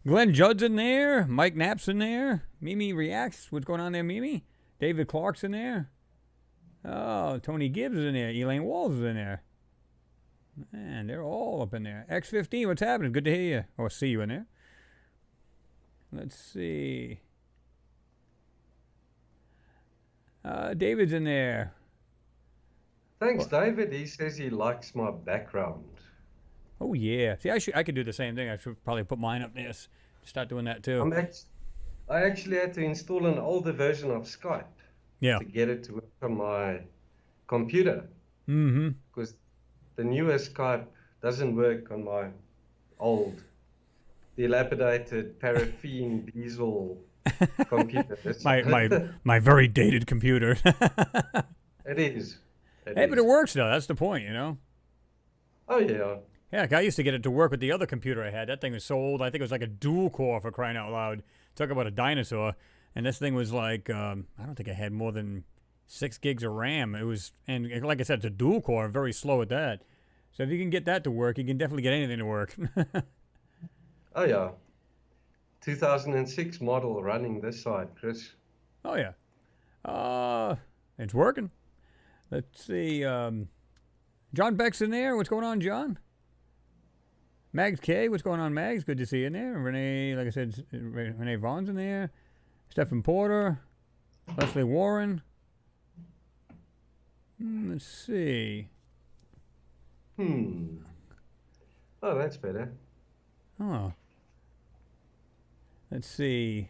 Glenn Judd's in there. Mike Knapp's in there. Mimi Reacts. What's going on there, Mimi? David Clark's in there. Oh, Tony Gibbs is in there. Elaine Walls is in there. Man, they're all up in there. X15, what's happening? Good to hear you. Or see you in there. Let's see. David's in there. Thanks, David. He says he likes my background. Oh, yeah. See, I could do the same thing. I should probably put mine up there. Start doing that, too. I actually had to install an older version of Skype to get it to work on my computer. Mm-hmm. Because the newest Skype doesn't work on my old, dilapidated, paraffin diesel computer. my very dated computer. It is. But it works, though. That's the point, you know? Oh, yeah. Yeah, I used to get it to work with the other computer I had. That thing was so old. I think it was like a dual core, for crying out loud. Talk about a dinosaur. And this thing was like, I don't think I had more than 6 gigs of RAM. It was, and like I said, it's a dual core, very slow at that. So if you can get that to work, you can definitely get anything to work. Oh, yeah. 2006 model running this side, Chris. Oh, yeah. It's working. Let's see. John Beck's in there. What's going on, John? Mags K, what's going on, Mags? Good to see you in there. Renee, like I said, Renee Vaughn's in there. Stephen Porter. Leslie Warren. Let's see. Oh, that's better. Oh. Let's see.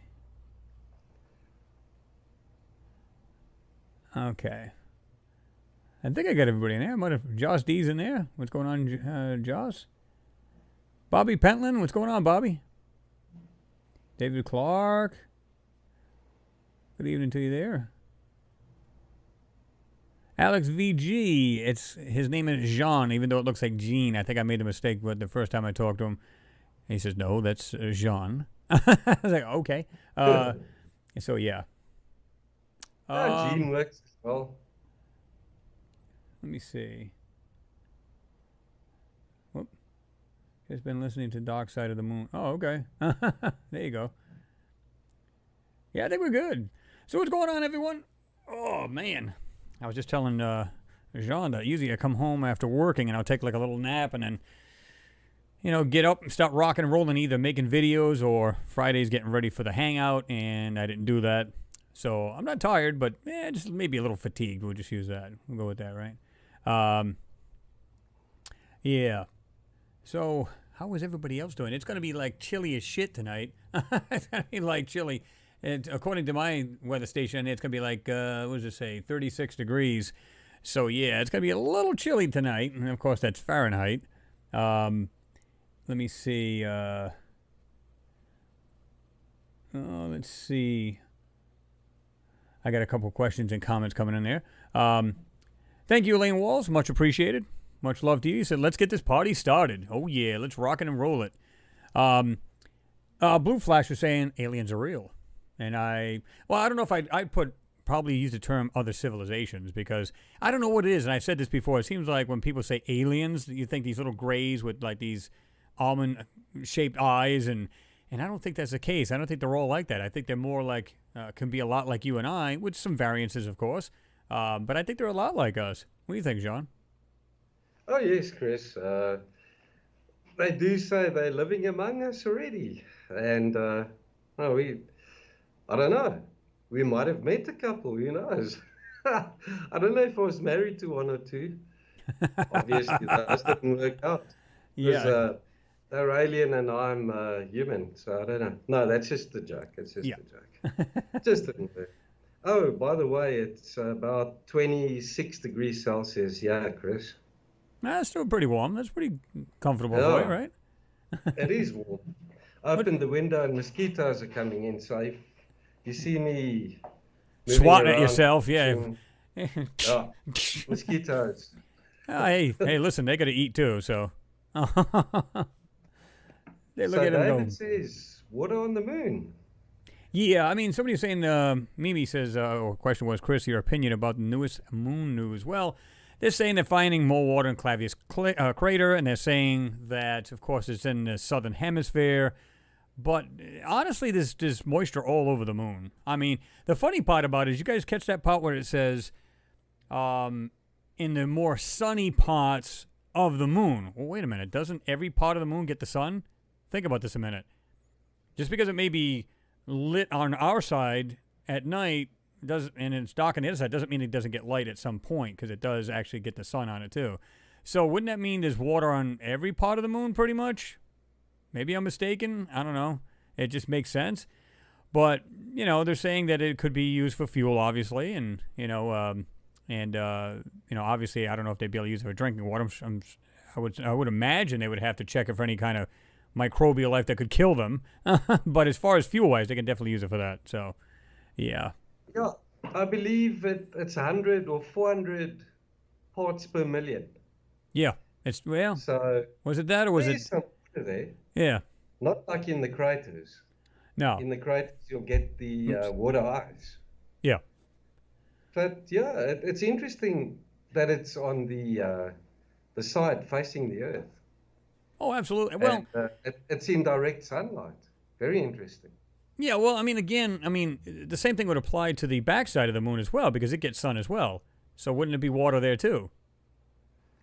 Okay. I think I got everybody in there. I might have Joss D's in there. What's going on, Joss? Bobby Pentland, what's going on, Bobby? David Clark. Good evening to you there. Alex VG. His name is Jean, even though it looks like Jean. I think I made a mistake with the first time I talked to him. He says, no, that's Jean. I was like, okay. So, yeah. Jean works as well. Let me see. Whoop. Just been listening to Dark Side of the Moon. Oh, okay. There you go. Yeah, I think we're good. So what's going on, everyone? Oh, man. I was just telling Jean that usually I come home after working and I'll take like a little nap and then, you know, get up and start rocking and rolling, either making videos or Fridays getting ready for the Hangout, and I didn't do that. So I'm not tired, but just maybe a little fatigued. We'll just use that. We'll go with that, right? Yeah. So how is everybody else doing? It's going to be like chilly as shit tonight. It's going to be like chilly. And according to my weather station, it's going to be like, what does it say, 36 degrees. So, yeah, it's going to be a little chilly tonight. And, of course, that's Fahrenheit. Let me see. Let's see. I got a couple questions and comments coming in there. Thank you, Elaine Walls. Much appreciated. Much love to you. You said, let's get this party started. Oh, yeah, let's rock it and roll it. Blue Flash was saying aliens are real. And I don't know if I'd probably use the term other civilizations, because I don't know what it is. And I've said this before. It seems like when people say aliens, you think these little grays with like these almond-shaped eyes. And I don't think that's the case. I don't think they're all like that. I think they're more like, can be a lot like you and I, with some variances, of course. But I think they're a lot like us. What do you think, John? Oh, yes, Chris. They do say they're living among us already. And, I don't know. We might have met a couple, who knows? I don't know if I was married to one or two. Obviously, those didn't work out. Yeah. They're alien and I'm human, so I don't know. No, that's just a joke. It's just a joke. Just didn't work. Oh, by the way, it's about 26 degrees Celsius. Yeah, Chris. That's still pretty warm. That's pretty comfortable for you, right? It is warm. Open the window and mosquitoes are coming in, so if you see me swatting at yourself, mosquitoes. Hey, listen, they got to eat too, so. They look at it and go. David says, water on the moon. Yeah, I mean, somebody's saying, Mimi says, question was, Chris, your opinion about the newest moon news. Well, they're saying they're finding more water in Clavius crater, and they're saying that, of course, it's in the southern hemisphere. But honestly, there's moisture all over the moon. I mean, the funny part about it is, you guys catch that part where it says, in the more sunny parts of the moon. Well, wait a minute. Doesn't every part of the moon get the sun? Think about this a minute. Just because it may be lit on our side at night, and it's dark on the other side, doesn't mean it doesn't get light at some point, because it does actually get the sun on it too. So wouldn't that mean there's water on every part of the moon pretty much? Maybe I'm mistaken. I don't know. It just makes sense. But, they're saying that it could be used for fuel, obviously. And, obviously, I don't know if they'd be able to use it for drinking water. I would imagine they would have to check it for any kind of microbial life that could kill them. But as far as fuel-wise, they can definitely use it for that. So, yeah. Yeah, I believe it's 100 or 400 parts per million. Yeah. So was it that, or was it? Some water there. Yeah. Not like in the craters. No. In the craters, you'll get the water ice. Yeah. But yeah, it's interesting that it's on the side facing the Earth. Oh, absolutely. Well, and, it's in direct sunlight. Very interesting. Yeah. Well, the same thing would apply to the backside of the moon as well, because it gets sun as well. So wouldn't it be water there too?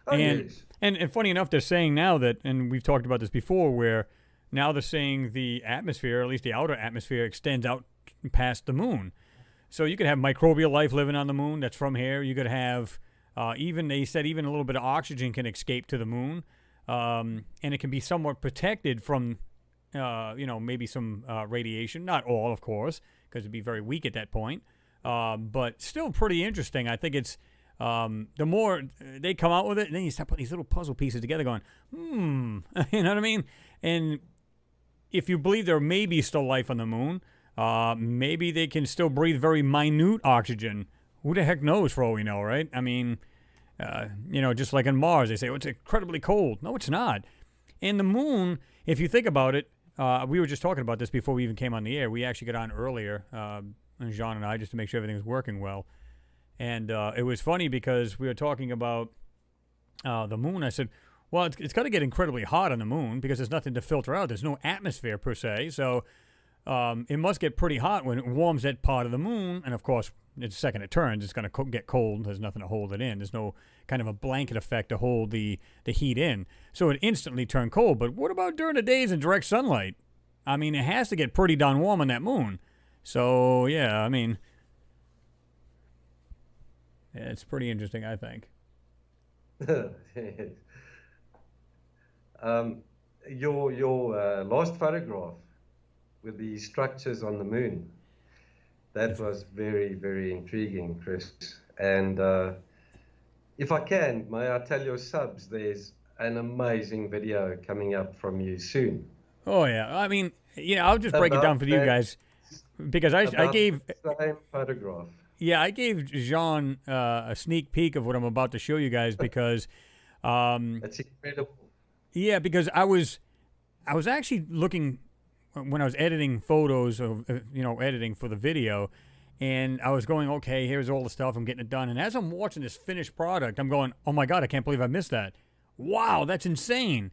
Oh, yes. And funny enough, they're saying now that, and we've talked about this before, where now they're saying the atmosphere, or at least the outer atmosphere, extends out past the moon. So you could have microbial life living on the moon that's from here. You could have, they said even a little bit of oxygen can escape to the moon. And it can be somewhat protected from, maybe some radiation. Not all, of course, because it'd be very weak at that point. But still pretty interesting. I think it's, the more they come out with it, and then you start putting these little puzzle pieces together going, you know what I mean? And if you believe there may be still life on the moon, maybe they can still breathe very minute oxygen. Who the heck knows, for all we know, right? I mean, just like on Mars, they say, oh, it's incredibly cold. No, it's not. And the moon, if you think about it, we were just talking about this before we even came on the air. We actually got on earlier, Jean and I, just to make sure everything was working well. And it was funny because we were talking about the moon. I said, well, it's got to get incredibly hot on the moon because there's nothing to filter out. There's no atmosphere per se. So it must get pretty hot when it warms that part of the moon. And, of course, the second it turns, it's going to get cold. There's nothing to hold it in. There's no kind of a blanket effect to hold the heat in. So it instantly turned cold. But what about during the days in direct sunlight? I mean, it has to get pretty darn warm on that moon. So, yeah, I mean, it's pretty interesting, I think. Your last photograph with the structures on the moon, that was very, very intriguing, Chris. And if I can, may I tell your subs, there's an amazing video coming up from you soon. Oh, yeah. I mean, I'll just break it down for you guys, because I gave the same photograph. Yeah, I gave Jean a sneak peek of what I'm about to show you guys, because that's incredible. Yeah, because I was actually looking when I was editing photos of editing for the video, and I was going, okay, here's all the stuff, I'm getting it done, and as I'm watching this finished product, I'm going, oh my God, I can't believe I missed that. Wow, that's insane.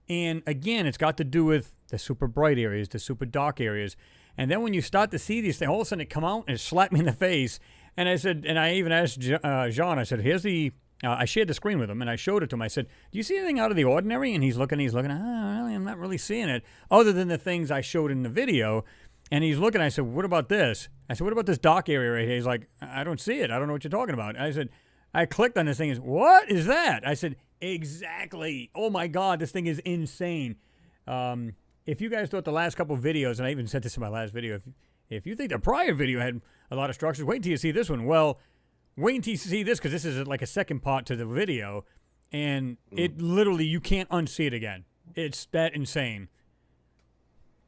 And again, it's got to do with the super bright areas, the super dark areas. And then when you start to see these things, all of a sudden it come out and it slapped me in the face. And I said, and I even asked Jean, I said, here's the, I shared the screen with him and I showed it to him. I said, do you see anything out of the ordinary? And he's looking, I'm not really seeing it, other than the things I showed in the video. And he's looking, I said, what about this? I said, what about this dark area right here? He's like, I don't see it. I don't know what you're talking about. I said, I clicked on this thing. What is that? I said, exactly. Oh my God, this thing is insane. If you guys thought the last couple of videos, and I even said this in my last video, if you think the prior video had a lot of structures, wait until you see this one. Well, wait until you see this, because this is like a second part to the video, and it literally, you can't unsee it again. It's that insane.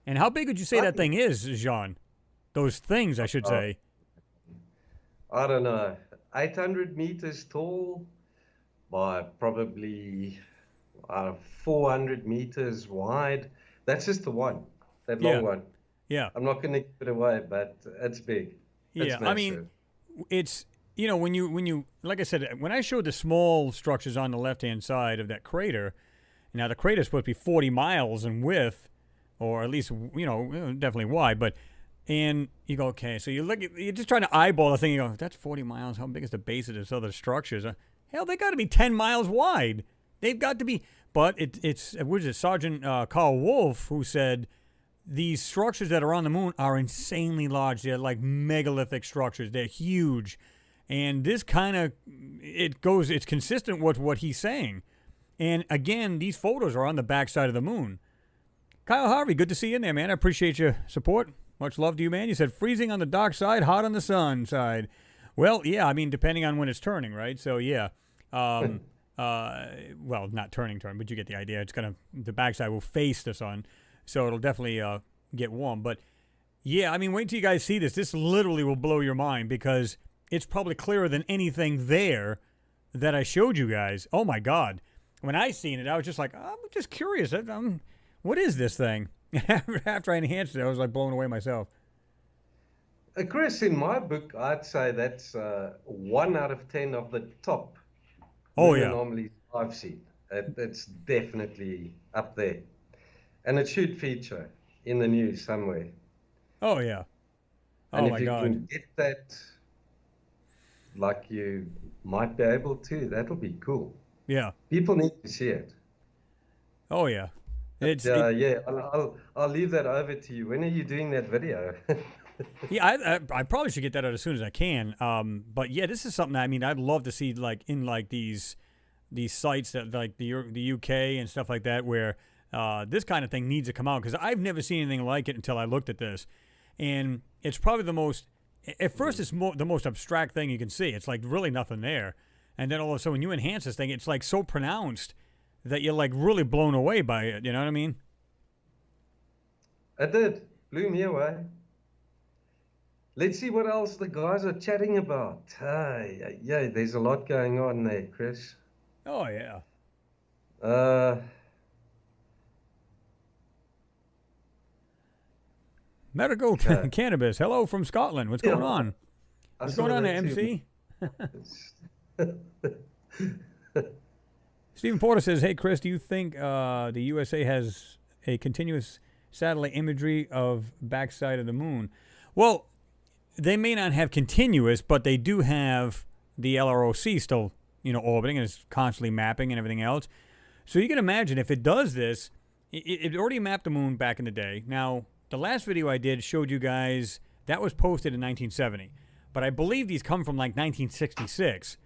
And how big would you say that thing is, Jean? Those things, I should say. I don't know. 800 meters tall by probably 400 meters wide. That's just the one, that long one. Yeah. I'm not going to give it away, but it's big. It's massive. I mean, it's, when you, like I said, when I showed the small structures on the left-hand side of that crater, now the crater is supposed to be 40 miles in width, or at least, definitely wide. And you go, okay, so you're just trying to eyeball the thing. You go, that's 40 miles. How big is the base of this other structures? Hell, they got to be 10 miles wide. They've got to be. But it's what is it, Sergeant Carl Wolf, who said these structures that are on the moon are insanely large. They're like megalithic structures. They're huge. And this kind of, it's consistent with what he's saying. And again, these photos are on the backside of the moon. Kyle Harvey, good to see you in there, man. I appreciate your support. Much love to you, man. You said freezing on the dark side, hot on the sun side. Well, yeah, I mean, depending on when it's turning, right? So, yeah. Well, not turning, but you get the idea. It's the backside will face the sun, so it'll definitely get warm. But, yeah, I mean, wait till you guys see this. This literally will blow your mind because it's probably clearer than anything there that I showed you guys. Oh, my God. When I seen it, I was just like, I'm just curious. What is this thing? After I enhanced it, I was like blown away myself. Chris, in my book, I'd say that's 1 out of 10 of the top anomalies I've seen. It's definitely up there. And it should feature in the news somewhere. Oh, yeah. And if you can get that, like you might be able to, that'll be cool. Yeah. People need to see it. Oh, yeah. I'll leave that over to you. When are you doing that video? Yeah, I probably should get that out as soon as I can. But yeah, this is something I'd love to see in these sites that like the UK and stuff like that where this kind of thing needs to come out because I've never seen anything like it until I looked at this, and it's probably the most. At first, it's the most abstract thing you can see. It's like really nothing there, and then all of a sudden when you enhance this thing, it's like so pronounced that you're like really blown away by it. You know what I mean? It did. Blew me away. Let's see what else the guys are chatting about. Yeah, there's a lot going on there, Chris. Oh, yeah. Medical cannabis. Hello from Scotland. What's going on? What's going on, MC? Stephen Porter says, hey, Chris, do you think the USA has a continuous satellite imagery of backside of the moon? Well, they may not have continuous, but they do have the LROC still, orbiting and it's constantly mapping and everything else. So you can imagine if it does this, it already mapped the moon back in the day. Now, the last video I did showed you guys that was posted in 1970, but I believe these come from like 1966.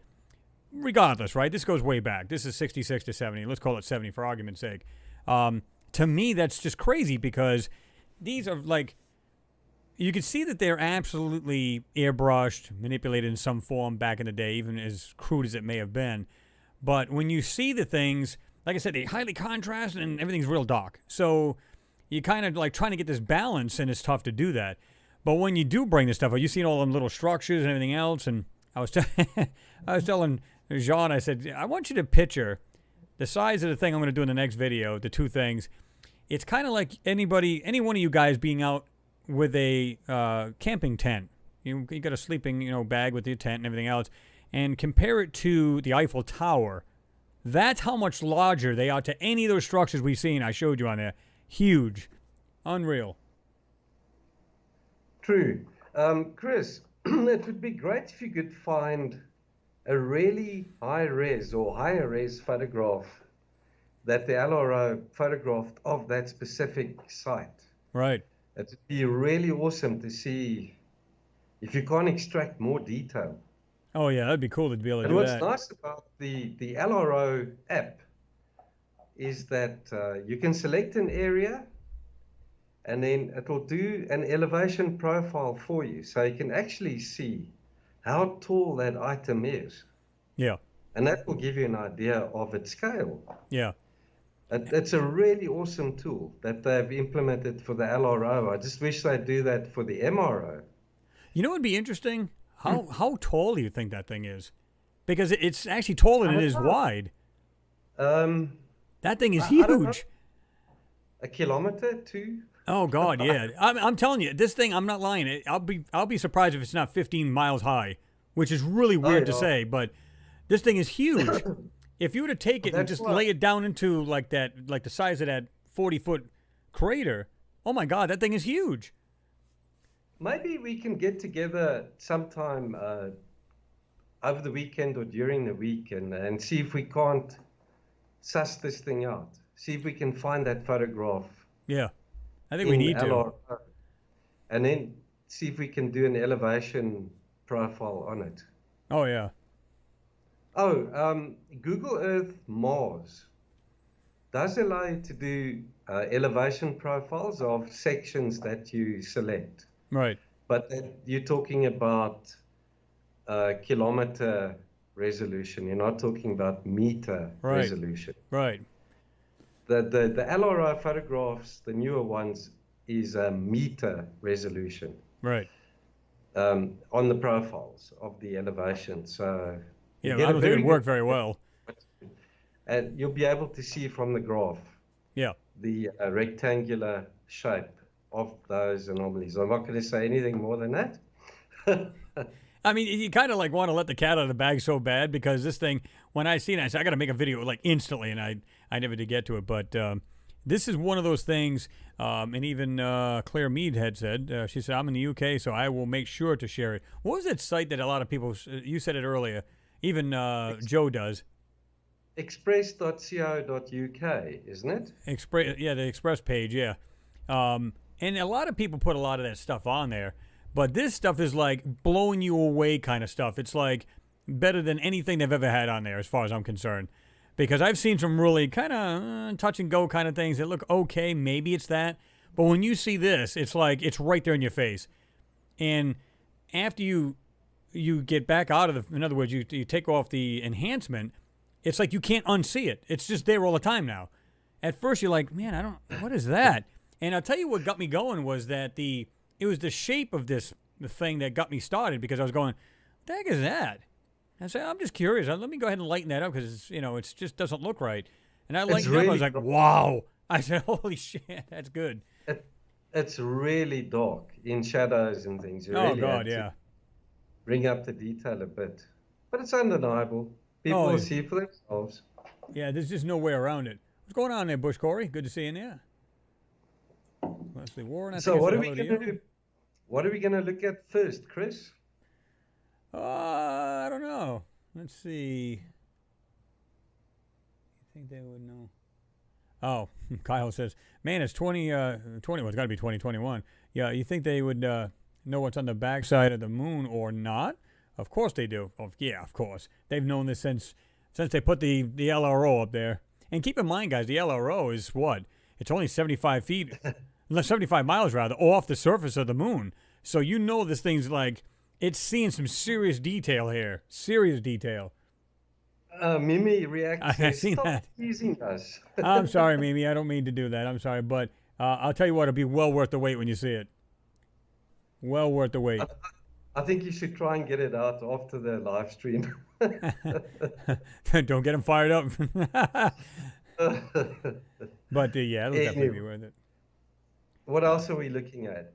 Regardless, right? This goes way back. This is 66 to 70. Let's call it 70 for argument's sake. To me, that's just crazy because these are like, you can see that they're absolutely airbrushed, manipulated in some form back in the day, even as crude as it may have been. But when you see the things, like I said, they highly contrast and everything's real dark. So you kind of like trying to get this balance, and it's tough to do that. But when you do bring this stuff up, you've seen all them little structures and everything else, and I was telling Jean, I said, I want you to picture the size of the thing I'm going to do in the next video, the two things. It's kind of like any one of you guys being out with a camping tent. You got a sleeping bag with your tent and everything else, and compare it to the Eiffel Tower. That's how much larger they are to any of those structures we've seen. I showed you on there. Huge. Unreal. True. Chris, it would be great if you could find a really high-res or higher-res photograph that the LRO photographed of that specific site. Right. It would be really awesome to see if you can't extract more detail. Oh, yeah, that'd be cool to be able to do that. And what's nice about the LRO app is that you can select an area and then it will do an elevation profile for you. So you can actually see how tall that item is. Yeah. And that will give you an idea of its scale. Yeah. It's a really awesome tool that they've implemented for the LRO. I just wish they'd do that for the MRO. You know what would be interesting? How tall do you think that thing is? Because it's actually taller than it is wide. That thing is huge. A kilometer, 2? Oh God, yeah. I'm telling you, this thing. I'm not lying. I'll be surprised if it's not 15 miles high, which is really weird to say. But this thing is huge. If you were to take it and just lay it down into like the size of that 40-foot crater, Oh my God, that thing is huge. Maybe we can get together sometime over the weekend or during the week and see if we can't suss this thing out. See if we can find that photograph Yeah, I think we in need to. LRO, and then see if we can do an elevation profile on it. Oh yeah. Oh, Google Earth Mars does allow you to do elevation profiles of sections that you select. Right. But you're talking about kilometer resolution. You're not talking about meter resolution. Right. The LRO photographs, the newer ones, is a meter resolution. Right. On the profiles of the elevation. So yeah, I don't think it would work very well. And you'll be able to see from the graph. Yeah. The rectangular shape of those anomalies. I'm not going to say anything more than that. I mean, you kind of like want to let the cat out of the bag so bad because this thing, when I seen it, I said, I got to make a video like instantly, and I never did get to it. But this is one of those things, and even Claire Mead had said, she said, I'm in the UK, so I will make sure to share it. What was that site that a lot of people, you said it earlier, even Joe does? Express.co.uk, isn't it? Yeah, the Express page, yeah. And a lot of people put a lot of that stuff on there. But this stuff is like blowing you away kind of stuff. It's like better than anything they've ever had on there as far as I'm concerned. Because I've seen some really kind of touch and go kind of things that look okay. Maybe it's that. But when you see this, it's like it's right there in your face. And after you get back out of in other words, you take off the enhancement, it's like you can't unsee it. It's just there all the time now. At first you're like, man, what is that? And I'll tell you what got me going was that it was the shape of the thing that got me started because I was going, what the heck is that? And I said, I'm just curious. Let me go ahead and lighten that up because it just doesn't look right. And I lightened it up. I was like, wow. I said, holy shit, that's good. It's really dark in shadows and things. You oh, really God, yeah. Bring up the detail a bit. But it's undeniable. People will see for themselves. Yeah, there's just no way around it. What's going on there, Bush Corey? Good to see you in there. Leslie Warren, so what are we going to do? What are we going to look at first, Chris? I don't know. Let's see. You think they would know? Oh, Kyle says, man, it's 2021. It's got to be 2021. Yeah, you think they would know what's on the backside of the moon or not? Of course they do. Oh, yeah, of course. They've known this since they put the LRO up there. And keep in mind, guys, the LRO is what? It's only 75 feet, 75 miles rather, off the surface of the moon. So you know this thing's like, it's seeing some serious detail here. Serious detail. Mimi reacts. I've seen Stop that. Teasing us. I'm sorry, Mimi. I don't mean to do that. I'm sorry. But I'll tell you what, it'll be well worth the wait when you see it. Well worth the wait. I think you should try and get it out after the live stream. Don't get them fired up. But yeah, it'll definitely be worth it. What else are we looking at?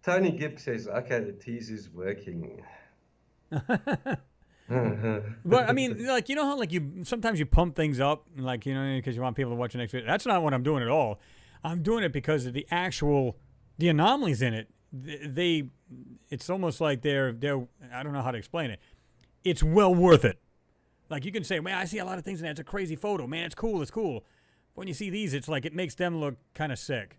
Tony Gibb says, okay, the tease is working. But I mean, like, you know how like sometimes you pump things up, like, because you want people to watch the next video. That's not what I'm doing at all. I'm doing it because of the anomalies in it. It's almost like they're I don't know how to explain it. It's well worth it. Like you can say, man, I see a lot of things in there. It's a crazy photo, man. It's cool. But when you see these, it's like it makes them look kind of sick.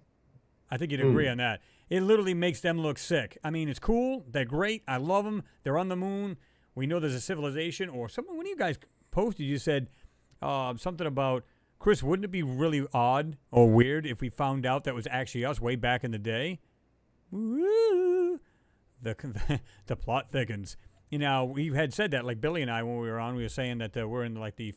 I think you'd agree on that. It literally makes them look sick. I mean, it's cool. They're great. I love them. They're on the moon. We know there's a civilization or something. When you guys posted, you said something about, Chris, wouldn't it be really odd or weird if we found out that was actually us way back in the day? Woo! The plot thickens. We had said that, like Billy and I, when we were on, we were saying that we're in like the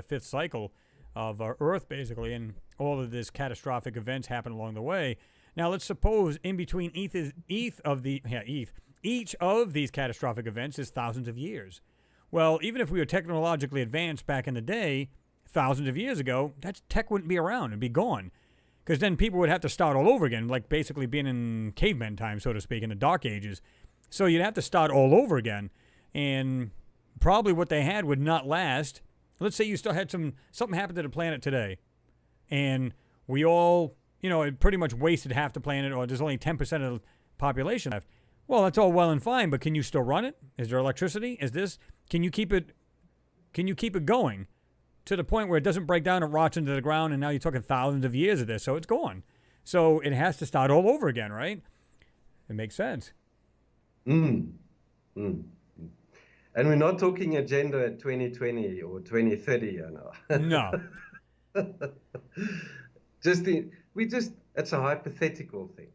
fifth cycle of our Earth, basically, and all of this catastrophic events happen along the way. Now, let's suppose in between each of these catastrophic events is thousands of years. Well, even if we were technologically advanced back in the day, thousands of years ago, that tech wouldn't be around. It'd be gone. Because then people would have to start all over again, like basically being in caveman time, so to speak, in the dark ages. So you'd have to start all over again. And probably what they had would not last. Let's say you still had something happen to the planet today. And we all, it pretty much wasted half the planet, or there's only 10% of the population left. Well, that's all well and fine, but can you still run it? Is there electricity? Is this? Can you keep it going to the point where it doesn't break down and rots into the ground, and now you're talking thousands of years of this, so it's gone. So it has to start all over again, right? It makes sense. Mm. Mm. And we're not talking agenda at 2020 or 2030, you know. No. It's a hypothetical thing.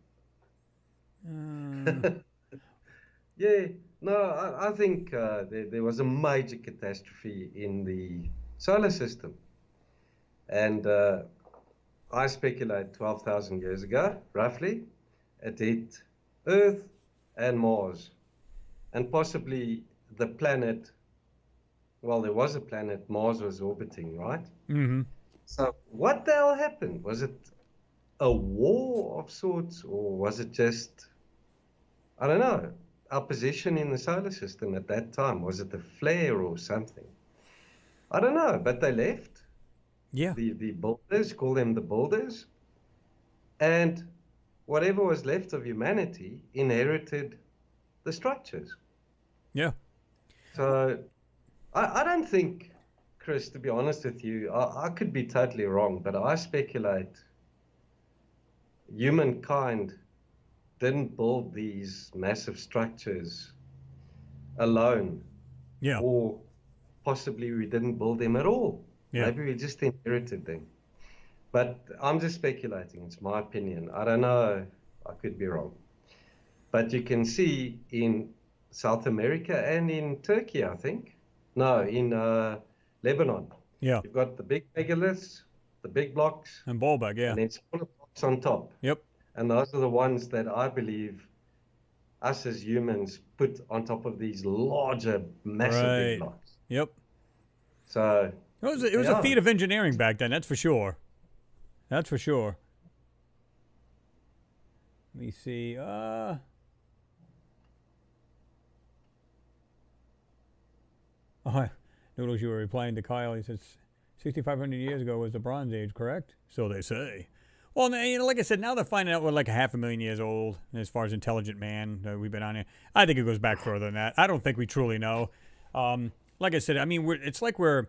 Yeah, no, I think there was a major catastrophe in the solar system. And I speculate 12,000 years ago, roughly, it hit Earth and Mars. And possibly the planet, well, there was a planet Mars was orbiting, right? Mm-hmm. So what the hell happened? Was it a war of sorts, or was it just, I don't know, our position in the solar system at that time? Was it a flare or something? I don't know, but they left. Yeah. The builders, call them the builders, and whatever was left of humanity inherited the structures. Yeah. So I don't think, Chris, to be honest with you, I could be totally wrong, but I speculate humankind didn't build these massive structures alone. Yeah. Or possibly we didn't build them at all. Yeah. Maybe we just inherited them. But I'm just speculating. It's my opinion. I don't know. I could be wrong. But you can see in South America and in Turkey, I think. No, in Lebanon. Yeah. You've got the big megaliths, the big blocks. And Baalbek, yeah. And then smaller blocks on top. Yep. And those are the ones that I believe us as humans put on top of these larger, massive big blocks. Yep. So it was a feat of engineering back then, that's for sure. That's for sure. Let me see. Noodles, you were replying to Kyle. He says 6,500 years ago was the Bronze Age, correct? So they say. Well, like I said, now they're finding out we're like 500,000 years old as far as intelligent man. We've been on here. I think it goes back further than that. I don't think we truly know. Like I said, I mean, it's like we're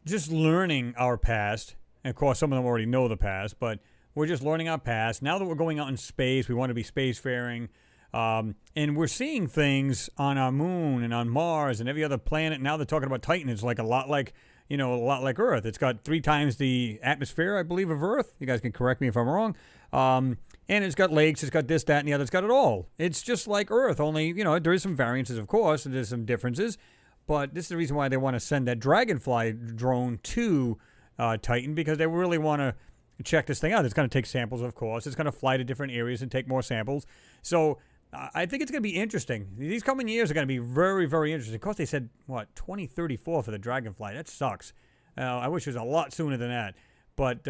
just learning our past. And of course, some of them already know the past, but we're just learning our past. Now that we're going out in space, we want to be spacefaring. And we're seeing things on our moon and on Mars and every other planet. Now they're talking about Titan. It's like a lot like Earth. It's got 3 times the atmosphere, I believe, of Earth. You guys can correct me if I'm wrong. And it's got lakes. It's got this, that, and the other. It's got it all. It's just like Earth, only, there is some variances, of course. There's some differences. But this is the reason why they want to send that Dragonfly drone to Titan, because they really want to check this thing out. It's going to take samples, of course. It's going to fly to different areas and take more samples. So I think it's going to be interesting. These coming years are going to be very, very interesting. Of course, they said, 2034 for the Dragonfly. That sucks. I wish it was a lot sooner than that. But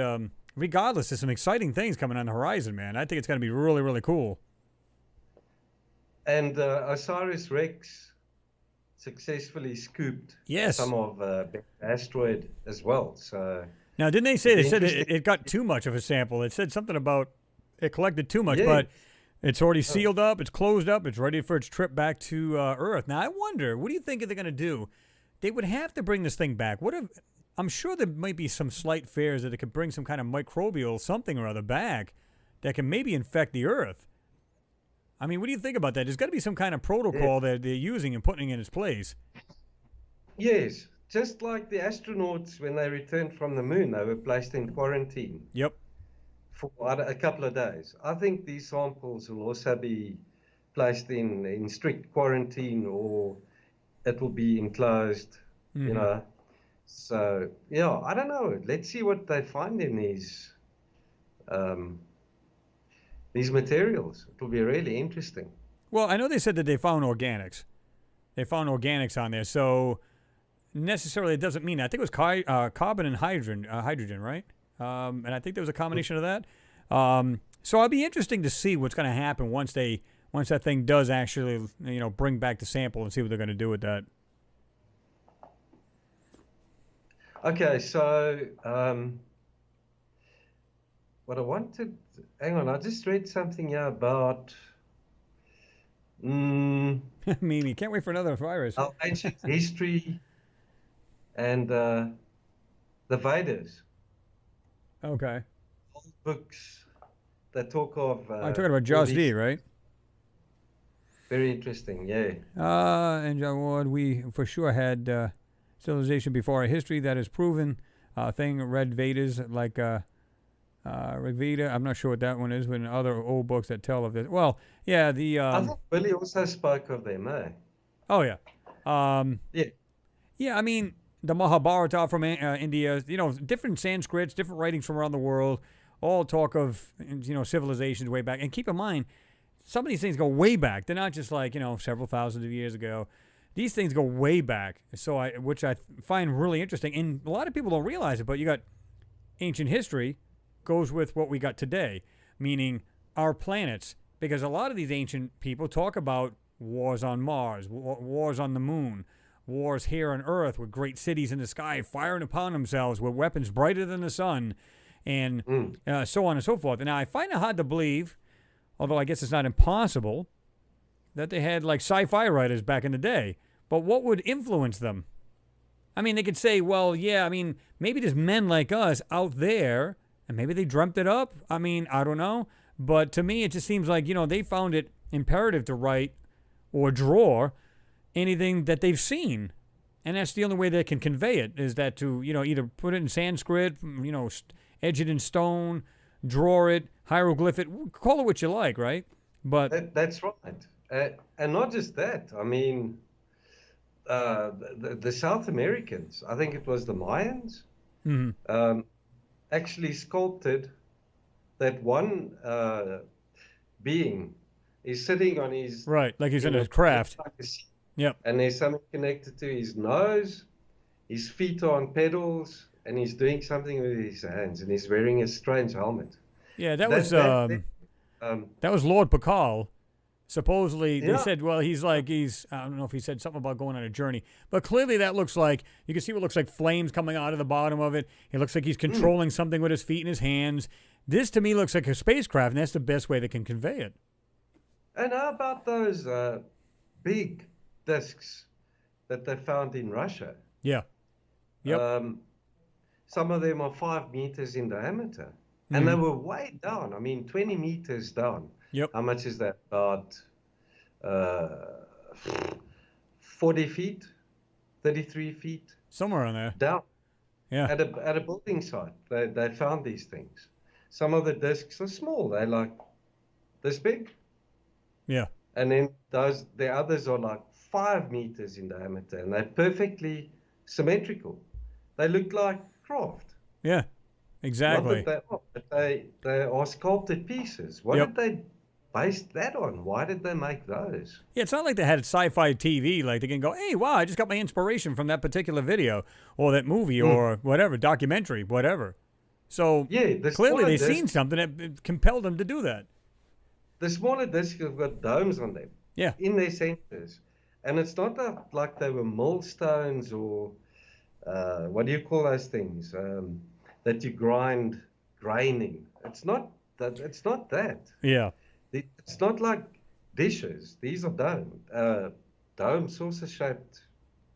regardless, there's some exciting things coming on the horizon, man. I think it's going to be really, really cool. And OSIRIS-REx successfully scooped some of the asteroid as well. So now, didn't they say it got too much of a sample? It said something about it collected too much, but it's already sealed up, it's closed up, it's ready for its trip back to Earth. Now, I wonder, what do you think they're going to do? They would have to bring this thing back. I'm sure there might be some slight fears that it could bring some kind of microbial something or other back that can maybe infect the Earth. I mean, what do you think about that? There's got to be some kind of protocol that they're using and putting in its place. Yes, just like the astronauts when they returned from the moon, they were placed in quarantine. Yep. For a couple of days. I think these samples will also be placed in strict quarantine, or it will be enclosed, So, I don't know. Let's see what they find in these materials. It will be really interesting. Well, I know they said that they found organics. They found organics on there, so necessarily it doesn't mean that. I think it was carbon and hydrogen, right? And I think there was a combination of that. So it'll be interesting to see what's going to happen once that thing does actually, bring back the sample and see what they're going to do with that. Okay, so what I wanted. Hang on, I just read something here about Mimi, can't wait for another virus. our ancient history and the Vedas, Okay. old books that talk of I'm talking about all Joss D, these. right? Very interesting, yeah. And John Ward, we for sure had civilization before our history that is proven. Thing read Vedas like Rig Veda. I'm not sure what that one is, but in other old books that tell of this. Well, yeah, the I thought Billy also spoke of them, eh? oh yeah, Yeah. yeah. I mean, the Mahabharata from India. You know, different Sanskrits, different writings from around the world, all talk of civilizations way back. And keep in mind, some of these things go way back. They're not just like several thousands of years ago. These things go way back. So which I find really interesting, and a lot of people don't realize it. But you got ancient history goes with what we got today, meaning our planets. Because a lot of these ancient people talk about wars on Mars, wars on the moon, wars here on Earth with great cities in the sky firing upon themselves with weapons brighter than the sun, and so on and so forth. And now I find it hard to believe, although I guess it's not impossible, that they had like sci-fi writers back in the day. But what would influence them? I mean, they could say, well, yeah, I mean, maybe there's men like us out there, and maybe they dreamt it up. I mean, I don't know. But to me, it just seems like, they found it imperative to write or draw anything that they've seen. And that's the only way they can convey it, is that to, either put it in Sanskrit, edge it in stone, draw it, hieroglyph it, call it what you like, right? But that's right. And not just that. I mean, the South Americans, I think it was the Mayans, actually sculpted that one being is sitting on his... Right, like he's in a craft. Like a seat, yep. and there's something connected to his nose, his feet are on pedals, and he's doing something with his hands, and he's wearing a strange helmet. Yeah, that was Lord Pakal. Supposedly, they said, well, I don't know if he said something about going on a journey, but clearly that looks like, you can see what looks like flames coming out of the bottom of it. It looks like he's controlling something with his feet and his hands. This, to me, looks like a spacecraft, and that's the best way they can convey it. And how about those big discs that they found in Russia? Yeah. Yep. Some of them are 5 meters in diameter, and they were way down. I mean, 20 meters down. Yep. How much is that? About 40 feet, 33 feet. Somewhere on there. Down. Yeah. At a building site, they found these things. Some of the discs are small. They're like this big. Yeah. And then the others are like 5 meters in diameter, and they're perfectly symmetrical. They look like craft. Yeah. Exactly. Not that they are sculpted pieces. What did they base that on? Why did they make those? Yeah, it's not like they had sci-fi TV. Like they can go, hey, wow, I just got my inspiration from that particular video or that movie or whatever, documentary, whatever. So clearly they've seen something that compelled them to do that. The smaller discs have got domes on them. Yeah. In their centers. And it's not like they were millstones or what do you call those things that you graining. It's not that. Yeah. It's not like dishes. These are dome saucer-shaped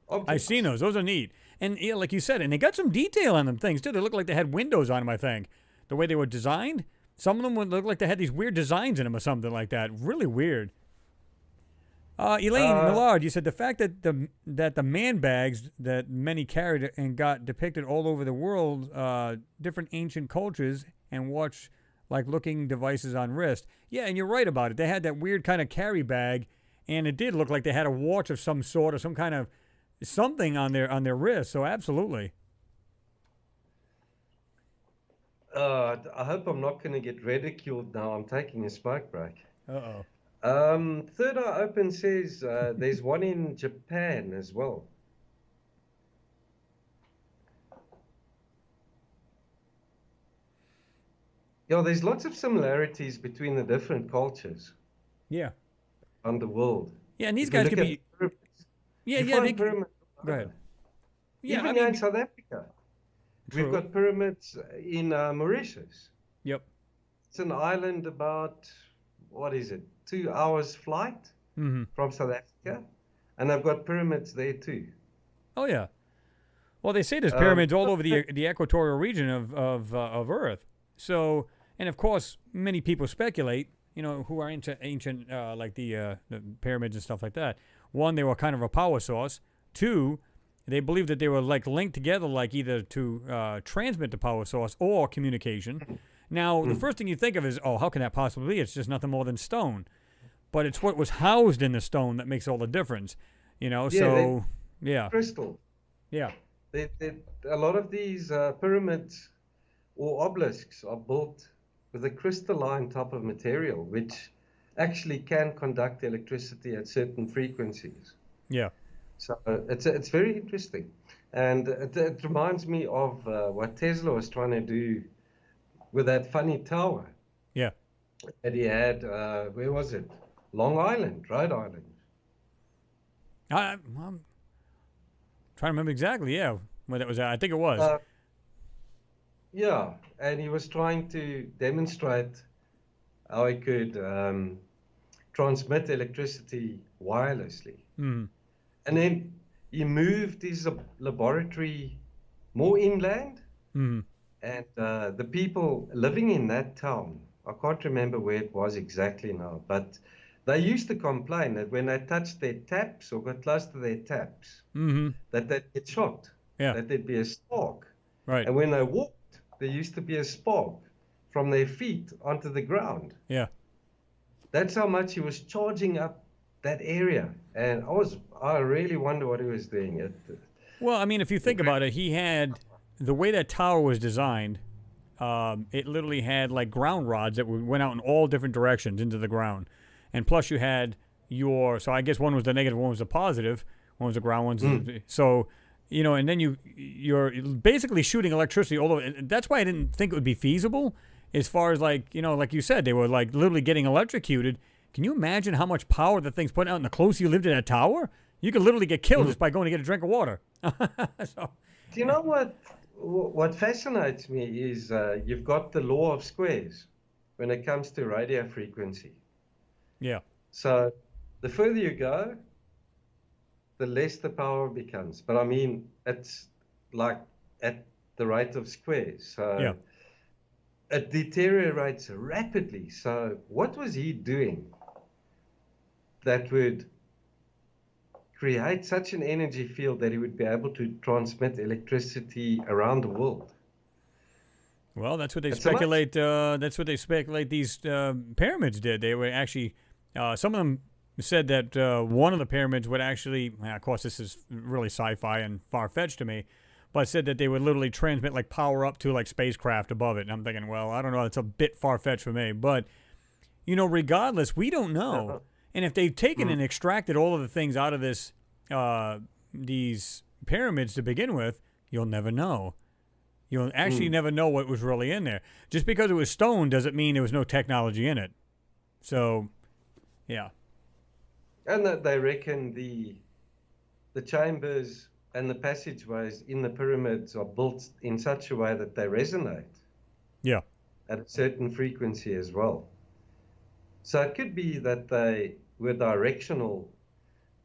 objects. I've seen those. Those are neat. And like you said, and they got some detail on them things, too. They look like they had windows on them, I think. The way they were designed. Some of them would look like they had these weird designs in them or something like that. Really weird. Elaine Millard, you said the fact that the man bags that many carried and got depicted all over the world, different ancient cultures, and watch like looking devices on wrist. Yeah, and you're right about it. They had that weird kind of carry bag, and it did look like they had a watch of some sort or some kind of something on their wrist. So absolutely. I hope I'm not going to get ridiculed now. I'm taking a smoke break. Uh-oh. Third Eye Open says there's one in Japan as well. Yeah, there's lots of similarities between the different cultures. Yeah. On the world. Yeah, and these guys could be. Yeah, pyramids. Go ahead. Yeah, Even in South Africa. We've got pyramids in Mauritius. Yep. It's an island about, what is it, 2 hours flight from South Africa, and they've got pyramids there too. Oh yeah. Well, they say there's pyramids all over the equatorial region of Earth. So, and of course, many people speculate, who are into ancient, like the pyramids and stuff like that. One, they were kind of a power source. Two, they believe that they were like linked together, like either to transmit the power source or communication. Now, the first thing you think of is, oh, how can that possibly be? It's just nothing more than stone. But it's what was housed in the stone that makes all the difference, so, yeah. Crystal. Yeah. A lot of these pyramids or obelisks are built with a crystalline type of material, which actually can conduct electricity at certain frequencies. Yeah. So it's very interesting. And it reminds me of what Tesla was trying to do with that funny tower. Yeah. That he had, where was it? Long Island, Rhode Island. I'm trying to remember exactly, yeah, when that was at. I think it was. Yeah, and he was trying to demonstrate how he could transmit electricity wirelessly. And then he moved his laboratory more inland, and the people living in that town, I can't remember where it was exactly now, but they used to complain that when they touched their taps or got close to their taps, that they'd get shocked, that there'd be a spark. Right. And when they walked, there used to be a spark from their feet onto the ground. Yeah. That's how much he was charging up that area. And I really wonder what he was doing. Well, I mean, if you think about it, he had, the way that tower was designed, it literally had like ground rods that went out in all different directions into the ground. And plus you had so I guess one was the negative, one was the positive, one was the ground, one's so, and then you're basically shooting electricity all over. That's why I didn't think it would be feasible as far as like you said, they were like literally getting electrocuted. Can you imagine how much power the thing's putting out? And the closer you lived in a tower, you could literally get killed just by going to get a drink of water. So, do you know what fascinates me is you've got the law of squares when it comes to radio frequency. Yeah. So the further you go, the less the power becomes. But I mean, it's like at the rate of squares. So it deteriorates rapidly. So what was he doing that would create such an energy field that he would be able to transmit electricity around the world? Well, that's what they speculate. That's what they speculate these pyramids did. They were actually, some of them said that one of the pyramids would actually, of course, this is really sci-fi and far-fetched to me, but said that they would literally transmit like power up to like spacecraft above it. And I'm thinking, well, I don't know, it's a bit far-fetched for me, but regardless, we don't know. And if they've taken and extracted all of the things out of these pyramids to begin with, you'll never know. You'll actually never know what was really in there. Just because it was stone doesn't mean there was no technology in it. So, yeah. And that they reckon the chambers and the passageways in the pyramids are built in such a way that they resonate. Yeah. At a certain frequency as well. So it could be that they were directional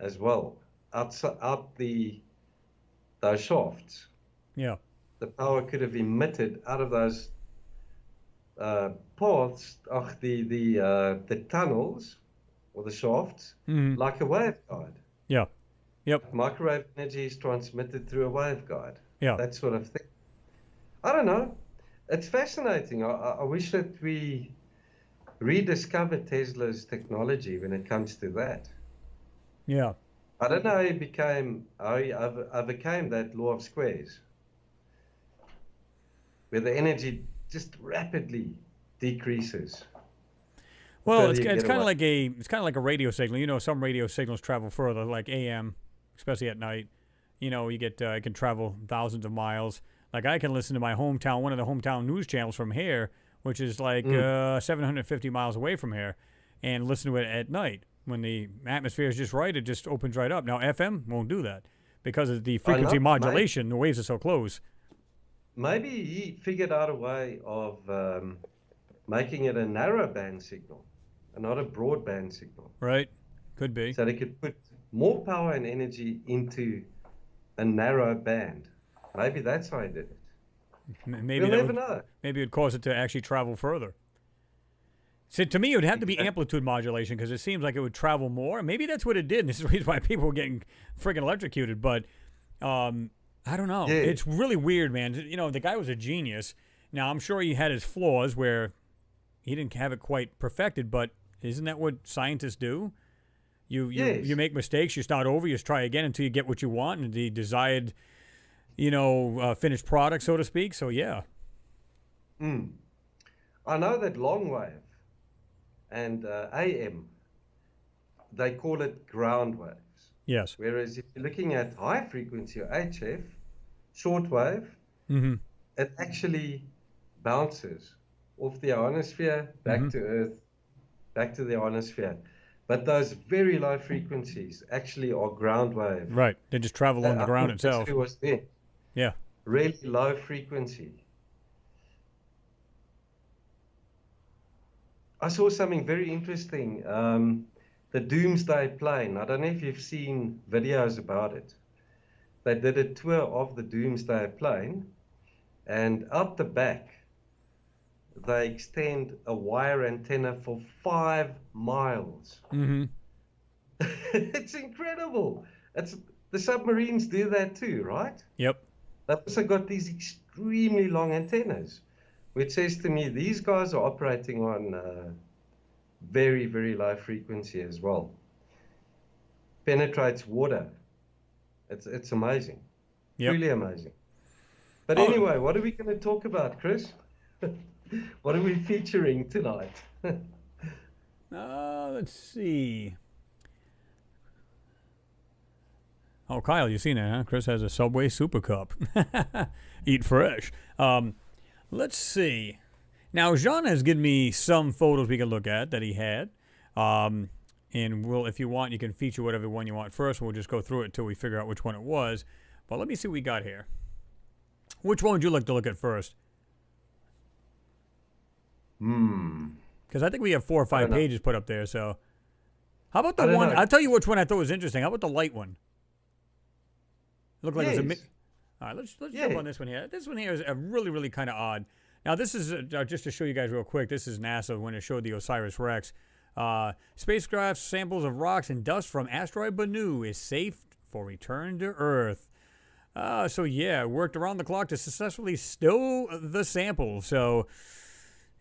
as well, out those shafts. Yeah. The power could have emitted out of those paths, the tunnels or the shafts, like a waveguide. Yeah. Yep. Microwave energy is transmitted through a waveguide. Yeah. That sort of thing. I don't know. It's fascinating. I wish that we rediscover Tesla's technology when it comes to that. Yeah. I don't know how he overcame that law of squares, where the energy just rapidly decreases. Well, it's kind of like a radio signal. Some radio signals travel further, like AM, especially at night. You get it can travel thousands of miles. Like I can listen to my hometown, one of the hometown news channels from here, which is like 750 miles away from here, and listen to it at night when the atmosphere is just right. It just opens right up. Now FM won't do that because of the frequency modulation. The waves are so close. Maybe he figured out a way of making it a narrow band signal and not a broadband signal. Right. Could be. So they could put more power and energy into a narrow band. Maybe that's how I did it. Maybe We'll never know. Maybe it would cause it to actually travel further. So to me, it would have to be amplitude modulation because it seems like it would travel more. Maybe that's what it did. And this is the reason why people were getting friggin' electrocuted. But I don't know. Yeah. It's really weird, man. You know, the guy was a genius. Now, I'm sure he had his flaws where he didn't have it quite perfected. But isn't that what scientists do? You make mistakes. You start over. You try again until you get what you want and the desired, finished product, so to speak. So, yeah. I know that long wave and AM, they call it ground waves. Yes. Whereas if you're looking at high frequency or HF, short wave, it actually bounces off the ionosphere back to Earth, back to the ionosphere. But those very low frequencies actually are ground wave. Right. They just travel on the ground itself. That's was there. Yeah. Really low frequency. I saw something very interesting. The Doomsday plane. I don't know if you've seen videos about it. They did a tour of the Doomsday plane, and out the back, they extend a wire antenna for 5 miles. It's incredible. The submarines do that too, right? Yep. They've also got these extremely long antennas, which says to me these guys are operating on very, very low frequency as well. Penetrates water. It's amazing. Yep. Really amazing. But anyway, what are we going to talk about, Chris? What are we featuring tonight? Let's see. Oh, Kyle, you seen that, huh? Chris has a Subway Super Cup. Eat fresh. Let's see. Now, Jean has given me some photos we can look at that he had. And if you want, you can feature whatever one you want first. We'll just go through it until we figure out which one it was. But let me see what we got here. Which one would you like to look at first? Because I think we have 4 or 5 pages put up there. So, how about the one? I'll tell you which one I thought was interesting. How about the light one? It looked like it was a. All right, let's jump on this one here. This one here is really, really kind of odd. Now, this is just to show you guys real quick. This is NASA when it showed the OSIRIS-REx. Spacecraft samples of rocks and dust from asteroid Bennu is safe for return to Earth. So yeah, worked around the clock to successfully stow the sample. So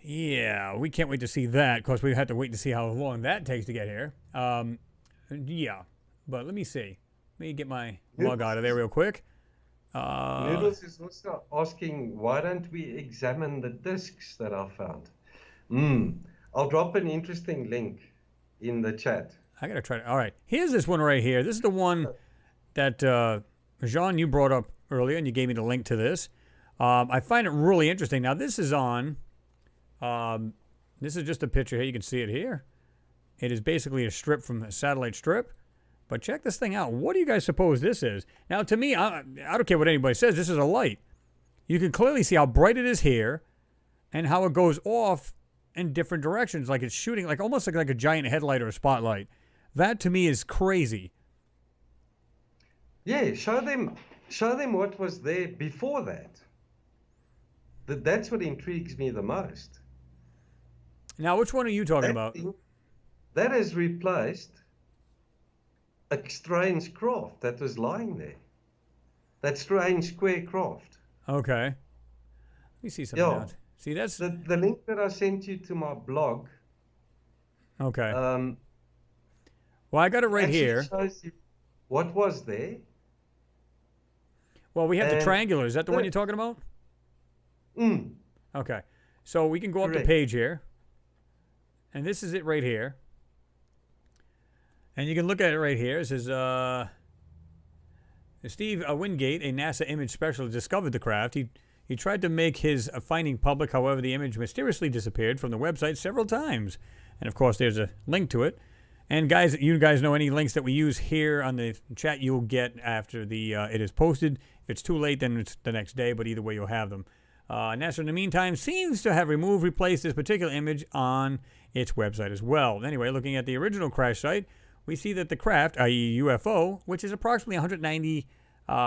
yeah, we can't wait to see that. Of course, we have to wait to see how long that takes to get here. Yeah, but let me see. Let me get my log out of there real quick. Noodles is also asking, why don't we examine the discs that I found? I'll drop an interesting link in the chat. I got to try it. All right. Here's this one right here. This is the one that, Jean, you brought up earlier, and you gave me the link to this. I find it really interesting. Now, this is on, this is just a picture here. You can see it here. It is basically a strip from a satellite strip. But check this thing out. What do you guys suppose this is? Now, to me, I don't care what anybody says. This is a light. You can clearly see how bright it is here and how it goes off in different directions. Like it's shooting, like almost like a giant headlight or a spotlight. That, to me, is crazy. Yeah, show them what was there before that. That's what intrigues me the most. Now, which one are you talking about? That has replaced a strange craft that was lying there. That strange square craft. Okay. Let me see something else. See, that's the link that I sent you to my blog. Okay. Well, I got it right here. Shows you what was there. Well, we have the triangular. Is that the one you're talking about? Okay. So we can go up the page here. And this is it right here. And you can look at it right here. It says, Steve Wingate, a NASA image specialist, discovered the craft. He tried to make his finding public. However, the image mysteriously disappeared from the website several times. And, of course, there's a link to it. And, guys, you guys know any links that we use here on the chat you'll get after it is posted. If it's too late, then it's the next day. But either way, you'll have them. NASA, in the meantime, seems to have replaced this particular image on its website as well. Anyway, looking at the original crash site, we see that the craft, i.e. UFO, which is approximately 190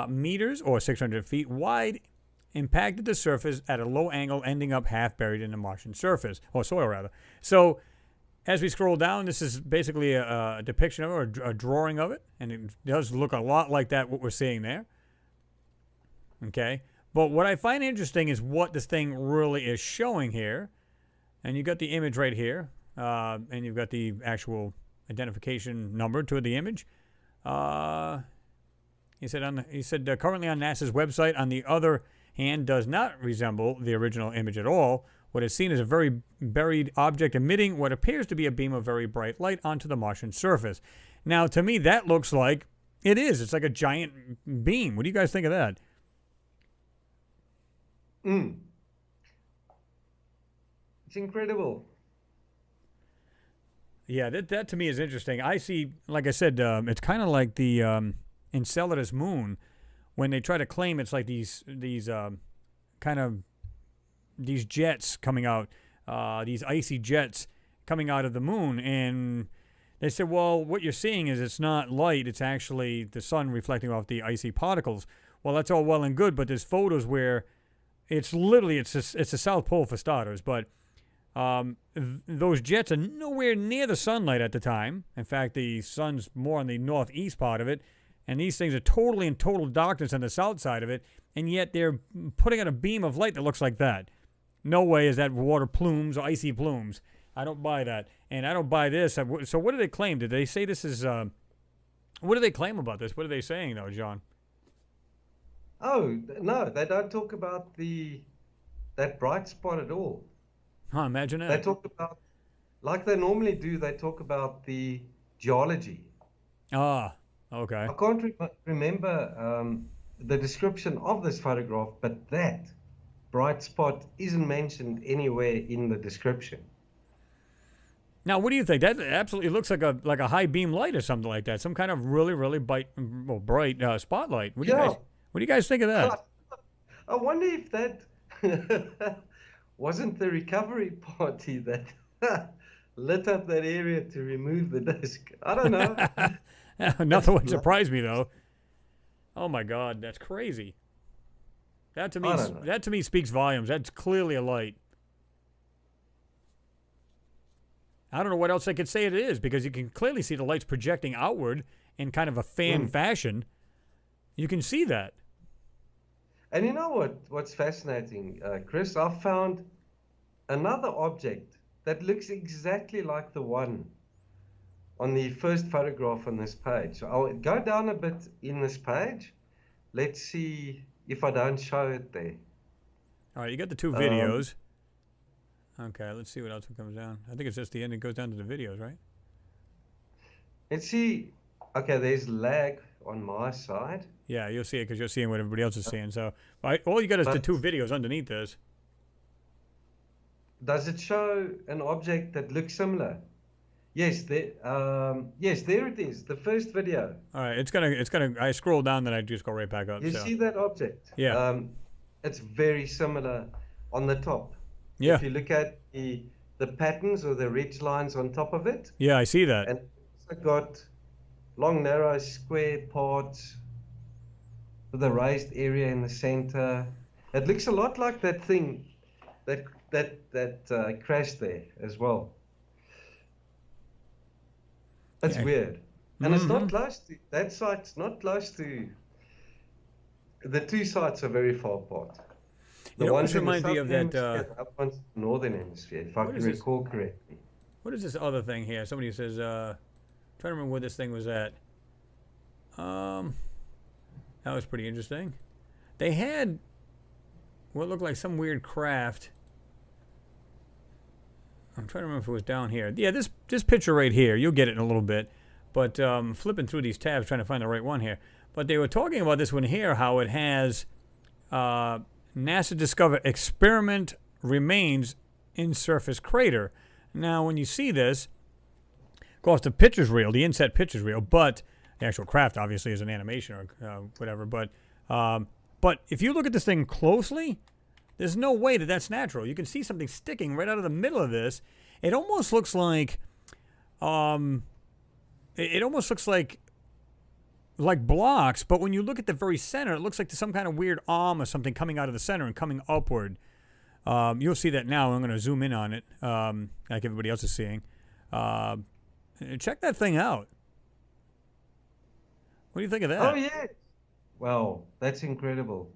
meters or 600 feet wide, impacted the surface at a low angle, ending up half buried in the Martian surface, or soil rather. So, as we scroll down, this is basically a depiction of it, or a drawing of it, and it does look a lot like that, what we're seeing there. Okay? But what I find interesting is what this thing really is showing here. And you've got the image right here, and you've got the actual identification number to the image. He said currently on NASA's website, on the other hand, does not resemble the original image at all. What is seen as a very buried object emitting what appears to be a beam of very bright light onto the Martian surface. Now, to me, that looks like it is. It's like a giant beam. What do you guys think of that? It's incredible. Yeah, that to me is interesting. I see, like I said, it's kind of like the Enceladus moon, when they try to claim it's like these jets coming out, these icy jets coming out of the moon, and they said, well, what you're seeing is it's not light, it's actually the sun reflecting off the icy particles. Well, that's all well and good, but there's photos where it's literally, it's the South Pole for starters, but those jets are nowhere near the sunlight at the time. In fact, the sun's more on the northeast part of it, and these things are totally in total darkness on the south side of it, and yet they're putting out a beam of light that looks like that. No way is that water plumes or icy plumes. I don't buy that, and I don't buy this. So what do they claim? Did they say this is, what do they claim about this? What are they saying, though, John? Oh, no, they don't talk about that bright spot at all. Huh, imagine that. They talk about, like they normally do, they talk about the geology. Ah, okay. I can't remember the description of this photograph, but that bright spot isn't mentioned anywhere in the description. Now, what do you think? That absolutely looks like a high beam light or something like that. Some kind of really bright spotlight. What do you guys think of that? I wonder if that wasn't the recovery party that lit up that area to remove the disc. I don't know. Nothing would surprise me, though. Oh my God, that's crazy. That to me speaks volumes. That's clearly a light. I don't know what else I could say it is, because you can clearly see the lights projecting outward in kind of a fan fashion. You can see that. And you know what's fascinating, Chris? I found another object that looks exactly like the one on the first photograph on this page. So I'll go down a bit in this page. Let's see if I don't show it there. All right, you got the two videos. Okay, let's see what else comes down. I think it's just the end. It goes down to the videos, right? Let's see. Okay, there's lag on my side. Yeah, you'll see it because you're seeing what everybody else is seeing. So all you got is the two videos underneath this. Does it show an object that looks similar? Yes, there it is. The first video. All right, it's gonna. I scroll down, then I just go right back up. You see that object? Yeah. It's very similar on the top. Yeah. If you look at the patterns or the ridge lines on top of it. Yeah, I see that. And it's also got long, narrow, square parts with a raised area in the center. It looks a lot like that thing that crashed there as well. That's weird. And it's not close to, that site's not close to, the two sites are very far apart. The ones remind me of that. The one's in the northern hemisphere, if I can recall correctly. What is this other thing here? Somebody says, trying to remember where this thing was at. That was pretty interesting. They had what looked like some weird craft. I'm trying to remember if it was down here. Yeah, this picture right here. You'll get it in a little bit. But flipping through these tabs, trying to find the right one here. But they were talking about this one here, how it has NASA discovered experiment remains in surface crater. Now, when you see this, of course, the picture's real, the inset picture's real, but the actual craft obviously is an animation or whatever. But if you look at this thing closely, There's no way that that's natural. You can see something sticking right out of the middle of this. It almost looks like, it almost looks like blocks, but when you look at the very center, it looks like there's some kind of weird arm or something coming out of the center and coming upward. You'll see that now. I'm going to zoom in on it, like everybody else is seeing. Check that thing out. What do you think of that? Oh, yeah. Wow, that's incredible.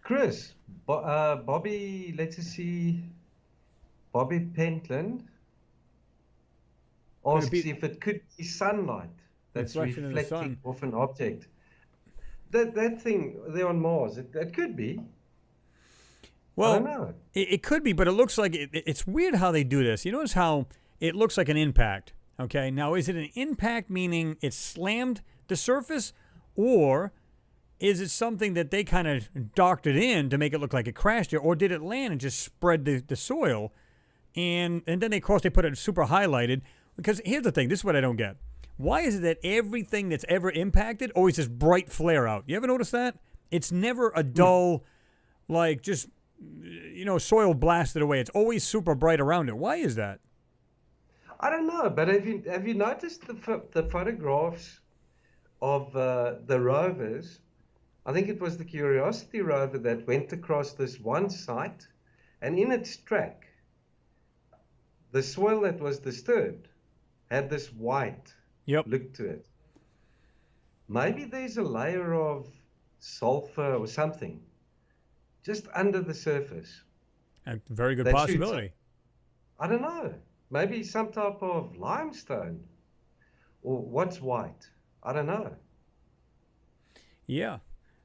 Chris, Bobby, let's see, Bobby Pentland asks if it could be sunlight that's reflecting off an object. That thing there on Mars, it could be. Well, I don't know. It could be, but it looks like it's weird how they do this. You notice how it looks like an impact. Okay, now is it an impact meaning it slammed the surface, or is it something that they kind of docked it in to make it look like it crashed here, or did it land and just spread the soil, and then of course they put it super highlighted? Because here's the thing, this is what I don't get. Why is it that everything that's ever impacted always this bright flare out? You ever notice that? It's never a dull, like just, soil blasted away. It's always super bright around it. Why is that? I don't know, but have you noticed the photographs of the rovers? I think it was the Curiosity rover that went across this one site, and in its track, the soil that was disturbed had this white look to it. Maybe there's a layer of sulfur or something just under the surface. A very good possibility. I don't know. Maybe some type of limestone. Or what's white? I don't know. Yeah.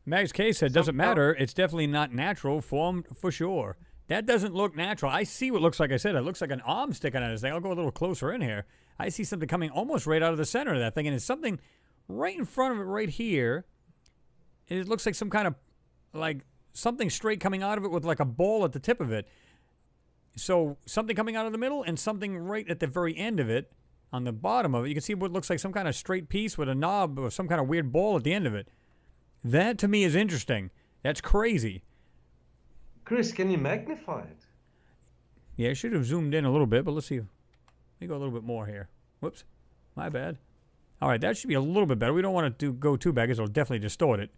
Max K said, doesn't matter. It's definitely not natural formed for sure. That doesn't look natural. I see what looks like, I said, it looks like an arm sticking out of this thing. I'll go a little closer in here. I see something coming almost right out of the center of that thing, and it's something right in front of it right here. It looks like some kind of, like, something straight coming out of it with like a ball at the tip of it. So something coming out of the middle and something right at the very end of it, on the bottom of it. You can see what looks like some kind of straight piece with a knob or some kind of weird ball at the end of it. That, to me, is interesting. That's crazy. Chris, can you magnify it? Yeah, I should have zoomed in a little bit, but let's see. Let me go a little bit more here. Whoops. My bad. All right, that should be a little bit better. We don't want to go too bad because it'll definitely distort it.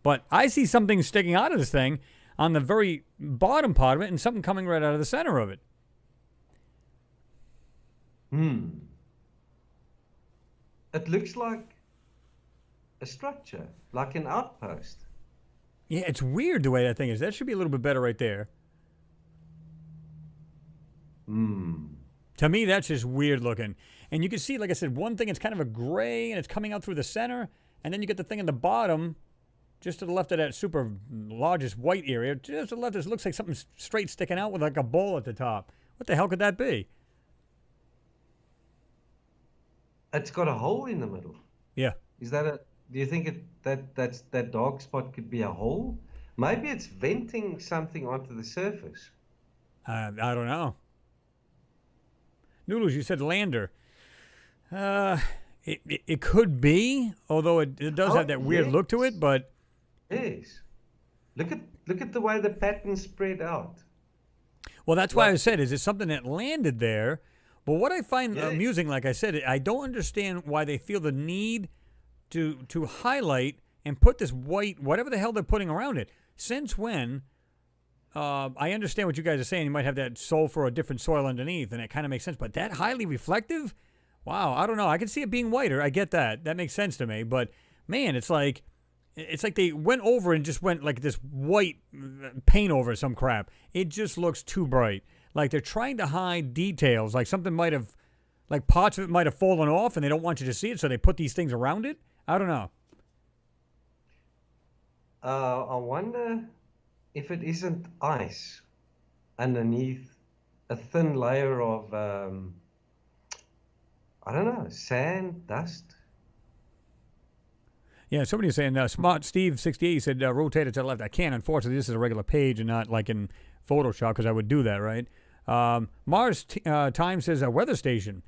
But I see something sticking out of this thing on the very bottom part of it and something coming right out of the center of it. It looks like a structure, like an outpost. Yeah, it's weird the way that thing is. That should be a little bit better right there. To me, that's just weird looking. And you can see, like I said, one thing, it's kind of a gray, and it's coming out through the center. And then you get the thing in the bottom, just to the left of that super largest white area. Just to the left, it looks like something straight sticking out with like a ball at the top. What the hell could that be? It's got a hole in the middle. Yeah. Is that a... Do you think that dark spot could be a hole? Maybe it's venting something onto the surface. I don't know. Noodles, you said lander. It could be, although it does have that weird look to it, but... Yes. Look at the way the pattern spread out. Well, that's why I said, is it something that landed there? But what I find amusing, like I said, I don't understand why they feel the need to highlight and put this white, whatever the hell they're putting around it. Since when? I understand what you guys are saying. You might have that sulfur or different soil underneath, and it kind of makes sense. But that highly reflective? Wow, I don't know. I can see it being whiter. I get that. That makes sense to me. But, man, it's like they went over and just went like this white paint over some crap. It just looks too bright. Like they're trying to hide details. Like something might have, like parts of it might have fallen off, and they don't want you to see it, so they put these things around it. I don't know. I wonder if it isn't ice underneath a thin layer of, I don't know, sand, dust. Yeah, somebody's saying, Smart Steve 68 said, rotate it to the left. I can't, unfortunately. This is a regular page and not like in Photoshop, because I would do that, right? Mars Time says a weather station.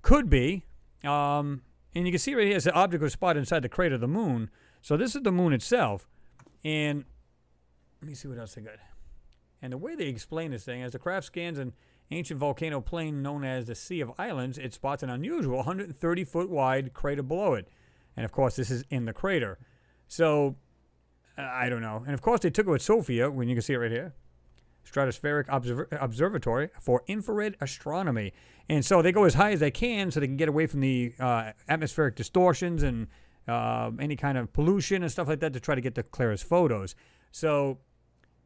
Could be. And you can see right here, it's an object was spotted inside the crater of the moon. So this is the moon itself. And Let me see what else they got. And the way they explain this thing, as the craft scans an ancient volcano plain known as the Sea of Islands, it spots an unusual 130-foot wide crater below it. And, of course, this is in the crater. So, I don't know. And, of course, they took it with Sophia, when you can see it right here, Stratospheric Observatory for Infrared Astronomy. And so they go as high as they can so they can get away from the atmospheric distortions and any kind of pollution and stuff like that to try to get the clearest photos. So,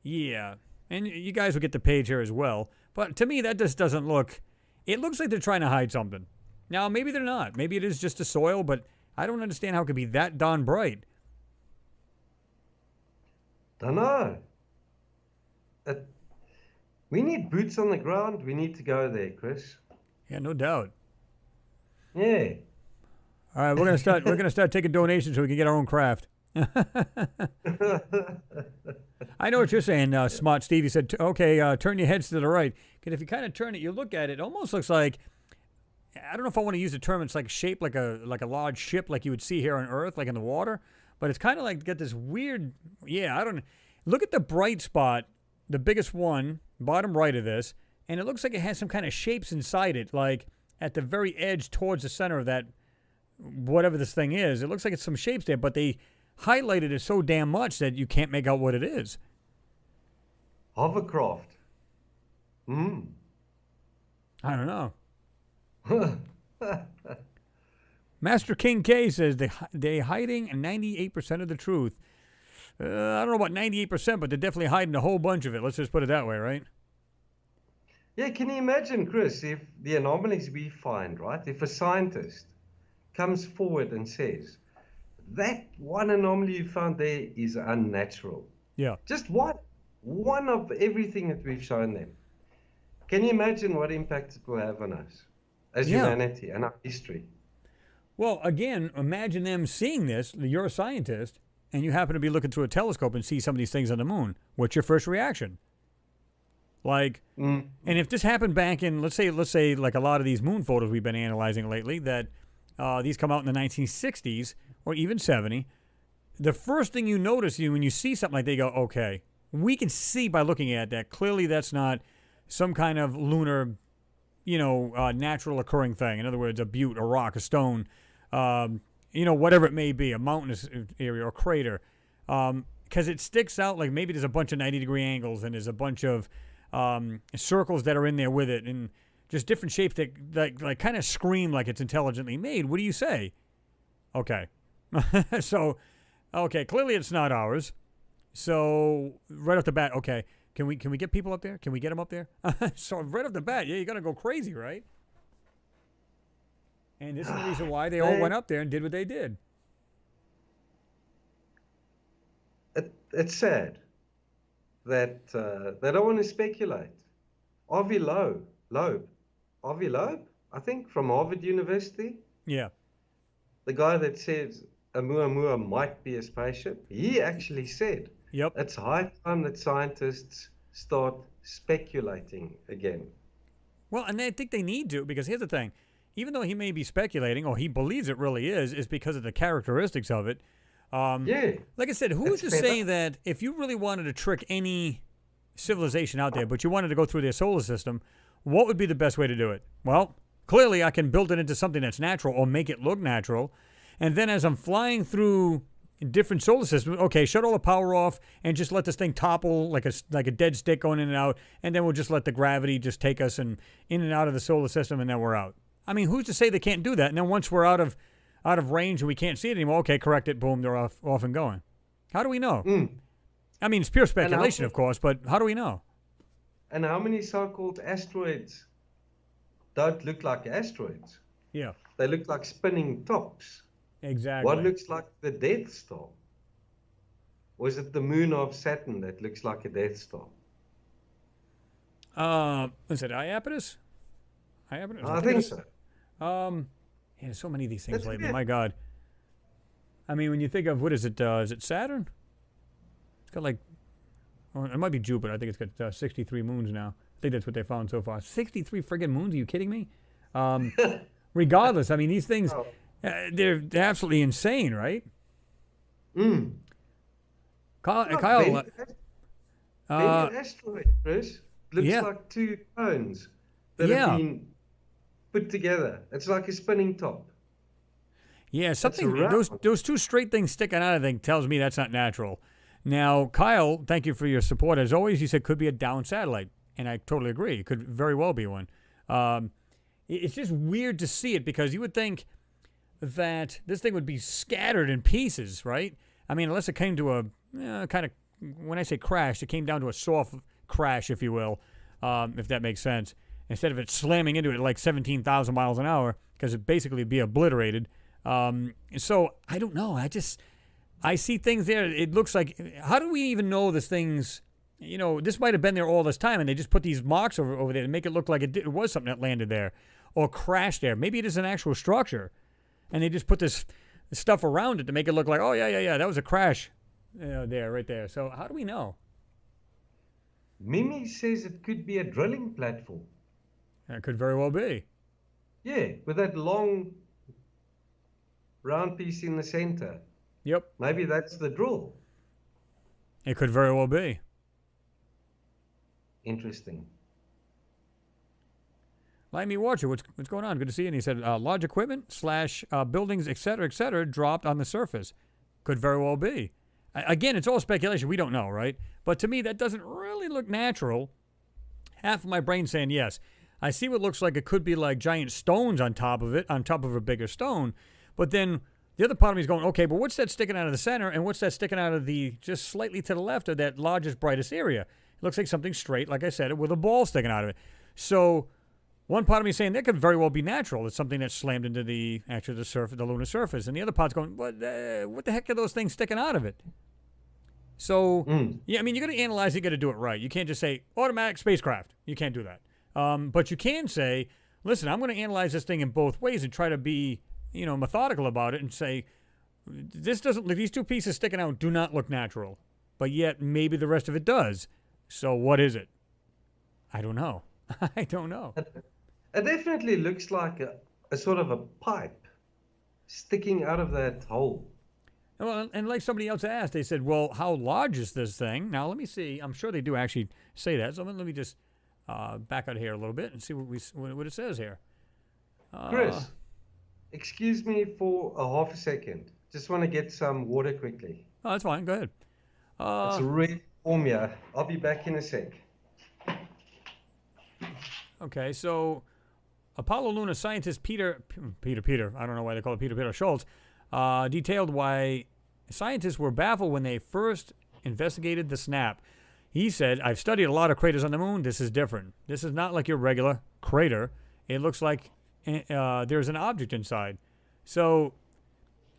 yeah. And you guys will get the page here as well. But to me, that just doesn't look... It looks like they're trying to hide something. Now, maybe they're not. Maybe it is just the soil, but I don't understand how it could be that darn bright. Don't know. We need boots on the ground. We need to go there, Chris. Yeah, no doubt. Yeah. All right, we're gonna start taking donations so we can get our own craft. I know what you're saying, Smart Steve. You said, okay, turn your heads to the right. Because if you kind of turn it, you look at it, it almost looks like, I don't know if I want to use the term, it's like shaped like a large ship like you would see here on Earth, like in the water. But it's kind of like got this weird, I don't know. Look at the bright spot, the biggest one, bottom right of this, and it looks like it has some kind of shapes inside it, like at the very edge towards the center of that, whatever this thing is. It looks like it's some shapes there, but they highlighted it so damn much that you can't make out what it is. Hovercraft. I don't know. Master King K says they hiding 98% of the truth. I don't know about 98%, but they're definitely hiding a whole bunch of it. Let's just put it that way, right? Yeah, can you imagine, Chris, if the anomalies we find, right? If a scientist comes forward and says, that one anomaly you found there is unnatural. Yeah. Just one of everything that we've shown them. Can you imagine what impact it will have on us as humanity and our history? Well, again, imagine them seeing this. You're a scientist, and you happen to be looking through a telescope and see some of these things on the moon. What's your first reaction? Like, and if this happened back in, let's say like a lot of these moon photos we've been analyzing lately, that these come out in the 1960s or even 70, the first thing you notice when you see something like that, you go, okay, we can see by looking at that, clearly that's not some kind of lunar, natural occurring thing. In other words, a butte, a rock, a stone, whatever it may be, a mountainous area or crater. Because it sticks out like maybe there's a bunch of 90-degree angles and there's a bunch of circles that are in there with it and just different shapes that like kind of scream like it's intelligently made. What do you say? Okay. So, clearly it's not ours. So right off the bat, okay, can we get people up there? Can we get them up there? So right off the bat, you're gonna go crazy, right? And this is the reason why they all went up there and did what they did. It's sad that they don't want to speculate. Avi Loeb, I think from Harvard University. Yeah. The guy that says Oumuamua might be a spaceship, he actually said, yep, it's high time that scientists start speculating again. Well, and I think they need to, because here's the thing. Even though he may be speculating, or he believes it really is because of the characteristics of it. Like I said, who's to say that if you really wanted to trick any civilization out there, but you wanted to go through their solar system, what would be the best way to do it? Well, clearly I can build it into something that's natural or make it look natural. And then as I'm flying through different solar systems, okay, shut all the power off and just let this thing topple like a dead stick going in and out. And then we'll just let the gravity just take us in and out of the solar system, and then we're out. I mean, who's to say they can't do that? And then once we're out of range and we can't see it anymore, okay, correct it, boom, they're off and going. How do we know? I mean, it's pure speculation, of course, but how do we know? And how many so-called asteroids don't look like asteroids? Yeah. They look like spinning tops. Exactly. What looks like the Death Star? Or is it the moon of Saturn that looks like a Death Star? Is it Iapetus? Iapetus? I think so. Yeah, so many of these things lately. My God. I mean, when you think of, what is it Saturn? It's got like, it might be Jupiter. I think it's got 63 moons now. I think that's what they found so far. 63 friggin' moons? Are you kidding me? Regardless, I mean, these things, they're absolutely insane, right? Kyle, Maybe an asteroid, Chris. Looks Yeah. like two cones that have Yeah. been put together. It's like a spinning top. Yeah, It's something round. those two straight things sticking out of the thing tells me that's not natural. Now, Kyle, thank you for your support. As always, you said could be a down satellite, and I totally agree. It could very well be one. It's just weird to see it because you would think that this thing would be scattered in pieces, right? I mean, unless it came to a kind of, when I say crash, it came down to a soft crash, if you will, if that makes sense. Instead of it slamming into it at like 17,000 miles an hour, because it basically would be obliterated. So I don't know. I see things there. It looks like, how do we even know this thing's, this might have been there all this time and they just put these marks over there to make it look like it was something that landed there or crashed there. Maybe it is an actual structure and they just put this stuff around it to make it look like, oh, yeah, that was a crash there, right there. So how do we know? Mimi says it could be a drilling platform. That could very well be. Yeah, with that long round piece in the center. Yep. Maybe that's the drill. It could very well be. Interesting. Limey Watcher, what's going on? Good to see you. And he said, large equipment / buildings, et cetera, dropped on the surface. Could very well be. Again, it's all speculation. We don't know, right? But to me, that doesn't really look natural. Half of my brain saying yes. I see what looks like it could be like giant stones on top of it, on top of a bigger stone. But then the other part of me is going, okay, but what's that sticking out of the center and what's that sticking out of the just slightly to the left of that largest, brightest area? It looks like something straight, like I said, with a ball sticking out of it. So one part of me is saying that could very well be natural. It's something that slammed into the lunar surface. And the other part's going, what the heck are those things sticking out of it? So, yeah, I mean, you got to analyze it, you got to do it right. You can't just say automatic spacecraft. You can't do that. But you can say, listen, I'm going to analyze this thing in both ways and try to be, methodical about it and say, these two pieces sticking out do not look natural, but yet maybe the rest of it does. So what is it? I don't know. I don't know. It definitely looks like a sort of a pipe sticking out of that hole. Well, and like somebody else asked, they said, well, how large is this thing? Now, let me see. I'm sure they do actually say that. So let me just back out here a little bit and see what it says here. Chris, excuse me for a half a second. Just want to get some water quickly. Oh, that's fine. Go ahead. It's really warm here. I'll be back in a sec. Okay, so Apollo Luna scientist Peter, I don't know why they call it Peter Schultz, detailed why scientists were baffled when they first investigated the snap. He said, I've studied a lot of craters on the moon. This is different. This is not like your regular crater. It looks like there's an object inside. So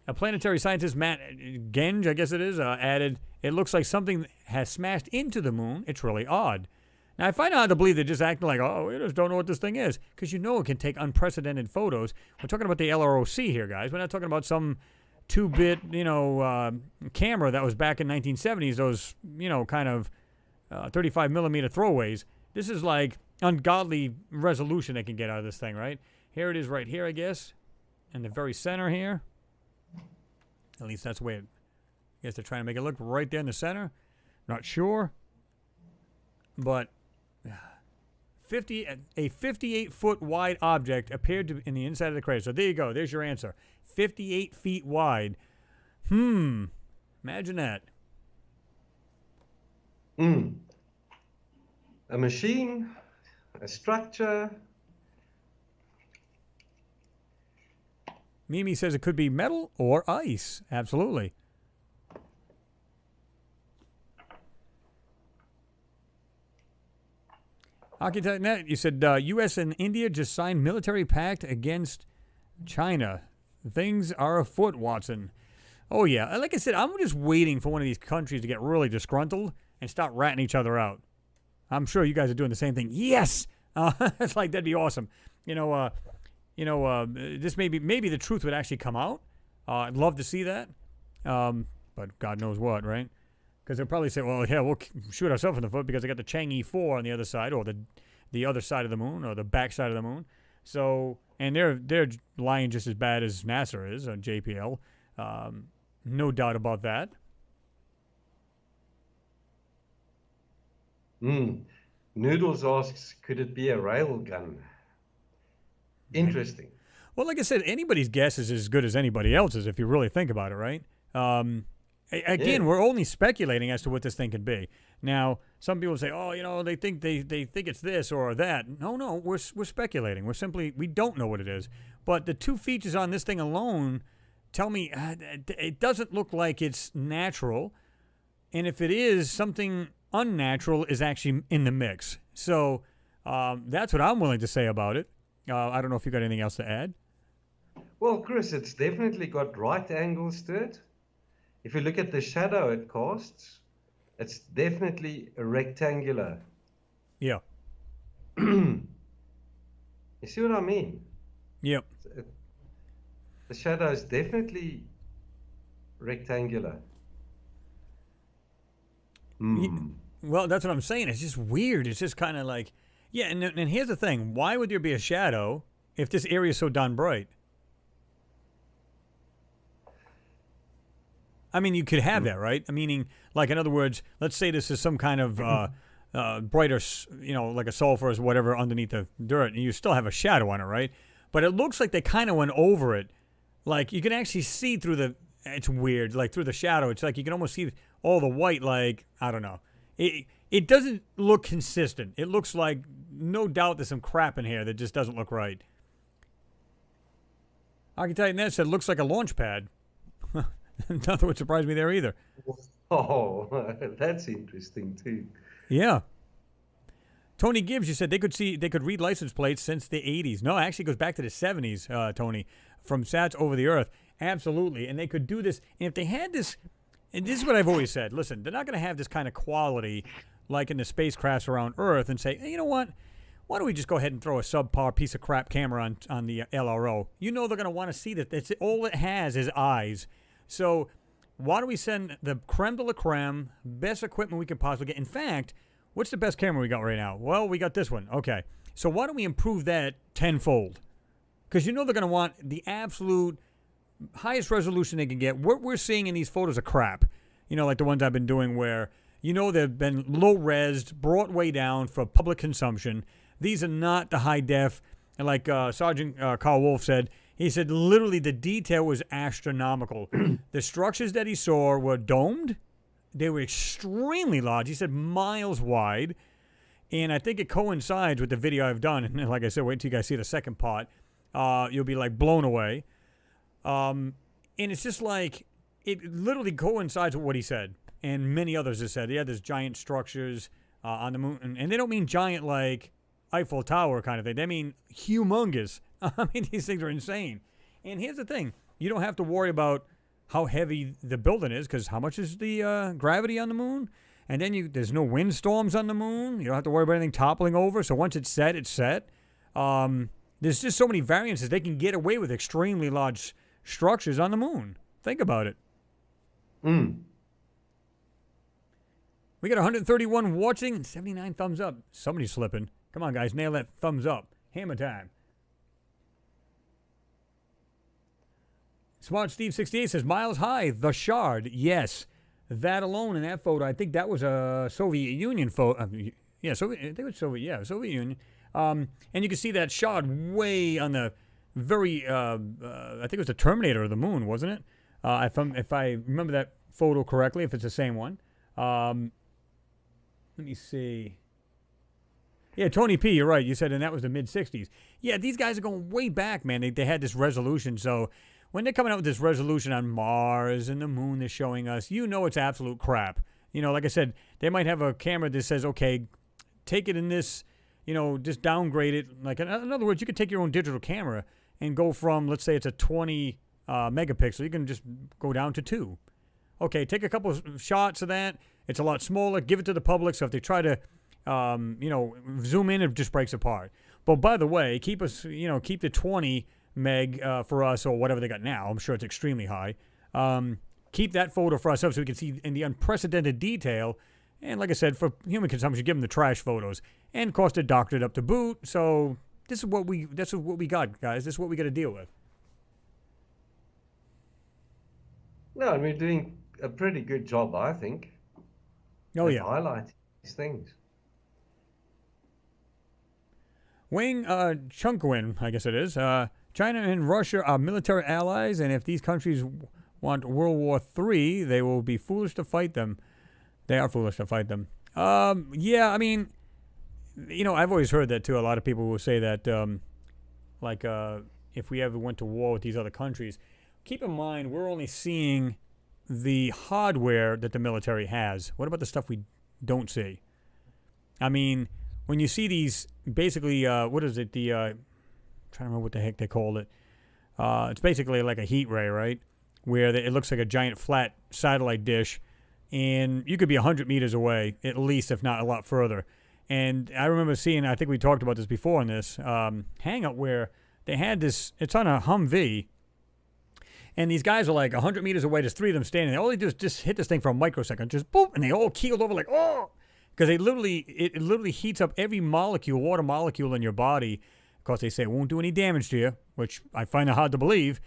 a planetary scientist, Matt Genge, I guess it is, added, it looks like something has smashed into the moon. It's really odd. Now, I find it hard to believe they're just acting like, oh, we just don't know what this thing is. Because it can take unprecedented photos. We're talking about the LROC here, guys. We're not talking about some 2-bit, camera that was back in 1970s, those, kind of 35 millimeter throwaways. This is like ungodly resolution they can get out of this thing, right? Here it is right here, I guess. In the very center here. At least that's the way I guess they're trying to make it look right there in the center. Not sure. But a 58-foot wide object appeared in the inside of the crater. So there you go. There's your answer. 58 feet wide. Imagine that. A machine, a structure. Mimi says it could be metal or ice. Absolutely. Architect Net, you said U.S. and India just signed military pact against China. Things are afoot, Watson. Oh, yeah. Like I said, I'm just waiting for one of these countries to get really disgruntled and start ratting each other out. I'm sure you guys are doing the same thing. Yes! It's like, that'd be awesome. This maybe the truth would actually come out. I'd love to see that. But God knows what, right? Because they'll probably say, well, yeah, we'll shoot ourselves in the foot because they got the Chang'e 4 on the other side, or the other side of the moon, or the back side of the moon. So, and they're lying just as bad as NASA is on JPL. No doubt about that. Mm. Noodles asks, could it be a rail gun? Interesting. Well, like I said, anybody's guess is as good as anybody else's if you really think about it, right? Again, Yes. we're only speculating as to what this thing could be. Now, some people say, "Oh, they think they think it's this or that." No, we're speculating. We don't know what it is. But the two features on this thing alone tell me it doesn't look like it's natural, and if it is, something unnatural is actually in the mix. So that's what I'm willing to say about it. I don't know if you got anything else to add. Well, Chris, it's definitely got right angles to it. If you look at the shadow it casts, it's definitely rectangular. Yeah. You see what I mean? Yep. The shadow is definitely rectangular. Well, that's what I'm saying. It's just weird. It's just kind of like, yeah. And here's the thing: why would there be a shadow if this area is so darn bright? I mean, you could have that, right? Meaning, like, in other words, let's say this is some kind of brighter, like a sulfur or whatever underneath the dirt, and you still have a shadow on it, right? But it looks like they kind of went over it. Like, you can actually see through it's weird, like through the shadow. It's like you can almost see all the white, like, I don't know. It doesn't look consistent. It looks like, no doubt there's some crap in here that just doesn't look right. I can tell you this, it looks like a launch pad. Nothing would surprise me there either. Oh, that's interesting too. Yeah. Tony Gibbs, you said they could read license plates since the 80s. No, actually it goes back to the 70s, Tony, from Sats Over the Earth. Absolutely. And they could do this. And if they had this, and this is what I've always said, listen, they're not going to have this kind of quality like in the spacecrafts around Earth and say, hey, you know what? Why don't we just go ahead and throw a subpar piece of crap camera on the LRO? You know they're going to want to see that. That's all it has is eyes. So why don't we send the creme de la creme, best equipment we could possibly get? In fact, what's the best camera we got right now? Well, we got this one. Okay. So why don't we improve that tenfold? Because you know they're going to want the absolute highest resolution they can get. What we're seeing in these photos are crap. Like the ones I've been doing where, they've been low-resed, brought way down for public consumption. These are not the high def. And like Sergeant Carl Wolf said, he said literally the detail was astronomical. The structures that he saw were domed. They were extremely large. He said miles wide. And I think it coincides with the video I've done. And like I said, wait till you guys see the second part. You'll be like blown away. And it's just like, it literally coincides with what he said. And many others have said, yeah, there's giant structures on the moon. And they don't mean giant like Eiffel Tower kind of thing. They mean humongous. I mean, these things are insane. And here's the thing. You don't have to worry about how heavy the building is because how much is the gravity on the moon? And then there's no windstorms on the moon. You don't have to worry about anything toppling over. So once it's set, it's set. There's just so many variances. They can get away with extremely large structures on the moon. Think about it. We got 131 watching and 79 thumbs up. Somebody's slipping. Come on, guys. Nail that thumbs up. Hammer time. Smart Steve 68 says, miles high, the shard. Yes. That alone in that photo, I think that was a Soviet Union photo. I think it was Soviet Union. And you can see that shard way on the very, I think it was the Terminator of the moon, wasn't it? If I remember that photo correctly, if it's the same one. Let me see. Yeah, Tony P., you're right. You said, and that was the mid-'60s. Yeah, these guys are going way back, man. They had this resolution. So when they're coming out with this resolution on Mars and the moon they're showing us, it's absolute crap. Like I said, they might have a camera that says, okay, take it in this, just downgrade it. Like, in other words, you could take your own digital camera and go from, let's say it's a 20 megapixel. You can just go down to 2. Okay, take a couple of shots of that. It's a lot smaller. Give it to the public. So if they try to, zoom in, it just breaks apart. But by the way, keep the 20 meg for us or whatever they got now. I'm sure it's extremely high. Keep that photo for ourselves so we can see in the unprecedented detail. And like I said, for human consumption, give them the trash photos. And of course, they're doctored up to boot. So that's what we got, guys. This is what we got to deal with. No, and we're doing a pretty good job, I think. Oh, yeah. Highlight these things. Wang Chunkwin, I guess it is. China and Russia are military allies, and if these countries want World War III, they will be foolish to fight them. They are foolish to fight them. Yeah, I mean, I've always heard that too. A lot of people will say that, if we ever went to war with these other countries, keep in mind we're only seeing the hardware that the military has. What about the stuff we don't see? I mean, when you see these, basically, what is it? I'm trying to remember what the heck they called it. It's basically like a heat ray, right? Where it looks like a giant flat satellite dish, and you could be 100 meters away, at least, if not a lot further. And I remember seeing, I think we talked about this before in this Hangout, where they had this, it's on a Humvee, and these guys are like 100 meters away, there's three of them standing there. All they do is just hit this thing for a microsecond, just boop, and they all keeled over like, oh! Because it literally heats up every molecule, water molecule in your body. Of course, they say it won't do any damage to you, which I find it hard to believe.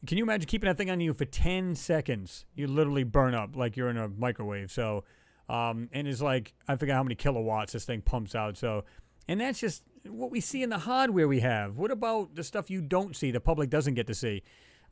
Can you imagine keeping that thing on you for 10 seconds? You literally burn up like you're in a microwave. So, and it's like, I forget how many kilowatts this thing pumps out. So, and that's just what we see in the hardware we have. What about the stuff you don't see, the public doesn't get to see?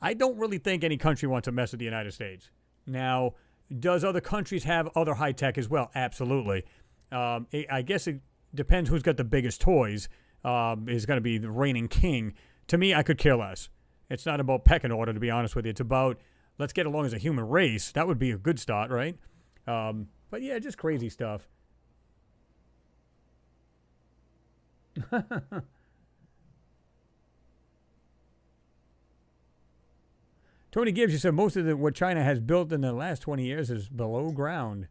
I don't really think any country wants to mess with the United States. Now, does other countries have other high tech as well? Absolutely. I guess it depends who's got the biggest toys. Is going to be the reigning king. To me, I could care less. It's not about pecking order, to be honest with you. It's about, let's get along as a human race. That would be a good start, right? But yeah, just crazy stuff. Tony Gibbs, you said most of what China has built in the last 20 years is below ground.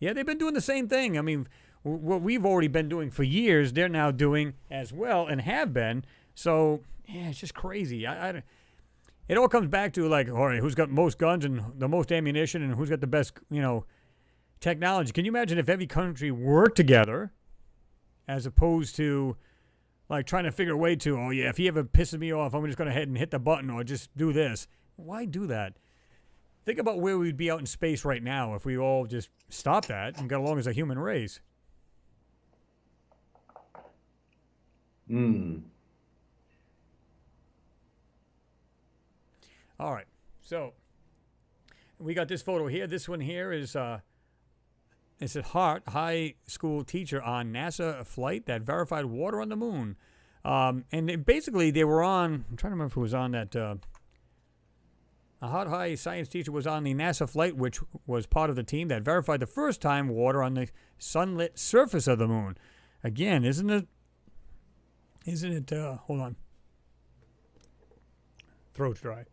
Yeah, they've been doing the same thing. I mean, what we've already been doing for years, they're now doing as well and have been. So, yeah, it's just crazy. It all comes back to, like, all right, who's got most guns and the most ammunition and who's got the best, technology. Can you imagine if every country worked together as opposed to, like, trying to figure a way to, oh, yeah, if he ever pisses me off, I'm just going to head and hit the button or just do this. Why do that? Think about where we'd be out in space right now if we all just stopped that and got along as a human race. All right, so we got this photo here. This one here is it's a Hart high school teacher on NASA flight that verified water on the moon. And they were on, I'm trying to remember if it was on that, a Hart High science teacher was on the NASA flight, which was part of the team that verified the first time water on the sunlit surface of the moon. Again, isn't it, hold on. Throat's dry.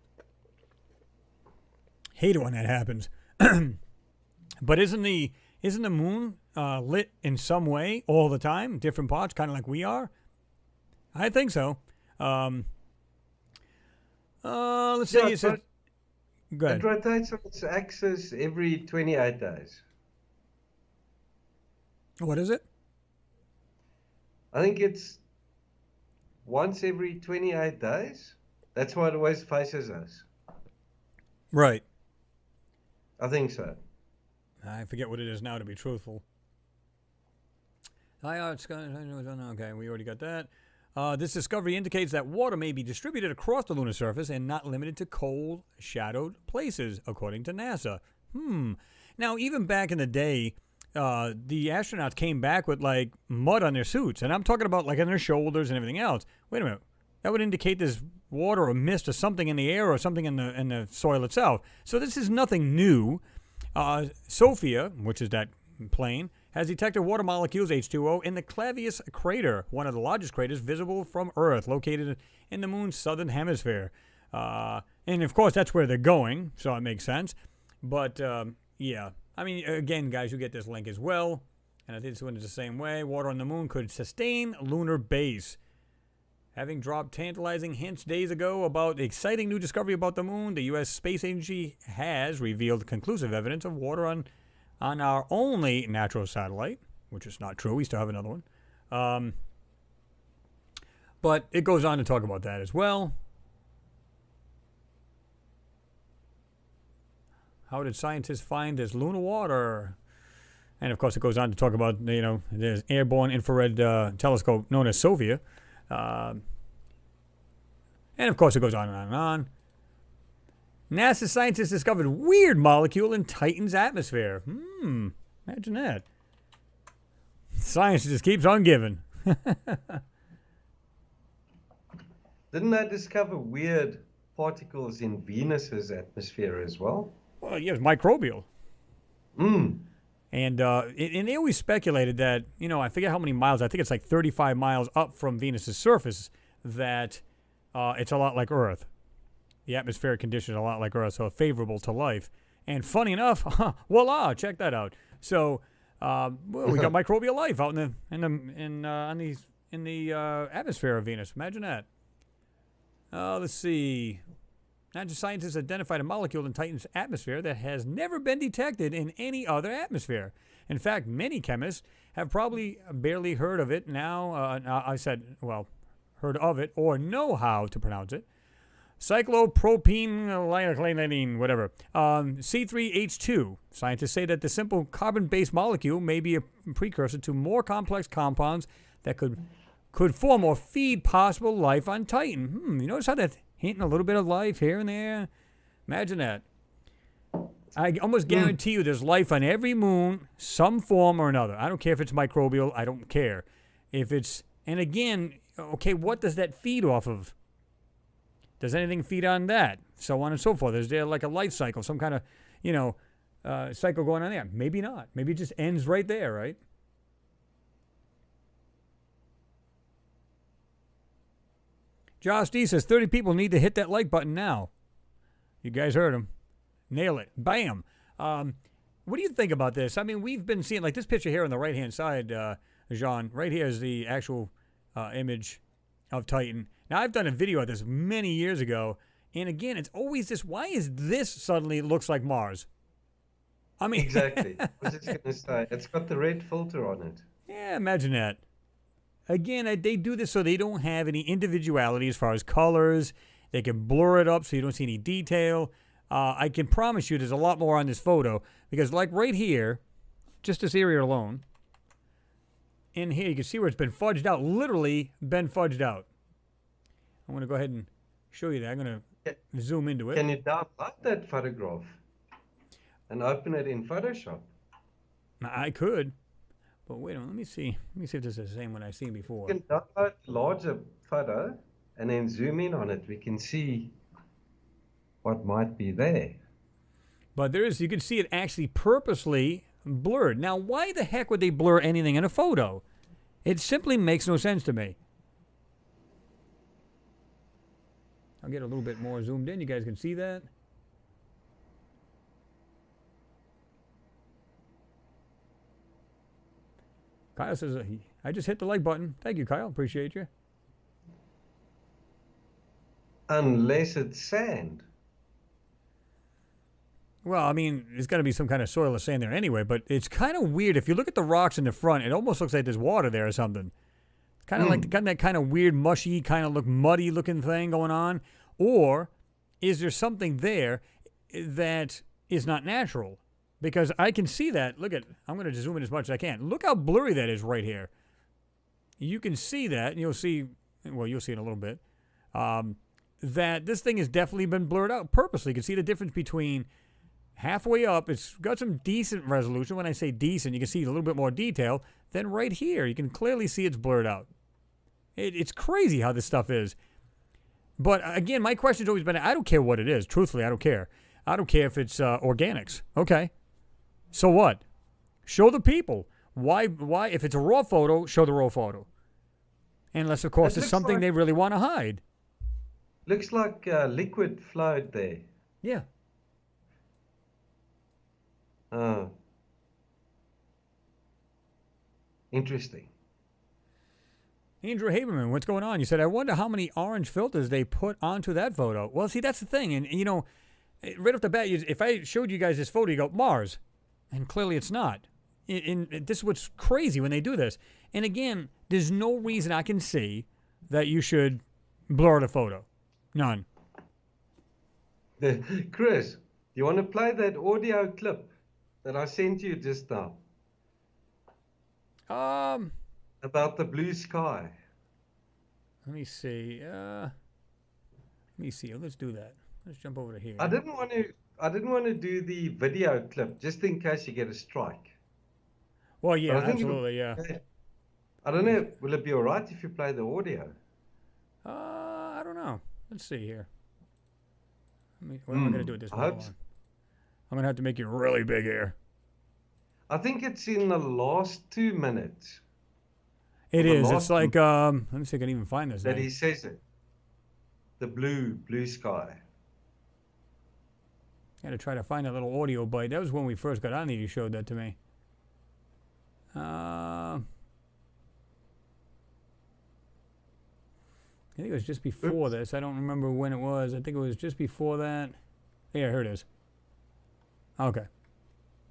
Hate it when that happens. But isn't the moon lit in some way all the time, different parts, kind of like we are? I think so. Let's say you said. Go ahead. It rotates on its axis every 28 days. What is it? I think it's once every 28 days. That's why it always faces us. Right. I think so. I forget what it is now, to be truthful. Okay, we already got that. This discovery indicates that water may be distributed across the lunar surface and not limited to cold, shadowed places, according to NASA. Now, even back in the day, the astronauts came back with, like, mud on their suits. And I'm talking about, like, on their shoulders and everything else. Wait a minute. That would indicate there's water or mist or something in the air or something in the soil itself. So this is nothing new. Sophia, which is that plane, has detected water molecules, H2O, in the Clavius crater, one of the largest craters visible from Earth, located in the moon's southern hemisphere. And, of course, that's where they're going, so it makes sense. But, yeah. I mean, again, guys, you get this link as well. And I think this one is the same way. Water on the moon could sustain lunar base. Having dropped tantalizing hints days ago about the exciting new discovery about the moon, the U.S. Space Agency has revealed conclusive evidence of water on our only natural satellite, which is not true. We still have another one. But it goes on to talk about that as well. How did scientists find this lunar water? And, of course, it goes on to talk about, there's airborne infrared telescope known as Sophia. And of course, it goes on and on and on. NASA scientists discovered weird molecule in Titan's atmosphere. Imagine that. Science just keeps on giving. Didn't they discover weird particles in Venus's atmosphere as well? Well, yeah, it's microbial. Mm. And they always speculated that, I forget how many miles, I think it's like 35 miles up from Venus's surface, that it's a lot like Earth. The atmospheric conditions are a lot like Earth, so favorable to life. And funny enough, voila, check that out. So, we got microbial life out in the atmosphere of Venus. Imagine that. Let's see. NASA scientists identified a molecule in Titan's atmosphere that has never been detected in any other atmosphere. In fact, many chemists have probably barely heard of it now. Heard of it or know how to pronounce it. Cyclopropene, whatever. C3H2. Scientists say that the simple carbon-based molecule may be a precursor to more complex compounds that could form or feed possible life on Titan. You notice how that's hinting a little bit of life here and there? Imagine that. I almost guarantee you there's life on every moon, some form or another. I don't care if it's microbial. I don't care. And again, okay, what does that feed off of? Does anything feed on that? So on and so forth. Is there like a life cycle, some kind of, cycle going on there? Maybe not. Maybe it just ends right there, right? Josh D says 30 people need to hit that like button now. You guys heard him. Nail it. Bam. What do you think about this? I mean, we've been seeing, like this picture here on the right-hand side, Jean. Right here is the actual image of Titan. Now, I've done a video of this many years ago, and again, it's always this, why is this suddenly looks like Mars? I mean... Exactly. I was just going to say, it's got the red filter on it. Yeah, imagine that. Again, they do this so they don't have any individuality as far as colors. They can blur it up so you don't see any detail. I can promise you there's a lot more on this photo because like right here, just this area alone, in here you can see where it's been fudged out, literally been fudged out. I'm going to go ahead and show you that. I'm going to zoom into it. Can you download that photograph and open it in Photoshop? I could. But wait a minute, let me see. Let me see if this is the same one I've seen before. You can download a larger photo and then zoom in on it. We can see what might be there. But you can see it actually purposely blurred. Now, why the heck would they blur anything in a photo? It simply makes no sense to me. I'll get a little bit more zoomed in. You guys can see that. Kyle says, I just hit the like button. Thank you, Kyle. Appreciate you. Unless it's sand. Well, I mean, there's got to be some kind of soil or sand there anyway, but it's kind of weird. If you look at the rocks in the front, it almost looks like there's water there or something. Kind of like got that kind of weird, mushy, kind of muddy looking thing going on. Or is there something there that is not natural? Because I can see that. Look at, I'm going to zoom in as much as I can. Look how blurry that is right here. You can see that, and you'll see in a little bit, that this thing has definitely been blurred out purposely. You can see the difference between halfway up. It's got some decent resolution. When I say decent, you can see a little bit more detail. Then right here, you can clearly see it's blurred out. It's crazy how this stuff is. But again, my question's always been, I don't care what it is. Truthfully, I don't care. I don't care if it's organics. Okay. So what? Show the people. Why? If it's a raw photo, show the raw photo. Unless, of course, it's something they really want to hide. Looks like liquid flowed there. Yeah. Interesting. Andrew Haberman, what's going on? You said, I wonder how many orange filters they put onto that photo. Well, see, that's the thing. And, right off the bat, if I showed you guys this photo, you go, Mars. And clearly it's not. This is what's crazy when they do this. And again, there's no reason I can see that you should blur the photo. None. Chris, you want to play that audio clip that I sent you just now? About the blue sky. Let me see. Let's do that. Let's jump over to here. I didn't want to do the video clip just in case you get a strike. Well, yeah, But I think absolutely, yeah. I don't know. Will it be all right if you play the audio? I don't know. Let's see here. What am I going to do with this? Hold on. I'm going to have to make it really big here. I think it's in the last 2 minutes. It is. It's like, let me see if I can even find this. That he says it. The blue sky. Got to try to find that little audio bite. That was when we first got on there. You showed that to me. I think it was just before this. I don't remember when it was. I think it was just before that. Yeah, here it is. Okay.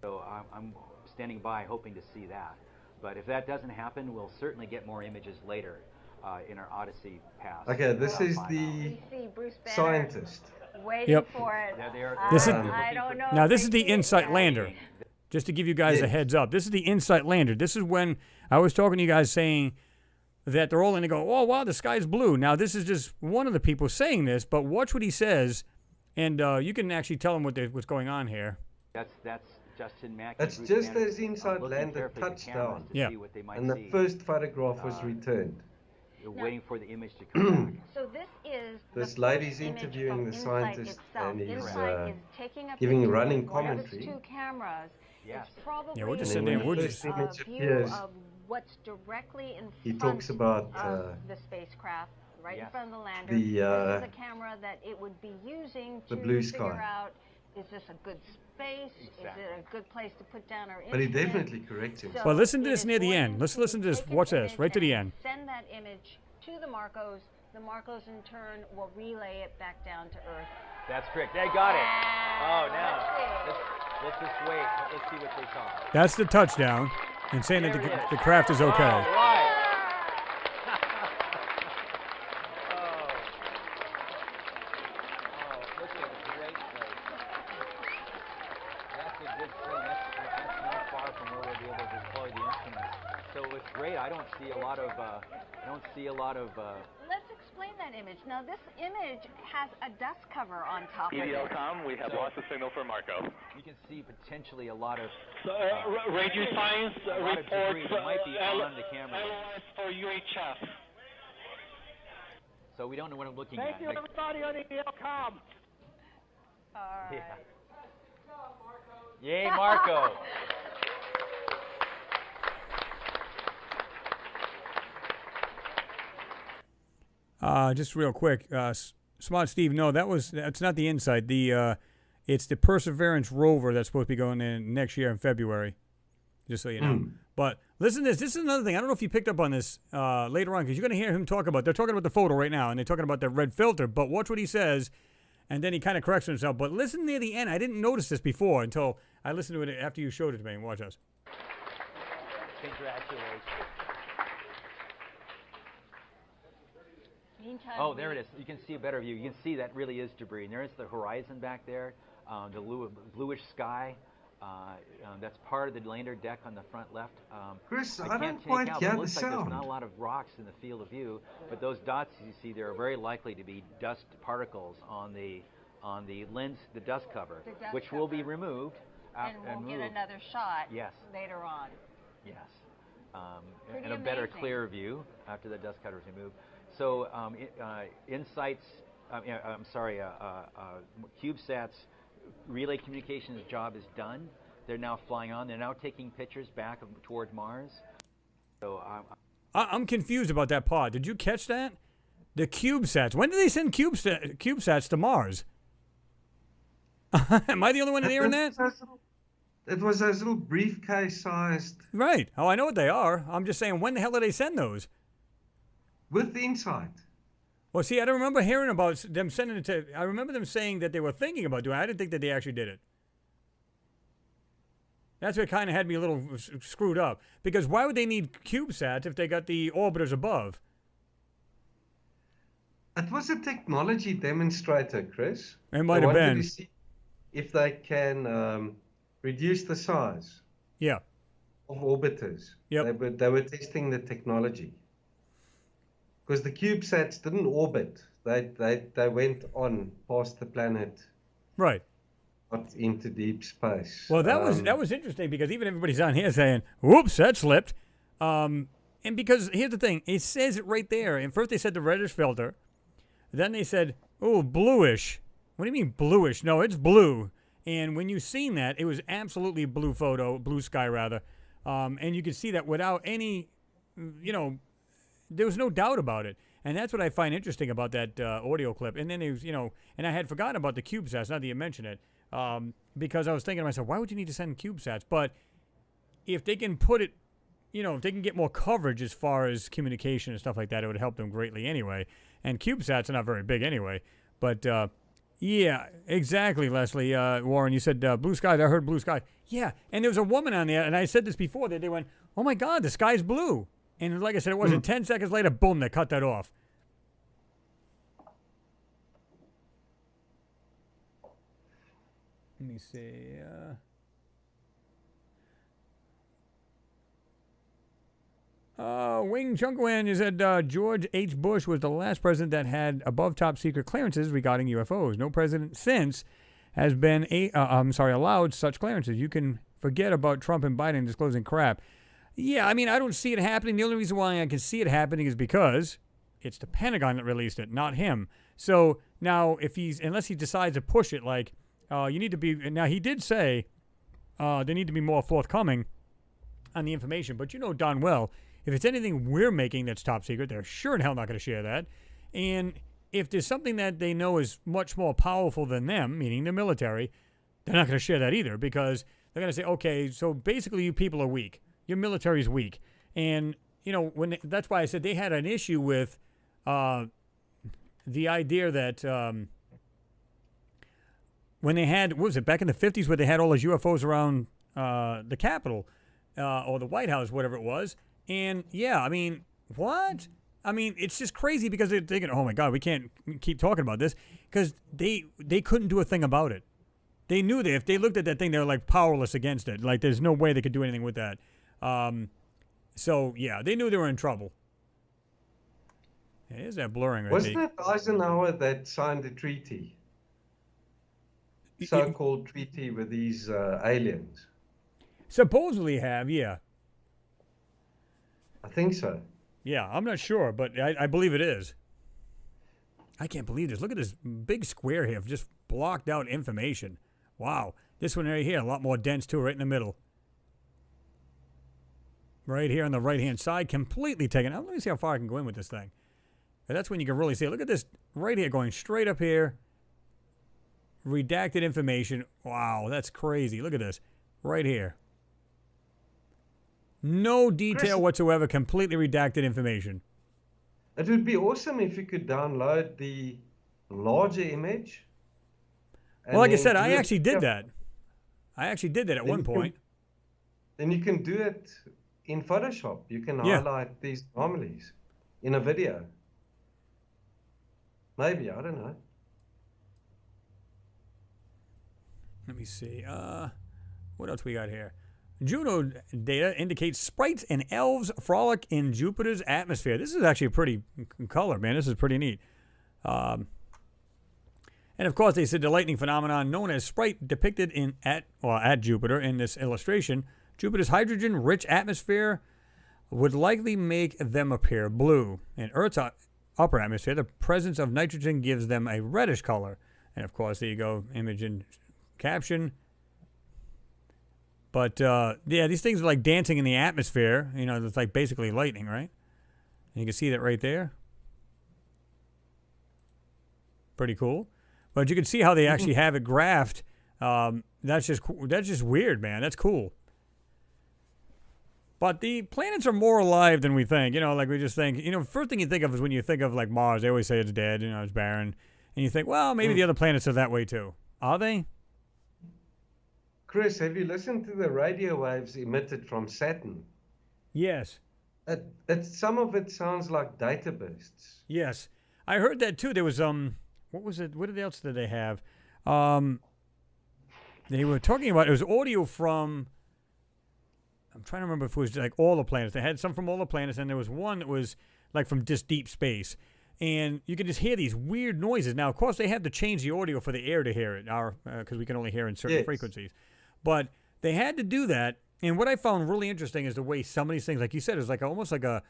So I'm standing by hoping to see that. But if that doesn't happen, we'll certainly get more images later in our Odyssey pass. Okay, this is the scientist. Waiting for it. This is, I don't know. now, this is the InSight lander. Just to give you guys a heads up. This is the InSight lander. This is when I was talking to you guys saying that they're all in and go, oh, wow, the sky's blue. Now, this is just one of the people saying this, but watch what he says, and you can actually tell him what's going on here. That's Justin Mackey. That's just as InSight lander touched down. Yeah. And the first photograph was returned. You're waiting for the image to come back. So this is this the lady's first image interviewing from the InSight scientist, itself. and he's InSight is taking a giving picture running with one of its commentary. 2 cameras. Yes. It's probably Yeah, we'll just sit there and we'll just- a image view appears, of what's directly in he front talks about of the spacecraft, right in Yes. front of the lander. the, this is a camera that it would be using the to blue figure sky. out, is this a good space? Exactly. Is it a good place to put down our But he instrument? definitely corrects himself. Well, listen to it this is near the going end. Let's listen to this. take an Watch this, image right to the and end. Send that image to the Marcos. The Marcos, in turn, will relay it back down to Earth. That's correct. They got it. Oh, now That's let's just wait. Let's see what they saw. That's the touchdown, and saying that There it is. the craft is okay. All right. Look at the great place. That's a good thing. That's not far from where we'll be able to deploy the instruments. So it's great. I don't see a lot of. Let's explain that image. Now, this image has a dust cover on top of it. EDLCom, we have lost the signal for Marco. You can see potentially a lot of. Radio science a lot of debris reports that might be on the camera. LOS for UHF. So we don't know what I'm looking Thank at. you, everybody on EDLCom. All right. Yeah. Yay, Marco. Just real quick, Smart Steve. No, that's not the InSight. It's the Perseverance rover that's supposed to be going in next year in February. Just so you know. But listen to this. This is another thing. I don't know if you picked up on this later on, because you're going to hear him talk about. They're talking about the photo right now, and they're talking about the red filter. But watch what he says, and then he kind of corrects himself. But listen near the end. I didn't notice this before until I listened to it after you showed it to me. Watch us. Congratulations. Meantime, Oh, there it is. You can see a better view. You can see that really is debris. And there's the horizon back there, the bluish sky. That's part of the lander deck on the front left. Chris, I can't don't take quite out, get but it the looks like there's sound. not a lot of rocks in the field of view, but those dots you see there are very likely to be dust particles on the lens, the dust cover, The dust which will be cover. removed and we'll get moved. another shot Yes. later on. Yes, Pretty and a better, amazing. clearer view after the dust cover is removed. So InSight's, CubeSat's relay communications job is done. They're now flying on. They're now taking pictures back toward Mars. So I'm confused about that pod. Did you catch that? The CubeSats. When did they send CubeSats to Mars? Am I the only one hearing that? It was those little briefcase-sized Right. Oh, I know what they are. I'm just saying, when the hell did they send those? with InSight. Well, see, I don't remember hearing about them sending it to. I remember them saying that they were thinking about doing it. I didn't think that they actually did it. That's what kind of had me a little screwed up. Because why would they need CubeSats if they got the orbiters above? It was a technology demonstrator, Chris. It might They have wanted been. to see if they can reduce the size Yeah. of orbiters. Yep. They were testing the technology. because the CubeSats didn't orbit. They went on past the planet, Right. not into deep space. Well, that was interesting because even everybody's on here saying, "Whoops, that slipped," and because here's the thing, it says it right there. And first they said the reddish filter, then they said, "Oh, bluish." What do you mean bluish? No, it's blue. And when you seen that, it was absolutely blue sky rather, and you could see that without any, there was no doubt about it. And that's what I find interesting about that audio clip. And then it was, and I had forgotten about the CubeSats, not that you mentioned it, because I was thinking to myself, why would you need to send CubeSats? But if they can put it, if they can get more coverage as far as communication and stuff like that, it would help them greatly anyway. And CubeSats are not very big anyway. But, yeah, exactly, Leslie. Warren, you said blue skies. I heard blue sky. Yeah, and there was a woman on there, and I said this before, that they went, oh, my God, the sky's blue. And like I said, it wasn't 10 seconds later, boom, they cut that off. Let me see. Wing Chunkwin, you said George H. Bush was the last president that had above top secret clearances regarding UFOs. No president since has been allowed such clearances. You can forget about Trump and Biden disclosing crap. Yeah, I mean, I don't see it happening. The only reason why I can see it happening is because it's the Pentagon that released it, not him. So now, unless he decides to push it, like you need to be. Now he did say they need to be more forthcoming on the information, but you know darn well, if it's anything we're making that's top secret, they're sure in hell not going to share that. And if there's something that they know is much more powerful than them, meaning the military, they're not going to share that either, because they're going to say, okay, so basically you people are weak. Your military's weak. And, that's why I said they had an issue with the idea that when they had, what was it, back in the 50s where they had all those UFOs around the Capitol or the White House, whatever it was. And, yeah, I mean, what? I mean, it's just crazy because they're thinking, oh, my God, we can't keep talking about this, because they couldn't do a thing about it. They knew that if they looked at that thing, they were, like, powerless against it. Like, there's no way they could do anything with that. So, yeah, they knew they were in trouble. Here's that blurring right there. Wasn't it Eisenhower that signed the treaty? So-called treaty with these aliens? Supposedly have, yeah. I think so. Yeah, I'm not sure, but I believe it is. I can't believe this. Look at this big square here of just blocked out information. Wow. This one right here, a lot more dense too, right in the middle. Right here on the right-hand side, completely taken out. Let me see how far I can go in with this thing. And that's when you can really see it. Look at this right here, going straight up here. Redacted information. Wow, that's crazy. Look at this. Right here. No detail whatsoever, completely redacted information. It would be awesome if you could download the larger image. Well, like I said, I actually did that. I actually did that at one point. Then you can do it in Photoshop. You can highlight these anomalies in a video. Maybe, I don't know. Let me see. What else we got here? Juno data indicates sprites and elves frolic in Jupiter's atmosphere. This is actually a pretty color, man. This is pretty neat. And of course, they said the lightning phenomenon known as sprite depicted at Jupiter in this illustration. Jupiter's hydrogen-rich atmosphere would likely make them appear blue. In Earth's upper atmosphere, the presence of nitrogen gives them a reddish color. And of course, there you go, image and caption. But, yeah, these things are like dancing in the atmosphere. It's like basically lightning, right? And you can see that right there. Pretty cool. But you can see how they actually have it graphed. That's just weird, man. That's cool. But the planets are more alive than we think. Like we just think, first thing you think of is when you think of like Mars, they always say it's dead, it's barren. And you think, well, maybe the other planets are that way too. Are they? Chris, have you listened to the radio waves emitted from Saturn? Yes. Some of it sounds like data bursts. Yes. I heard that too. There was, what was it? What else did they have? They were talking about, it was audio from, I'm I'm trying to remember if it was like all the planets. They had some from all the planets, and there was one that was like from just deep space. And you could just hear these weird noises. Now, of course, they had to change the audio for the air to hear it, because we can only hear in certain frequencies. But they had to do that. And what I found really interesting is the way some of these things, like you said, is like almost like a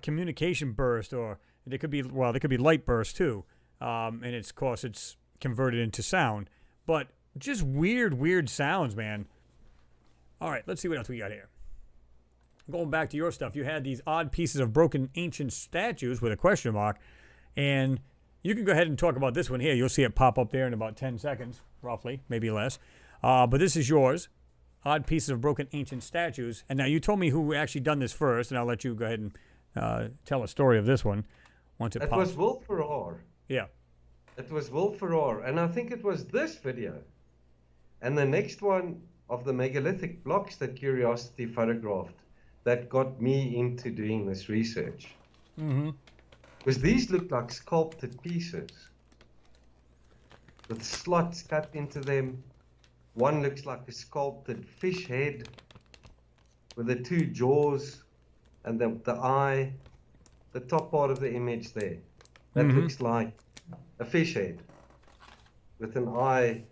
communication burst, or they could be light bursts too. And of course, it's converted into sound. But just weird sounds, man. All right, let's see what else we got here. Going back to your stuff, you had these odd pieces of broken ancient statues with a question mark. And you can go ahead and talk about this one here. You'll see it pop up there in about 10 seconds, roughly, maybe less. But this is yours. Odd pieces of broken ancient statues. And now you told me who actually done this first, and I'll let you go ahead and tell a story of this one once it pops. It was Will Ferrar. Yeah. It was Will Ferrar, and I think it was this video. And the next one of the megalithic blocks that Curiosity photographed that got me into doing this research. Mm-hmm. Because these look like sculpted pieces with slots cut into them. One looks like a sculpted fish head with the two jaws and the eye, the top part of the image there. That looks like a fish head with an eye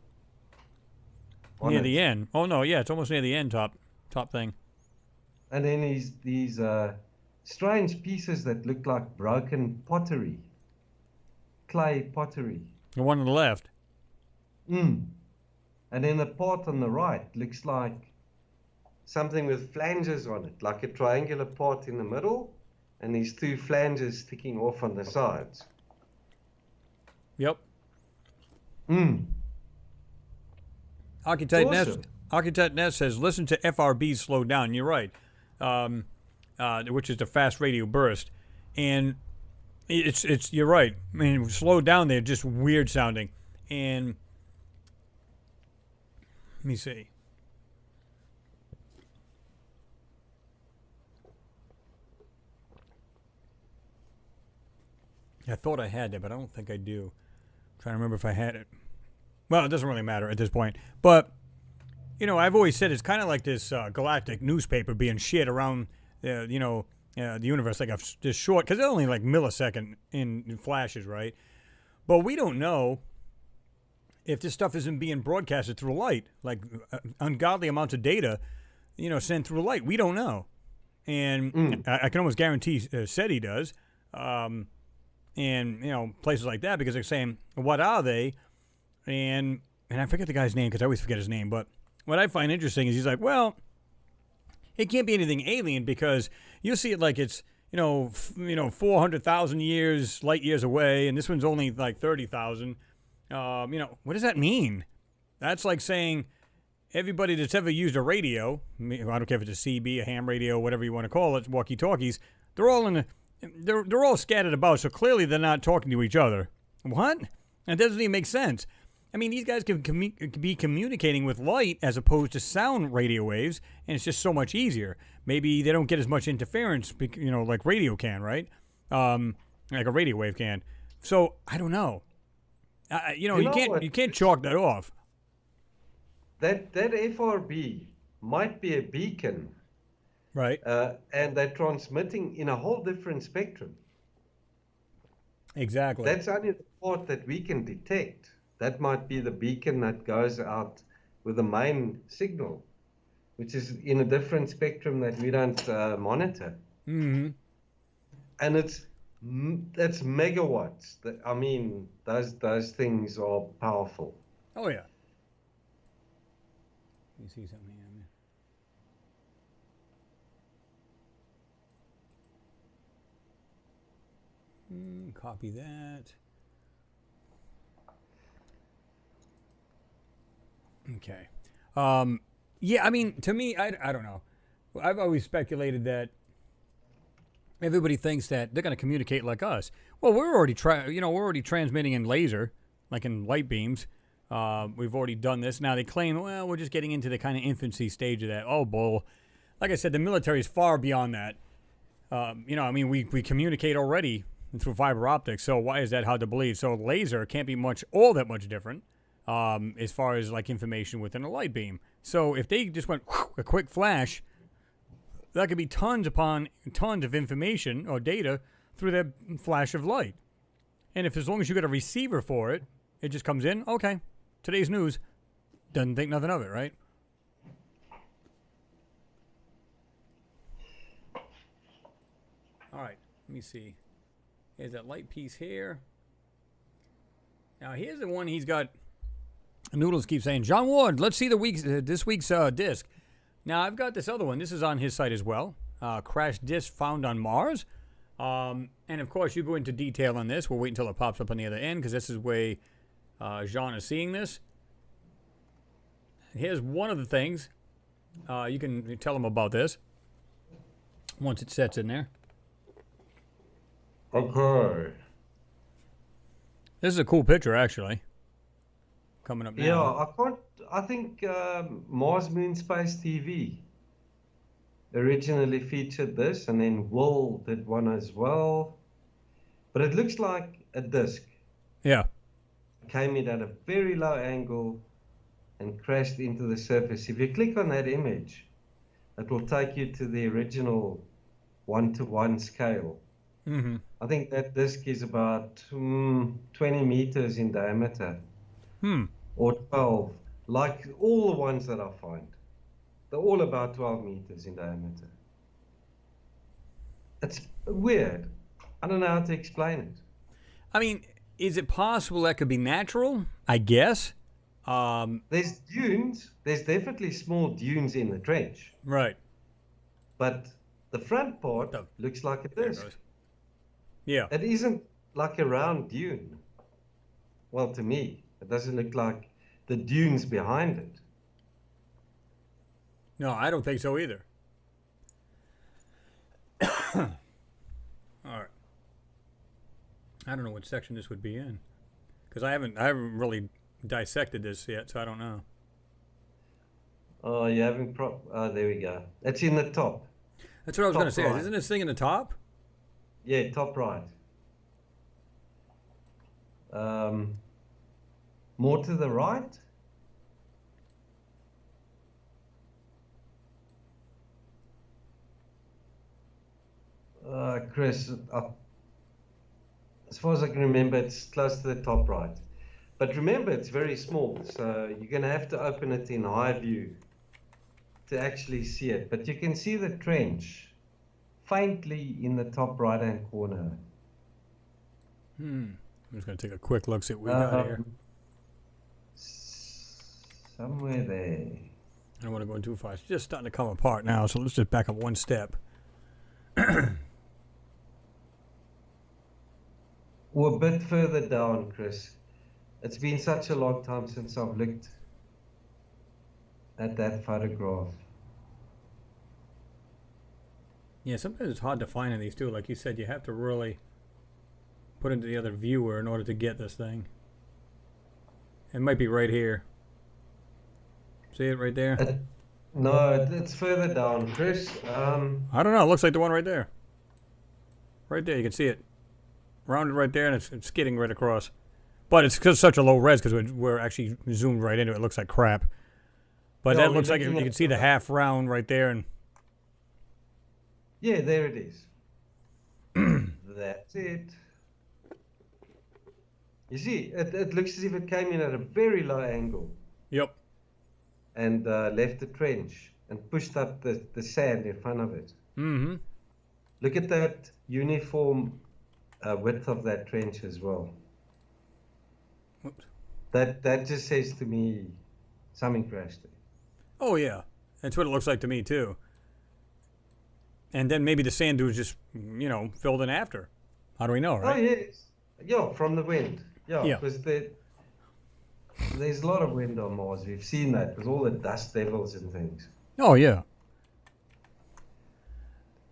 on near it. the end. Oh, no, yeah, it's almost near the end top thing. And then these strange pieces that look like broken pottery, clay pottery. The one on the left. And then the part on the right looks like something with flanges on it, like a triangular part in the middle, and these two flanges sticking off on the sides. Yep. Awesome. Architect Ness says, listen to FRBs slow down. You're right. Which is the fast radio burst. And it's you're right. I mean, slow down, they're just weird sounding. And let me see. I thought I had that, but I don't think I do. I'm trying to remember if I had it. Well, it doesn't really matter at this point. But, you know, I've always said it's kind of like this galactic newspaper being shared around, the universe, like this short, because it's only like millisecond in flashes, right? But we don't know if this stuff isn't being broadcasted through light, like ungodly amounts of data, sent through light. We don't know. And I can almost guarantee SETI does. And, places like that, because they're saying, what are they? And I forget the guy's name because I always forget his name. But what I find interesting is he's like, well, it can't be anything alien because you see it like it's, 400,000 light years away, and this one's only like 30,000. What does that mean? That's like saying everybody that's ever used a radio, I don't care if it's a CB, a ham radio, whatever you want to call it, walkie-talkies, they're all scattered about, so clearly they're not talking to each other. What? That doesn't even make sense. I mean, these guys can be communicating with light as opposed to sound radio waves, and it's just so much easier. Maybe they don't get as much interference, like radio can, right? Like a radio wave can. So I don't know. You can't chalk that off. That FRB might be a beacon, right? And they're transmitting in a whole different spectrum. Exactly. That's only the part that we can detect. That might be the beacon that goes out with the main signal, which is in a different spectrum that we don't monitor. Mm-hmm. And that's megawatts. I mean, those things are powerful. Oh yeah. Let me see something here. Copy that. Okay. Yeah, I mean, to me, I don't know. I've always speculated that everybody thinks that they're going to communicate like us. Well, we're already transmitting in laser, like in light beams. We've already done this. Now they claim, well, we're just getting into the kind of infancy stage of that. Oh, bull. Like I said, the military is far beyond that. We communicate already through fiber optics, so why is that hard to believe? So laser can't be all that much different as far as like information within a light beam. So if they just went a quick flash, that could be tons upon tons of information or data through that flash of light. And if as long as you got a receiver for it, it just comes in, okay, today's news, doesn't think nothing of it, right? All right, let me see. Here's that light piece here. Now here's the one he's got. Noodles keeps saying, John Ward, let's see this week's disc. Now I've got this other one. This is on his site as well. Crash disc found on Mars. And of course, you go into detail on this. We'll wait until it pops up on the other end because this is where Jean is seeing this. Here's one of the things. You can tell him about this once it sets in there. Okay. This is a cool picture, actually. Coming up now. Yeah, I think Mars Moon Space TV originally featured this, and then Will did one as well. But it looks like a disc. Yeah. Came in at a very low angle and crashed into the surface. If you click on that image, it will take you to the original 1:1 scale. Mm-hmm. I think that disc is about 20 meters in diameter. Or 12, like all the ones that I find. They're all about 12 meters in diameter. It's weird. I don't know how to explain it. I mean, is it possible that could be natural? I guess. There's dunes. There's definitely small dunes in the trench. Right. But the front part looks like a disc. Yeah. It isn't like a round dune. Well, to me, it doesn't look like the dunes behind it. No, I don't think so either. All right. I don't know what section this would be in, because I haven't really dissected this yet, so I don't know. Oh, you haven't there we go. It's in the top. That's what I was going to say. Right. Isn't this thing in the top? Yeah, top right. More to the right. Chris, as far as I can remember, it's close to the top right. But remember, it's very small, so you're going to have to open it in high view to actually see it. But you can see the trench faintly in the top right-hand corner. I'm just going to take a quick look, see what we got here. Somewhere there. I don't want to go in too far. It's just starting to come apart now, so let's just back up one step. Or a bit further down, Chris. It's been such a long time since I've looked at that photograph. Yeah, sometimes it's hard to find in these too. Like you said, you have to really put into the other viewer in order to get this thing. It might be right here. See it right there? No, it's further down, Chris. I don't know. It looks like the one right there. Right there, you can see it. Rounded right there, and it's skidding right across. But it's because such a low res, because we're actually zoomed right into it. It looks like crap. But No, that looks like you can see the half round right there. And yeah, there it is. That's it. You see, it looks as if it came in at a very low angle. Yep. And left the trench and pushed up the sand in front of it. Mm-hmm. Look at that uniform width of that trench as well. Whoops. That just says to me something crashed there. Oh, yeah. That's what it looks like to me, too. And then maybe the sand dunes just, filled in after. How do we know, right? Oh, yes. Yeah, from the wind. Yeah, because there's a lot of wind on Mars. We've seen that with all the dust devils and things. Oh, yeah.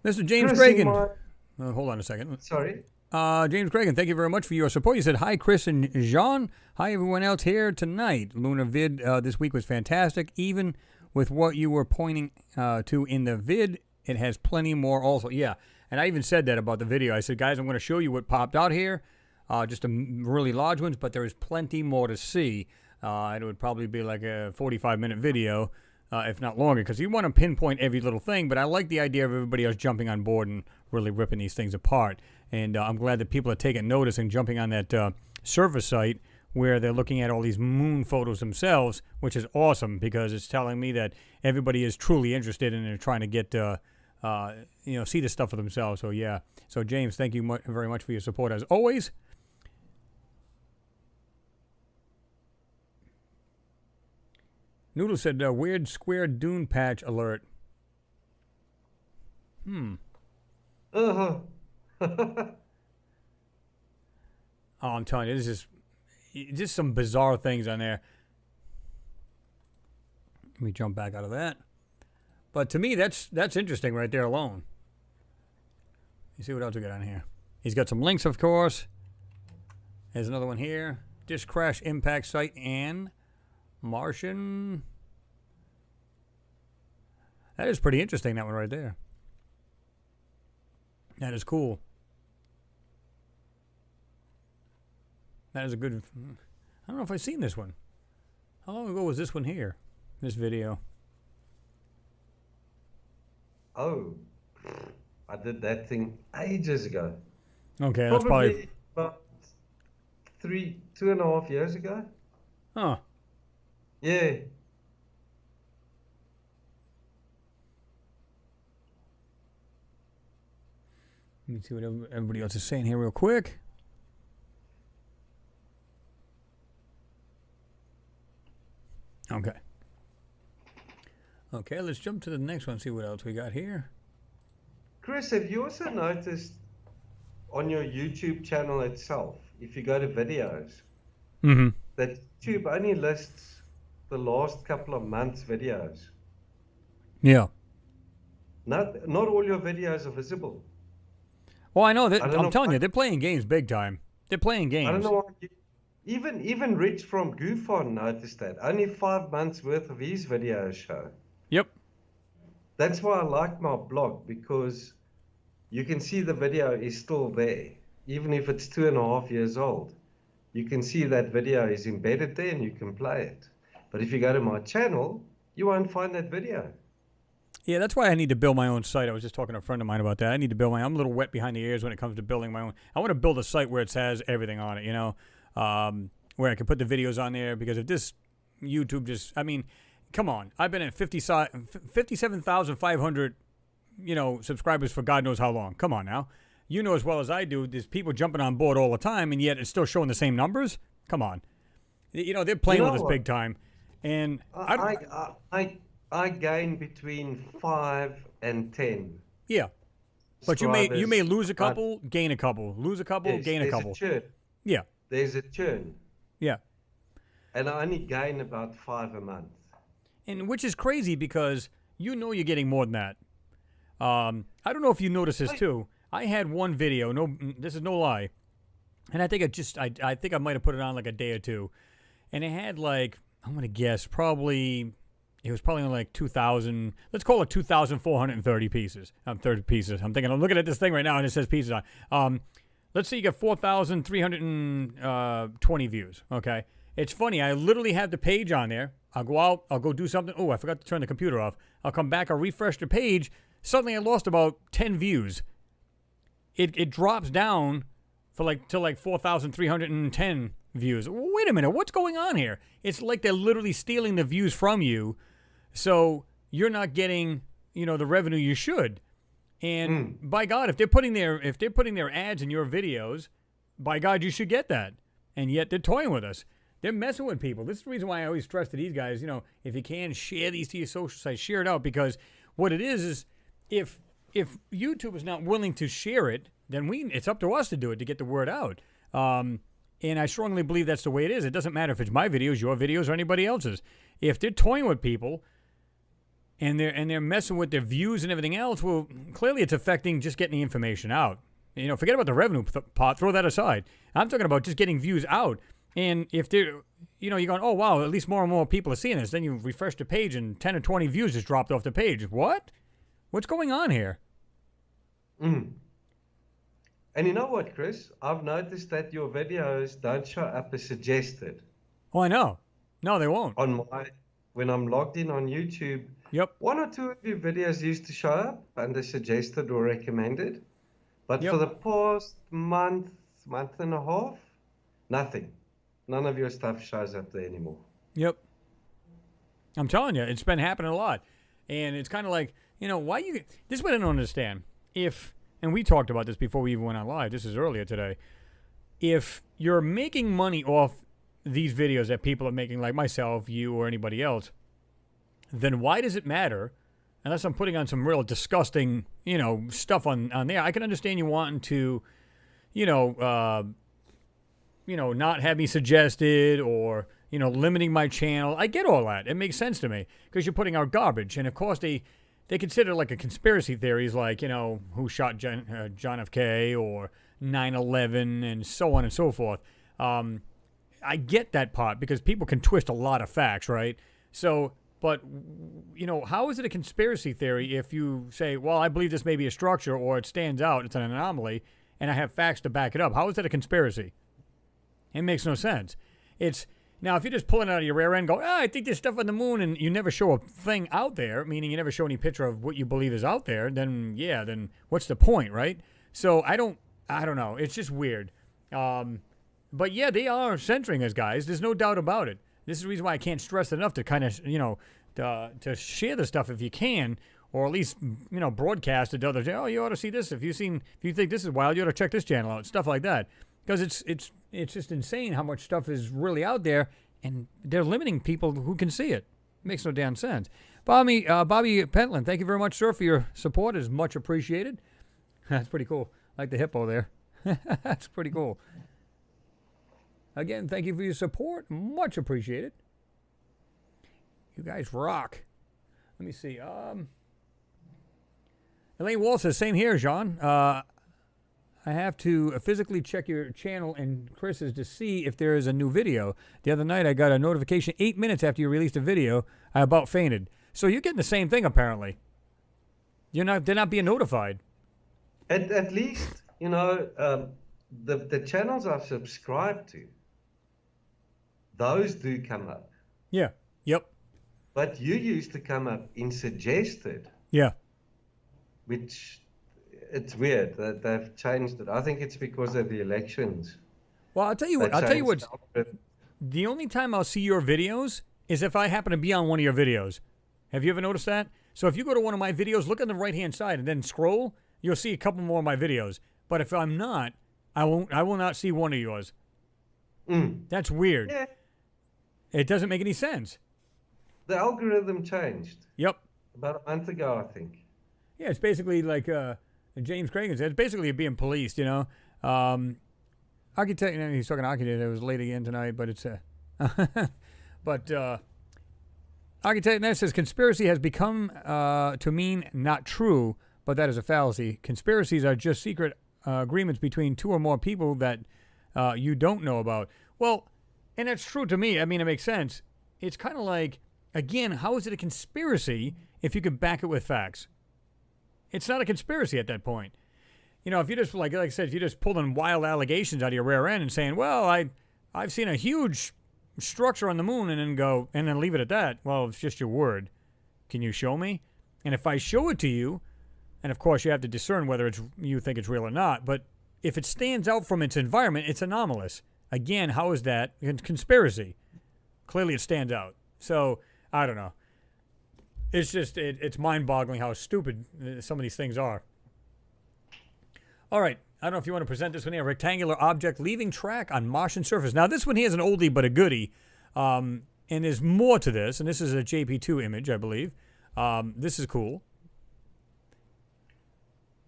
Mr. James Cragen. Hold on a second. Sorry? James Cragen, thank you very much for your support. You said, hi, Chris and Jean. Hi, everyone else here tonight. Lunar Vid this week was fantastic. Even with what you were pointing to in the vid, it has plenty more also. Yeah, and I even said that about the video. I said, guys, I'm going to show you what popped out here. Just really large ones, but there is plenty more to see. It would probably be like a 45-minute video, if not longer, because you want to pinpoint every little thing. But I like the idea of everybody else jumping on board and really ripping these things apart. And I'm glad that people are taking notice and jumping on that server site where they're looking at all these moon photos themselves, which is awesome because it's telling me that everybody is truly interested and they're trying to get, see this stuff for themselves. So, yeah. So, James, thank you very much for your support as always. Noodle said, weird square dune patch alert. Uh-huh. Oh, I'm telling you, this is just some bizarre things on there. Let me jump back out of that. But to me, that's interesting right there alone. You see what else we got on here? He's got some links, of course. There's another one here. Disk crash impact site and Martian. That is pretty interesting, that one right there. That is cool. That is a good... I don't know if I've seen this one. How long ago was this one here? This video. Oh, I did that thing ages ago. Okay, that's probably... about 2.5 years ago. Huh. Yeah. Let me see what everybody else is saying here real quick. Okay. Okay, let's jump to the next one, see what else we got here. Chris, have you also noticed on your YouTube channel itself, if you go to videos, that YouTube only lists the last couple of months' videos? Yeah. Not all your videos are visible. Well, I know that. I'm telling you, they're playing games big time. They're playing games. I don't know why. Even Rich from Goofon noticed that. Only 5 months worth of his videos show. Yep. That's why I like my blog, because you can see the video is still there. Even if it's 2.5 years old, you can see that video is embedded there and you can play it. But if you go to my channel, you won't find that video. Yeah, that's why I need to build my own site. I was just talking to a friend of mine about that. I need to build I'm a little wet behind the ears when it comes to building my own. I want to build a site where it has everything on it, you know, where I can put the videos on there. Because if this YouTube just, I mean, come on. I've been at 57,500, subscribers for God knows how long. Come on now. You know as well as I do, there's people jumping on board all the time, and yet it's still showing the same numbers. Come on. They're playing with us big time. And I gain between 5 and 10. Yeah. But you may lose a couple, gain a couple. Lose a couple, yes, gain a couple. There's a churn. Yeah. There's a churn. Yeah. And I only gain about 5 a month. And which is crazy because you're getting more than that. I don't know if you noticed this too. I had one video, this is no lie. And I think I think I might have put it on like a day or two. And it had like, I'm going to guess, it was probably like 2,000, let's call it 2,430 pieces. 30 pieces. I'm looking at this thing right now and it says pieces on. Let's say you got 4,320 views, okay? It's funny, I literally have the page on there. I'll go out, I'll go do something. Oh, I forgot to turn the computer off. I'll come back, I'll refresh the page. Suddenly I lost about 10 views. It drops down to like 4,310 views. Wait a minute, what's going on here? It's like they're literally stealing the views from you. So you're not getting, the revenue you should. And by God, if they're putting their ads in your videos, by God, you should get that. And yet they're toying with us. They're messing with people. This is the reason why I always stress to these guys, if you can, share these to your social sites, share it out. Because what it is if YouTube is not willing to share it, then it's up to us to do it, to get the word out. And I strongly believe that's the way it is. It doesn't matter if it's my videos, your videos, or anybody else's. If they're toying with people and they're messing with their views and everything else, well, clearly it's affecting just getting the information out. Forget about the revenue part. Throw that aside. I'm talking about just getting views out. And if they're, you're going, oh, wow, at least more and more people are seeing this. Then you refresh the page and 10 or 20 views just dropped off the page. What? What's going on here? And you know what, Chris? I've noticed that your videos don't show up as suggested. Oh, I know. No, they won't. On when I'm logged in on YouTube, Yep. one or two of your videos used to show up under suggested or recommended. But Yep. for the past month and a half, nothing. None of your stuff shows up there anymore. Yep. I'm telling you, it's been happening a lot. And it's kind of like, why you... This is what I don't understand. And we talked about this before we even went on live. This is earlier today. If you're making money off these videos that people are making, like myself, you, or anybody else, then why does it matter? Unless I'm putting on some real disgusting, stuff on there. I can understand you wanting to, not have me suggested or, limiting my channel. I get all that. It makes sense to me because you're putting out garbage. And, of course, they consider like a conspiracy theories like, who shot John F. K. or 9/11 and so on and so forth. I get that part because people can twist a lot of facts, right? So, but, how is it a conspiracy theory if you say, well, I believe this may be a structure or it stands out, it's an anomaly, and I have facts to back it up? How is that a conspiracy? It makes no sense. Now, if you're just pulling it out of your rear end, go, I think there's stuff on the moon, and you never show a thing out there, meaning you never show any picture of what you believe is out there, then what's the point, right? So I don't know. It's just weird. But yeah, they are censoring us, guys. There's no doubt about it. This is the reason why I can't stress enough to kind of, to share the stuff if you can, or at least, broadcast it to others. Oh, you ought to see this. If you think this is wild, you ought to check this channel out. Stuff like that. Because it's just insane how much stuff is really out there, and they're limiting people who can see it. Makes no damn sense. Bobby Pentland, thank you very much, sir, for your support. It's much appreciated. That's pretty cool. I like the hippo there. That's pretty cool. Again, thank you for your support. Much appreciated. You guys rock. Let me see. Elaine Wall says, same here, Jean. I have to physically check your channel and Chris's to see if there is a new video. The other night I got a notification 8 minutes after you released a video. I about fainted. So you're getting the same thing apparently. They're not being notified. At least, the channels I've subscribed to, those do come up. Yeah. Yep. But you used to come up in suggested. Yeah. Which, it's weird that they've changed it. I think it's because of the elections. Well, I'll tell you what. The only time I'll see your videos is if I happen to be on one of your videos. Have you ever noticed that? So if you go to one of my videos, look on the right-hand side and then scroll, you'll see a couple more of my videos. But if I'm not, I will not see one of yours. That's weird. Yeah. It doesn't make any sense. The algorithm changed. Yep. About a month ago, I think. Yeah, it's basically like James Cragen said. It's basically being policed, Architect, he's talking architect. It was late again tonight, but it's but Architect Ness says conspiracy has become to mean not true, but that is a fallacy. Conspiracies are just secret agreements between two or more people that you don't know about. Well, and that's true to me. I mean, it makes sense. It's kind of like, again, how is it a conspiracy if you can back it with facts? It's not a conspiracy at that point. If you just, like I said, if you just pulling wild allegations out of your rear end and saying, well, I've seen a huge structure on the moon and then leave it at that. Well, it's just your word. Can you show me? And if I show it to you, and of course you have to discern whether you think it's real or not, but if it stands out from its environment, it's anomalous. Again, how is that a conspiracy? Clearly it stands out. So, I don't know. It's just, it's mind-boggling how stupid some of these things are. All right. I don't know if you want to present this one here. A rectangular object leaving track on Martian surface. Now, this one here is an oldie but a goodie. And there's more to this. And this is a JP2 image, I believe. This is cool.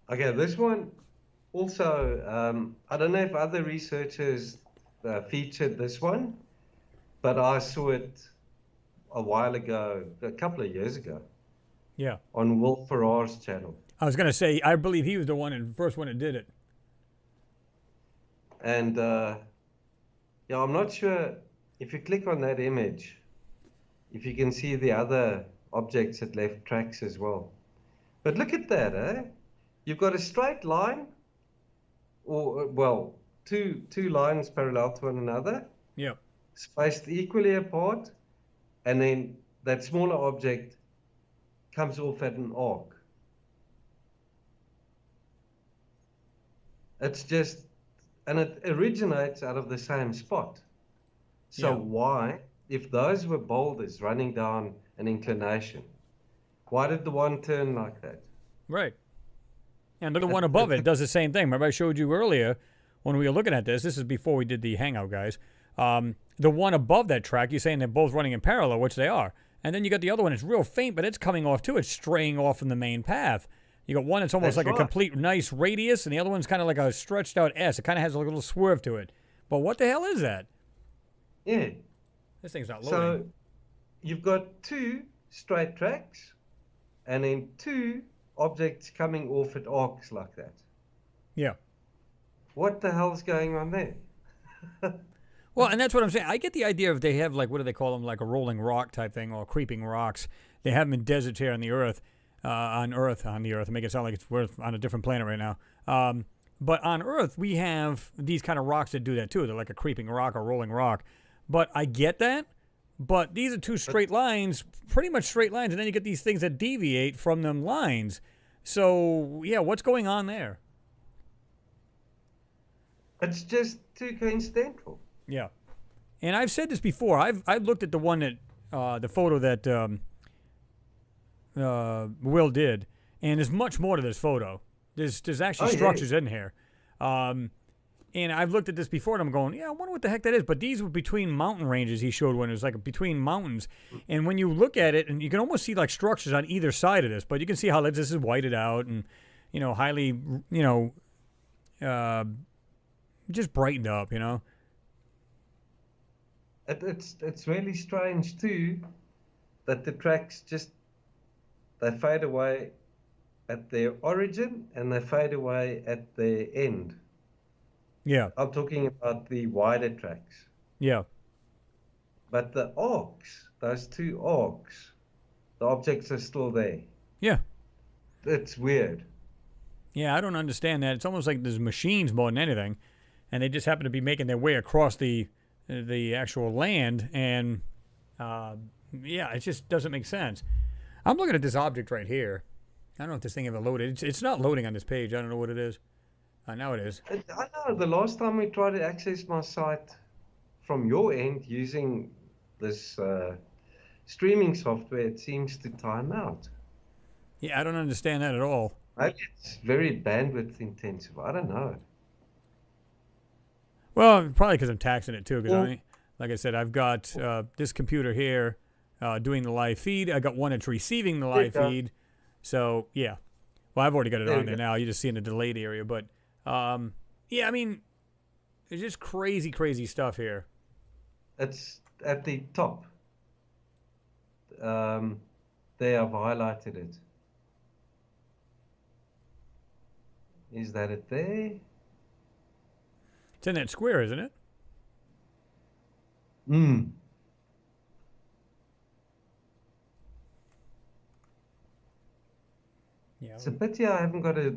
Okay, this one also, I don't know if other researchers featured this one, but I saw it a while ago, a couple of years ago. Yeah. On Will Ferrar's channel. I was going to say, I believe he was the first one that did it. And, yeah, I'm not sure if you click on that image, if you can see the other objects that left tracks as well. But look at that, eh? You've got a straight line, or, well, two lines parallel to one another. Yep. Spaced equally apart, and then that smaller object comes off at an arc. It's just, and it originates out of the same spot. So Yeah. why, if those were boulders running down an inclination, why did the one turn like that? Right. And the one above it does the same thing. Remember I showed you earlier when we were looking at this. This is before we did the Hangout, guys. The one above that track, you're saying they're both running in parallel, which they are. And then you got the other one. It's real faint, but it's coming off too. It's straying off from the main path. You got one that's almost like a complete nice radius, and the other one's kind of like a stretched out S. It kind of has a little swerve to it. But what the hell is that? Yeah. This thing's not So loading. you've got two straight tracks and then two objects coming off at arcs like that. Yeah. What the hell's going on there? Well, and that's what I'm saying. I get the idea if they have, like, what do they call them, like a rolling rock type thing or creeping rocks. They have them in deserts here on the Earth, make it sound like it's on a different planet right now. But on Earth, we have these kind of rocks that do that too. They're like a creeping rock or rolling rock. But I get that. But these are two straight lines, pretty much straight lines, and then you get these things that deviate from them lines. So, yeah, what's going on there? It's just too coincidental. Yeah. And I've said this before. I've looked at the one that, the photo that Will did, and there's much more to this photo. There's actually structures in here. And I've looked at this before, and I'm going, yeah, I wonder what the heck that is. But these were between mountain ranges he showed when it was like between mountains. And when you look at it, and you can almost see like structures on either side of this, but you can see how this is whited out and, you know, highly, you know, just brightened up, you know. It's really strange too that the tracks just, they fade away at their origin and they fade away at their end. Yeah. I'm talking about the wider tracks. Yeah. But the arcs, those two arcs, the objects are still there. Yeah. It's weird. Yeah, I don't understand that. It's almost like there's machines more than anything, and they just happen to be making their way across the actual land, and yeah, it just doesn't make sense. I'm looking at this object right here. I don't know if this thing ever loaded. It's not loading on this page. I don't know what it is. Now it is. I know the last time we tried to access my site from your end using this streaming software, it seems to time out. Yeah, I don't understand that at all. Maybe it's very bandwidth intensive. I don't know. Well, probably because I'm taxing it too. Because like I said, I've got this computer here doing the live feed. I got one that's receiving the live feed. So yeah, well, I've already got it on there now. You just see in the delayed area, but yeah, I mean, it's just crazy, crazy stuff here. It's at the top. They have highlighted it. Is that it there? It's in that square, isn't it? Hmm. Yeah. It's a pity I haven't got a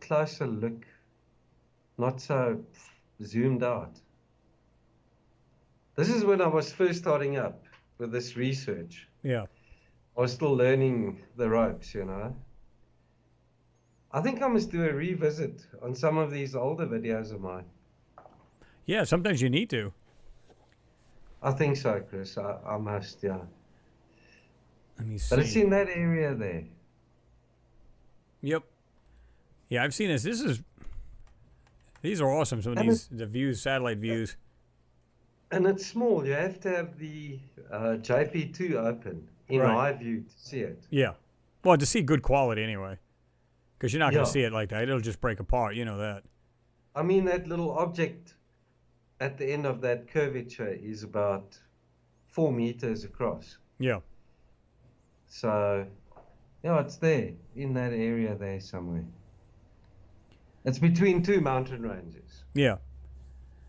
closer look, not so zoomed out. This is when I was first starting up with this research. Yeah. I was still learning the ropes, you know. I think I must do a revisit on some of these older videos of mine. Yeah, sometimes you need to. I think so, Chris. I must, yeah. Let me see. But it's in that area there. Yep. Yeah, I've seen this. These are awesome. Some of these, the views, satellite views. And it's small. You have to have the JP2 open in high view to see it. Yeah. Well, to see good quality anyway. Because you're not going to see it like that. It'll just break apart. You know that. I mean, that little object at the end of that curvature is about 4 meters across. Yeah. So, yeah, it's there, in that area there somewhere. It's between two mountain ranges. Yeah.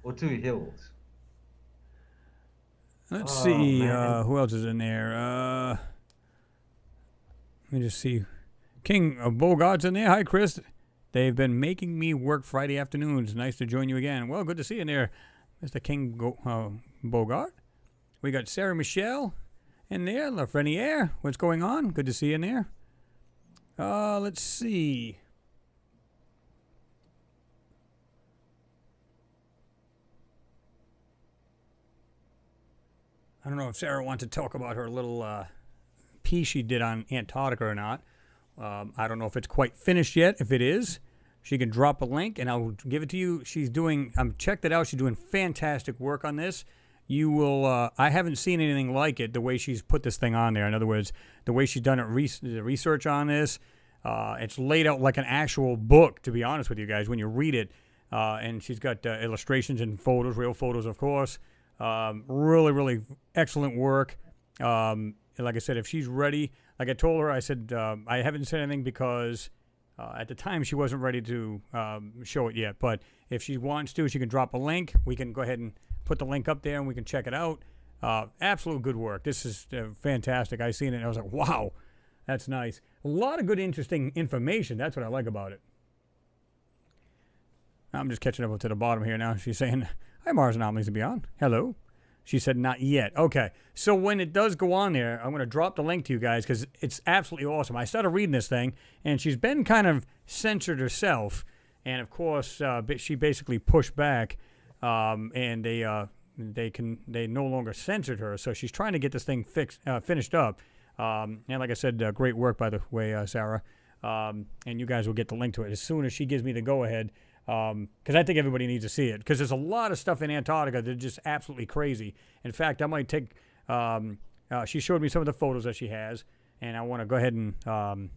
Or two hills. Let's see. Who else is in there? Let me just see. King Bogart's in there. Hi, Chris. They've been making me work Friday afternoons. Nice to join you again. Well, good to see you in there, Mr. King Bogart. We got Sarah Michelle in there. La Freniere, what's going on? Good to see you in there. Let's see. I don't know if Sarah wants to talk about her little piece she did on Antarctica or not. I don't know if it's quite finished yet. If it is, she can drop a link and I'll give it to you. She's doing, checked it out. She's doing fantastic work on this. You will, I haven't seen anything like it, the way she's put this thing on there. In other words, the way she's done the research on this, it's laid out like an actual book, to be honest with you guys, when you read it. And she's got illustrations and photos, real photos, of course. Really, really excellent work. Like I said, if she's ready, like I told her, I said, I haven't said anything because at the time she wasn't ready to show it yet. But if she wants to, she can drop a link. We can go ahead and put the link up there and we can check it out. Absolute good work. This is fantastic. I seen it and I was like, wow, that's nice. A lot of good, interesting information. That's what I like about it. I'm just catching up to the bottom here now. She's saying, hi, Mars Anomalies and Beyond. Hello. She said, not yet. Okay. So when it does go on there, I'm going to drop the link to you guys because it's absolutely awesome. I started reading this thing, and she's been kind of censored herself. And, of course, she basically pushed back, and they no longer censored her. So she's trying to get this thing finished up. And like I said, great work, by the way, Sarah. And you guys will get the link to it as soon as she gives me the go-ahead. Because I think everybody needs to see it. Because there's a lot of stuff in Antarctica that's just absolutely crazy. In fact, I might take... she showed me some of the photos that she has. And I want to go ahead and,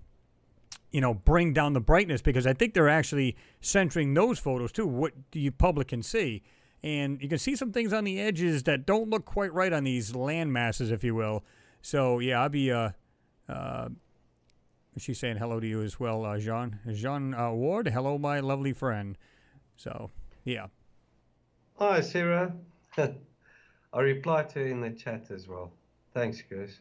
bring down the brightness. Because I think they're actually censoring those photos, too. What the public can see. And you can see some things on the edges that don't look quite right on these land masses, if you will. So, yeah, I'll be... she's saying hello to you as well, Jean. Jean Ward, hello, my lovely friend. So, yeah. Hi, Sarah. I replied to her in the chat as well. Thanks, Chris.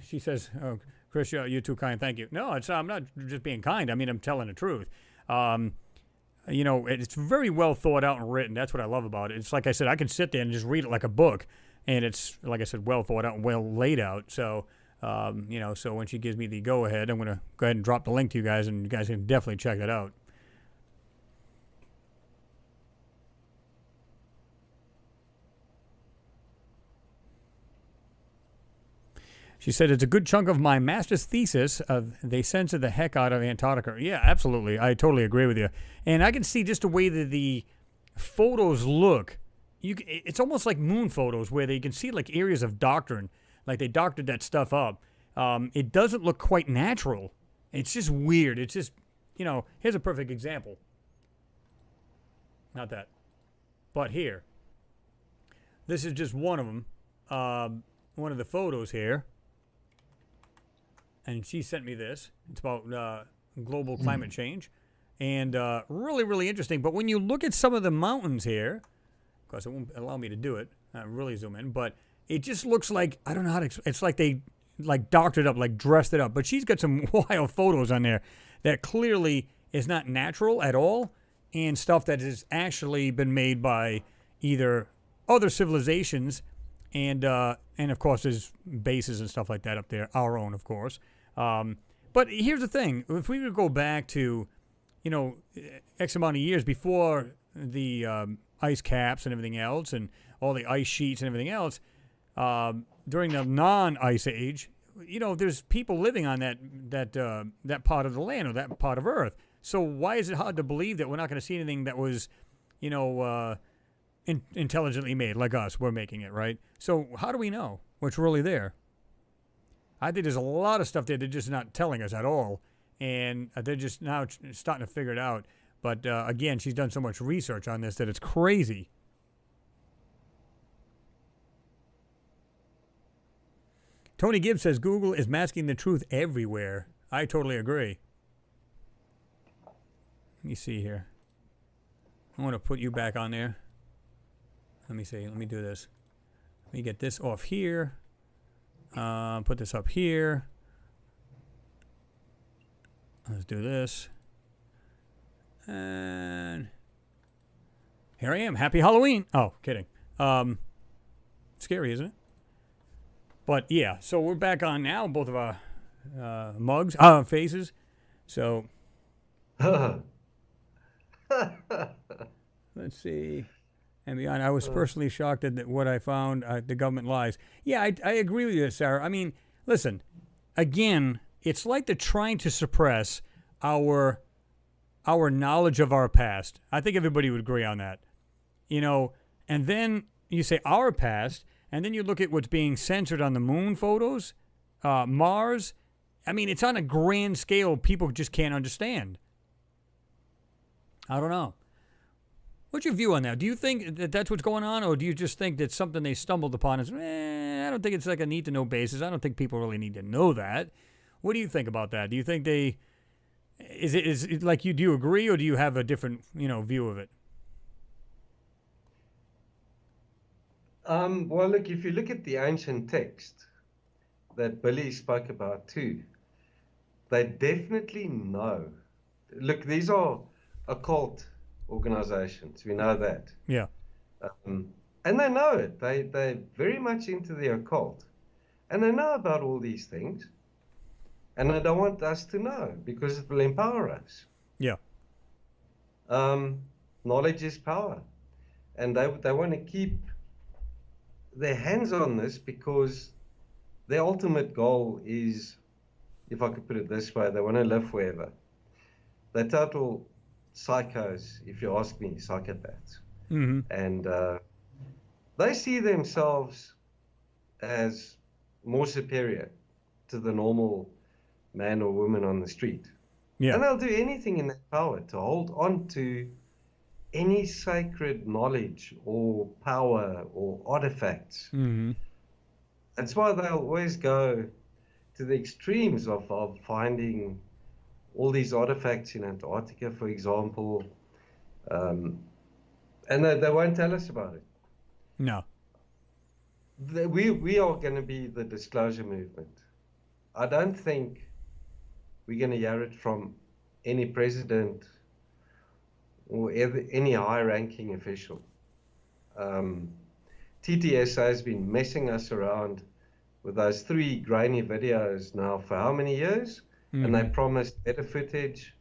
She says, oh, Chris, you're too kind. Thank you. No, I'm not just being kind. I mean, I'm telling the truth. It's very well thought out and written. That's what I love about it. It's like I said, I can sit there and just read it like a book. And it's, like I said, well thought out and well laid out. So, so when she gives me the go-ahead, I'm going to go ahead and drop the link to you guys, and you guys can definitely check that out. She said, it's a good chunk of my master's thesis of they censored the heck out of Antarctica. Yeah, absolutely. I totally agree with you. And I can see just the way that the photos look. It's almost like moon photos where they can see like areas of doctrine, like they doctored that stuff up. It doesn't look quite natural. It's just weird. It's just, here's a perfect example. Not that. But here. This is just one of them. One of the photos here. And she sent me this. It's about global climate change. And really, really interesting. But when you look at some of the mountains here, of course, it won't allow me to do it. Really zoom in. But it just looks like, I don't know how to explain. It's like they doctored up, like dressed it up. But she's got some wild photos on there that clearly is not natural at all. And stuff that has actually been made by either other civilizations. And of course, there's bases and stuff like that up there. Our own, of course. But here's the thing. If we were to go back to, X amount of years before the... ice caps and everything else and all the ice sheets and everything else, during the non-ice age, there's people living on that part of the land or that part of Earth. So why is it hard to believe that we're not going to see anything that was, intelligently made like us? We're making it, right? So how do we know what's really there? I think there's a lot of stuff there they're just not telling us at all. And they're just now starting to figure it out. But, again, she's done so much research on this that it's crazy. Tony Gibbs says Google is masking the truth everywhere. I totally agree. Let me see here. I want to put you back on there. Let me see. Let me do this. Let me get this off here. Put this up here. Let's do this. And here I am. Happy Halloween. Oh, kidding. Scary, isn't it? But yeah, so we're back on now, both of our faces. So let's see. And beyond, I was personally shocked at what I found. The government lies. Yeah, I agree with you, Sarah. I mean, listen, again, it's like they're trying to suppress our knowledge of our past. I think everybody would agree on that. You know, and then you say our past, and then you look at what's being censored on the moon photos, Mars. I mean, it's on a grand scale people just can't understand. I don't know. What's your view on that? Do you think that that's what's going on, or do you just think that's something they stumbled upon? And I don't think it's like a need-to-know basis. I don't think people really need to know that. What do you think about that? Do you think they... Is it like you? Do you agree, or do you have a different, view of it? Well, look, if you look at the ancient text that Billy spoke about too, they definitely know. Look, these are occult organizations. We know that. Yeah. And they know it. They're very much into the occult. And they know about all these things. And they don't want us to know because it will empower us. Yeah. Knowledge is power. And they want to keep their hands on this because their ultimate goal is, if I could put it this way, they want to live forever. They're total psychos, if you ask me, psychopaths. Mm-hmm. And they see themselves as more superior to the normal man or woman on the street. Yeah. And they'll do anything in their power to hold on to any sacred knowledge or power or artifacts. Mm-hmm. That's why they'll always go to the extremes of finding all these artifacts in Antarctica, for example, and they won't tell us about it. No. We are going to be the disclosure movement. I don't think we're going to hear it from any president or any high-ranking official. TTSA has been messing us around with those 3 grainy videos now for how many years? Mm-hmm. And they promised better footage.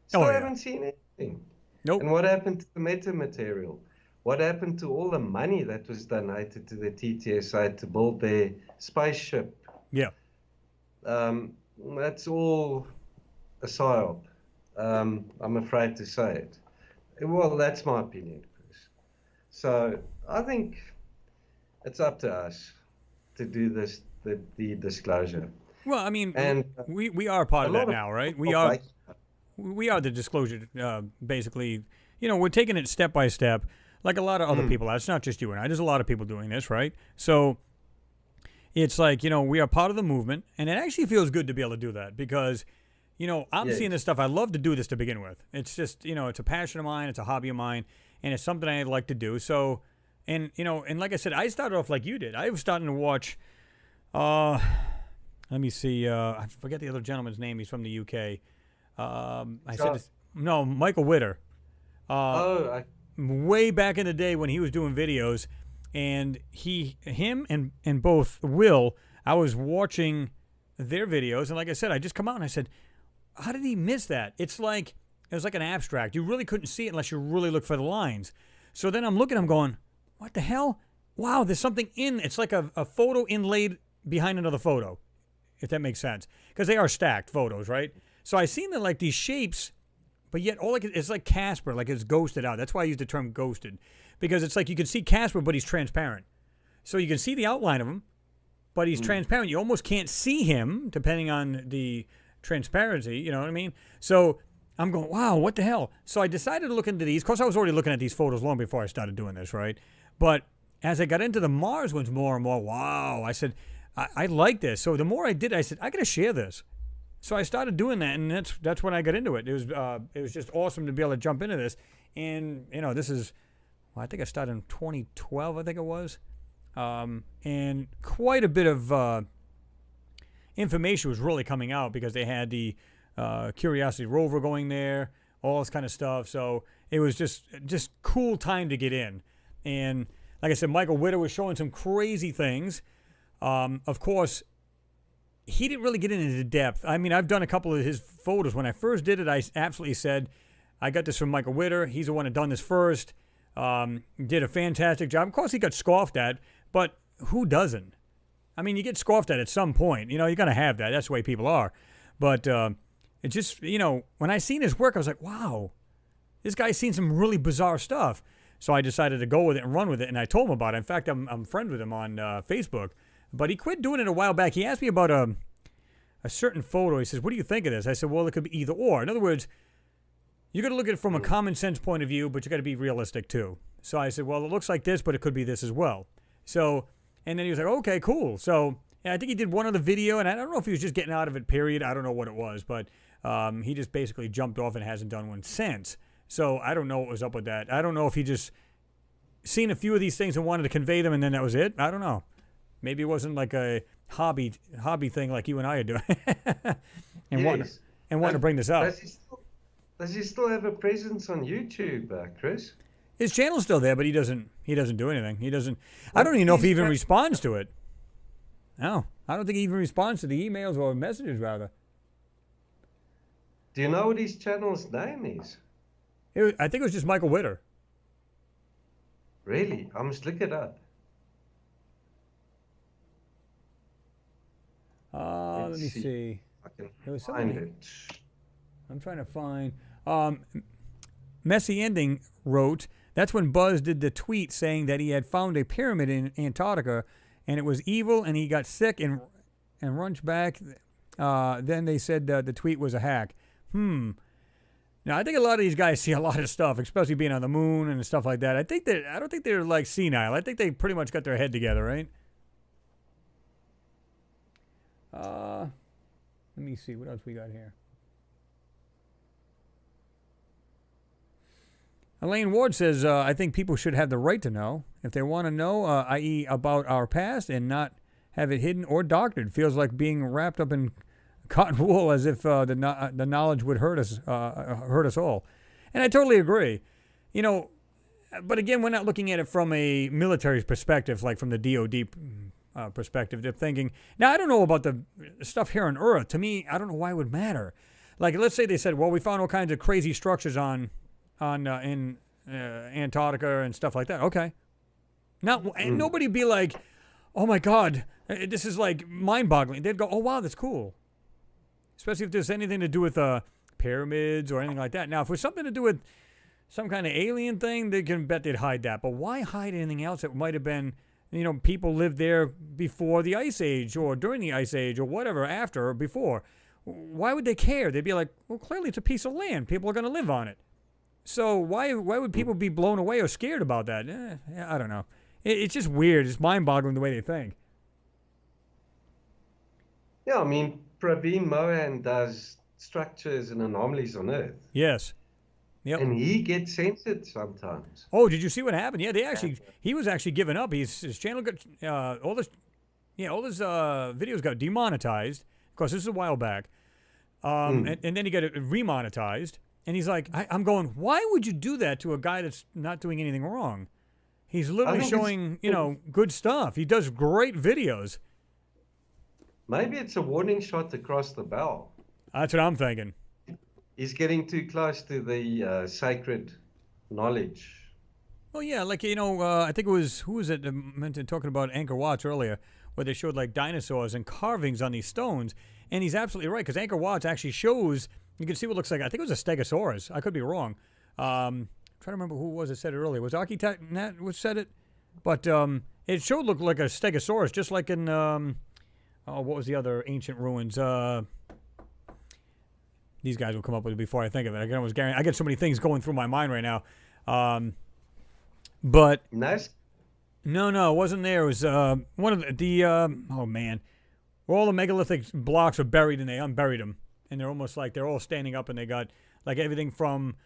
Still haven't seen anything. Nope. And what happened to the metamaterial? What happened to all the money that was donated to the TTSA to build their spaceship? Yeah. That's all a psyop. I'm afraid to say it. Well, that's my opinion, Chris. So I think it's up to us to do this, the disclosure. Well, I mean, and we are part of that now, right? We are the disclosure, basically. We're taking it step by step, like a lot of other people. It's not just you and I. There's a lot of people doing this, right? So it's like, we are part of the movement, and it actually feels good to be able to do that because, I'm seeing this stuff. I love to do this to begin with. It's just, it's a passion of mine. It's a hobby of mine, and it's something I like to do. So, and like I said, I started off like you did. I was starting to watch, let me see, I forget the other gentleman's name. He's from the UK. Michael Witter. Way back in the day when he was doing videos, and him and both Will, I was watching their videos, and like I said, I just come out and I said, how did he miss that? It was like an abstract. You really couldn't see it unless you really look for the lines. So then I'm looking, I'm going, what the hell? Wow, there's something it's like a photo inlaid behind another photo, if that makes sense. Because they are stacked photos, right? So I seen that like these shapes, but yet it's like Casper, like it's ghosted out. That's why I use the term ghosted. Because it's like you can see Casper, but he's transparent. So you can see the outline of him, but he's transparent. You almost can't see him, depending on the transparency, you know what I mean? So I'm going, wow, what the hell? So I decided to look into these. Of course, I was already looking at these photos long before I started doing this, right? But as I got into the Mars ones more and more, wow, I said, I like this. So the more I did, I said, I got to share this. So I started doing that, and that's when I got into it. It was just awesome to be able to jump into this. And, this is, I think I started in 2012, I think it was. And quite a bit of information was really coming out because they had the Curiosity rover going there, all this kind of stuff. So it was just cool time to get in. And like I said, Michael Witter was showing some crazy things. Of course, he didn't really get into depth. I mean, I've done a couple of his photos. When I first did it, I absolutely said, I got this from Michael Witter. He's the one that done this first. Did a fantastic job. Of course, he got scoffed at, but who doesn't? I mean, you get scoffed at some point. You know, you're going to have that. That's the way people are. But it just, you know, when I seen his work, I was like, wow, this guy's seen some really bizarre stuff. So I decided to go with it and run with it, and I told him about it. In fact, I'm friends with him on Facebook. But he quit doing it a while back. He asked me about a certain photo. He says, what do you think of this? I said, well, it could be either or. In other words, you got to look at it from a common sense point of view, but you got to be realistic too. So I said, well, it looks like this, but it could be this as well. So, and then he was like, okay, cool. So yeah, I think he did one other video, and I don't know if he was just getting out of it, period. I don't know what it was, but he just basically jumped off and hasn't done one since. So I don't know what was up with that. I don't know if he just seen a few of these things and wanted to convey them, and then that was it. I don't know. Maybe it wasn't like a hobby thing like you and I are doing, and Yes. wanting to bring this up. Does he still have a presence on YouTube, Chris? His channel's still there, but he doesn't do anything. He doesn't. I don't even know if he even responds to it. No, I don't think he even responds to the emails or messages, rather. Do you know what his channel's name is? I think it was just Michael Witter. Really? I must look it up. Let me see. I can There was find somebody. it. I'm trying to find. Messy Ending wrote, that's when Buzz did the tweet saying that he had found a pyramid in Antarctica and it was evil and he got sick and runched back. Then they said the tweet was a hack. Now, I think a lot of these guys see a lot of stuff, especially being on the moon and stuff like that. I don't think they're like senile. I think they pretty much got their head together, right? Let me see. What else we got here? Elaine Ward says, I think people should have the right to know. If they want to know, i.e. about our past and not have it hidden or doctored. Feels like being wrapped up in cotton wool as if the knowledge would hurt us all. And I totally agree. You know, but again, we're not looking at it from a military perspective, like from the DOD perspective. They're thinking, now I don't know about the stuff here on Earth. To me, I don't know why it would matter. Like, let's say they said, well, we found all kinds of crazy structures in Antarctica and stuff like that. Okay. Now, and nobody be like, oh my God, this is like mind-boggling. They'd go, oh wow, that's cool. Especially if there's anything to do with pyramids or anything like that. Now, if it was something to do with some kind of alien thing, they can bet they'd hide that. But why hide anything else that might have been, you know, people lived there before the Ice Age or during the Ice Age or whatever, after or before? Why would they care? They'd be like, well, clearly it's a piece of land. People are going to live on it. So why would people be blown away or scared about that? I don't know. It's just weird. It's mind-boggling the way they think. Yeah, I mean, Praveen Mohan does structures and anomalies on Earth. Yes. Yep. And he gets censored sometimes. Oh, did you see what happened? Yeah, he was actually giving up. His channel got all his videos got demonetized. Of course, this is a while back. And then he got it remonetized. And he's like, I'm going, why would you do that to a guy that's not doing anything wrong? He's literally showing, good stuff. He does great videos. Maybe it's a warning shot across the bow. That's what I'm thinking. He's getting too close to the sacred knowledge. Well, yeah, like, I think it was, who was it that mentioned talking about Angkor Wat's earlier, where they showed like dinosaurs and carvings on these stones. And he's absolutely right, because Angkor Wat actually shows, you can see what it looks like. I think it was a stegosaurus. I could be wrong. I'm trying to remember who it was that said it earlier. Was Architect Nat who said it? But it showed look like a stegosaurus, just like in, what was the other ancient ruins? These guys will come up with it before I think of it. I can almost guarantee. I get so many things going through my mind right now. But Nice. no, it wasn't there. It was one of the oh man, where all the megalithic blocks are buried and they unburied them, and they're almost like they're all standing up, and they got like everything from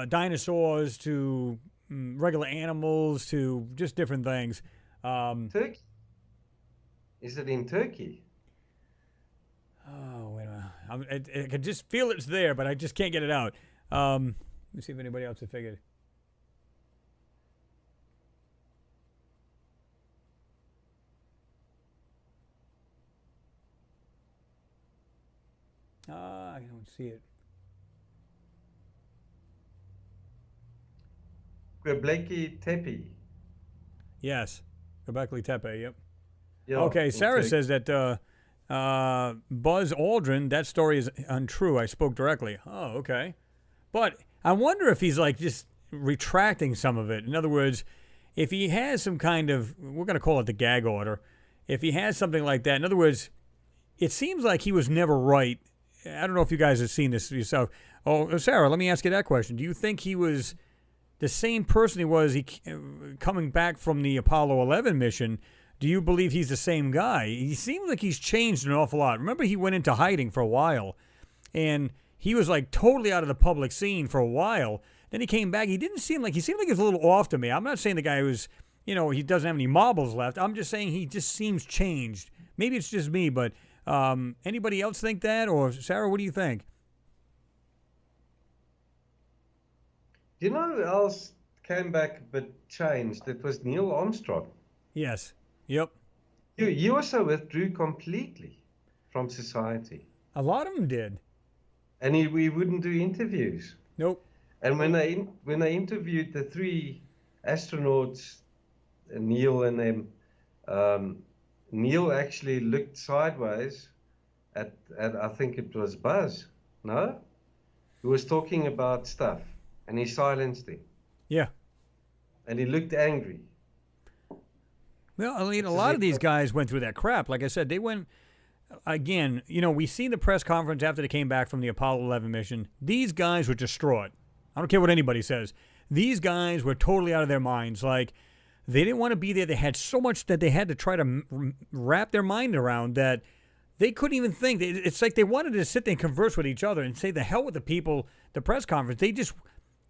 dinosaurs to regular animals to just different things. Turkey. Is it in Turkey? Oh, wait a minute. I can just feel it's there, but I just can't get it out. Let me see if anybody else has figured. I don't see it. Göbekli Tepe. Yes. Göbekli Tepe, yep. Yeah, Okay, in Sarah Turkey. says that Buzz Aldrin, that story is untrue. I spoke directly. Oh, okay. But I wonder if he's like just retracting some of it. In other words, if he has some kind of, we're going to call it the gag order, if he has something like that, in other words, it seems like he was never right. I don't know if you guys have seen this yourself. Oh, Sarah, let me ask you that question. Do you think he was the same person he was coming back from the Apollo 11 mission? Do you believe he's the same guy? He seems like he's changed an awful lot. Remember, he went into hiding for a while, and he was like totally out of the public scene for a while. Then he came back. He seemed like he was a little off to me. I'm not saying the guy was, he doesn't have any marbles left. I'm just saying he just seems changed. Maybe it's just me, but anybody else think that? Or Sarah, what do you think? You know who else came back but changed? It was Neil Armstrong. Yes. Yep. He also withdrew completely from society. A lot of them did. And we wouldn't do interviews. Nope. And when they interviewed the three astronauts, Neil and them, Neil actually looked sideways at I think it was Buzz. No, he was talking about stuff, and he silenced him. Yeah. And he looked angry. Well, I mean, a lot of these guys went through that crap. Like I said, they went. Again, we see the press conference after they came back from the Apollo 11 mission. These guys were distraught. I don't care what anybody says. These guys were totally out of their minds. Like, they didn't want to be there. They had so much that they had to try to wrap their mind around that they couldn't even think. It's like they wanted to sit there and converse with each other and say, the hell with the people, the press conference. They just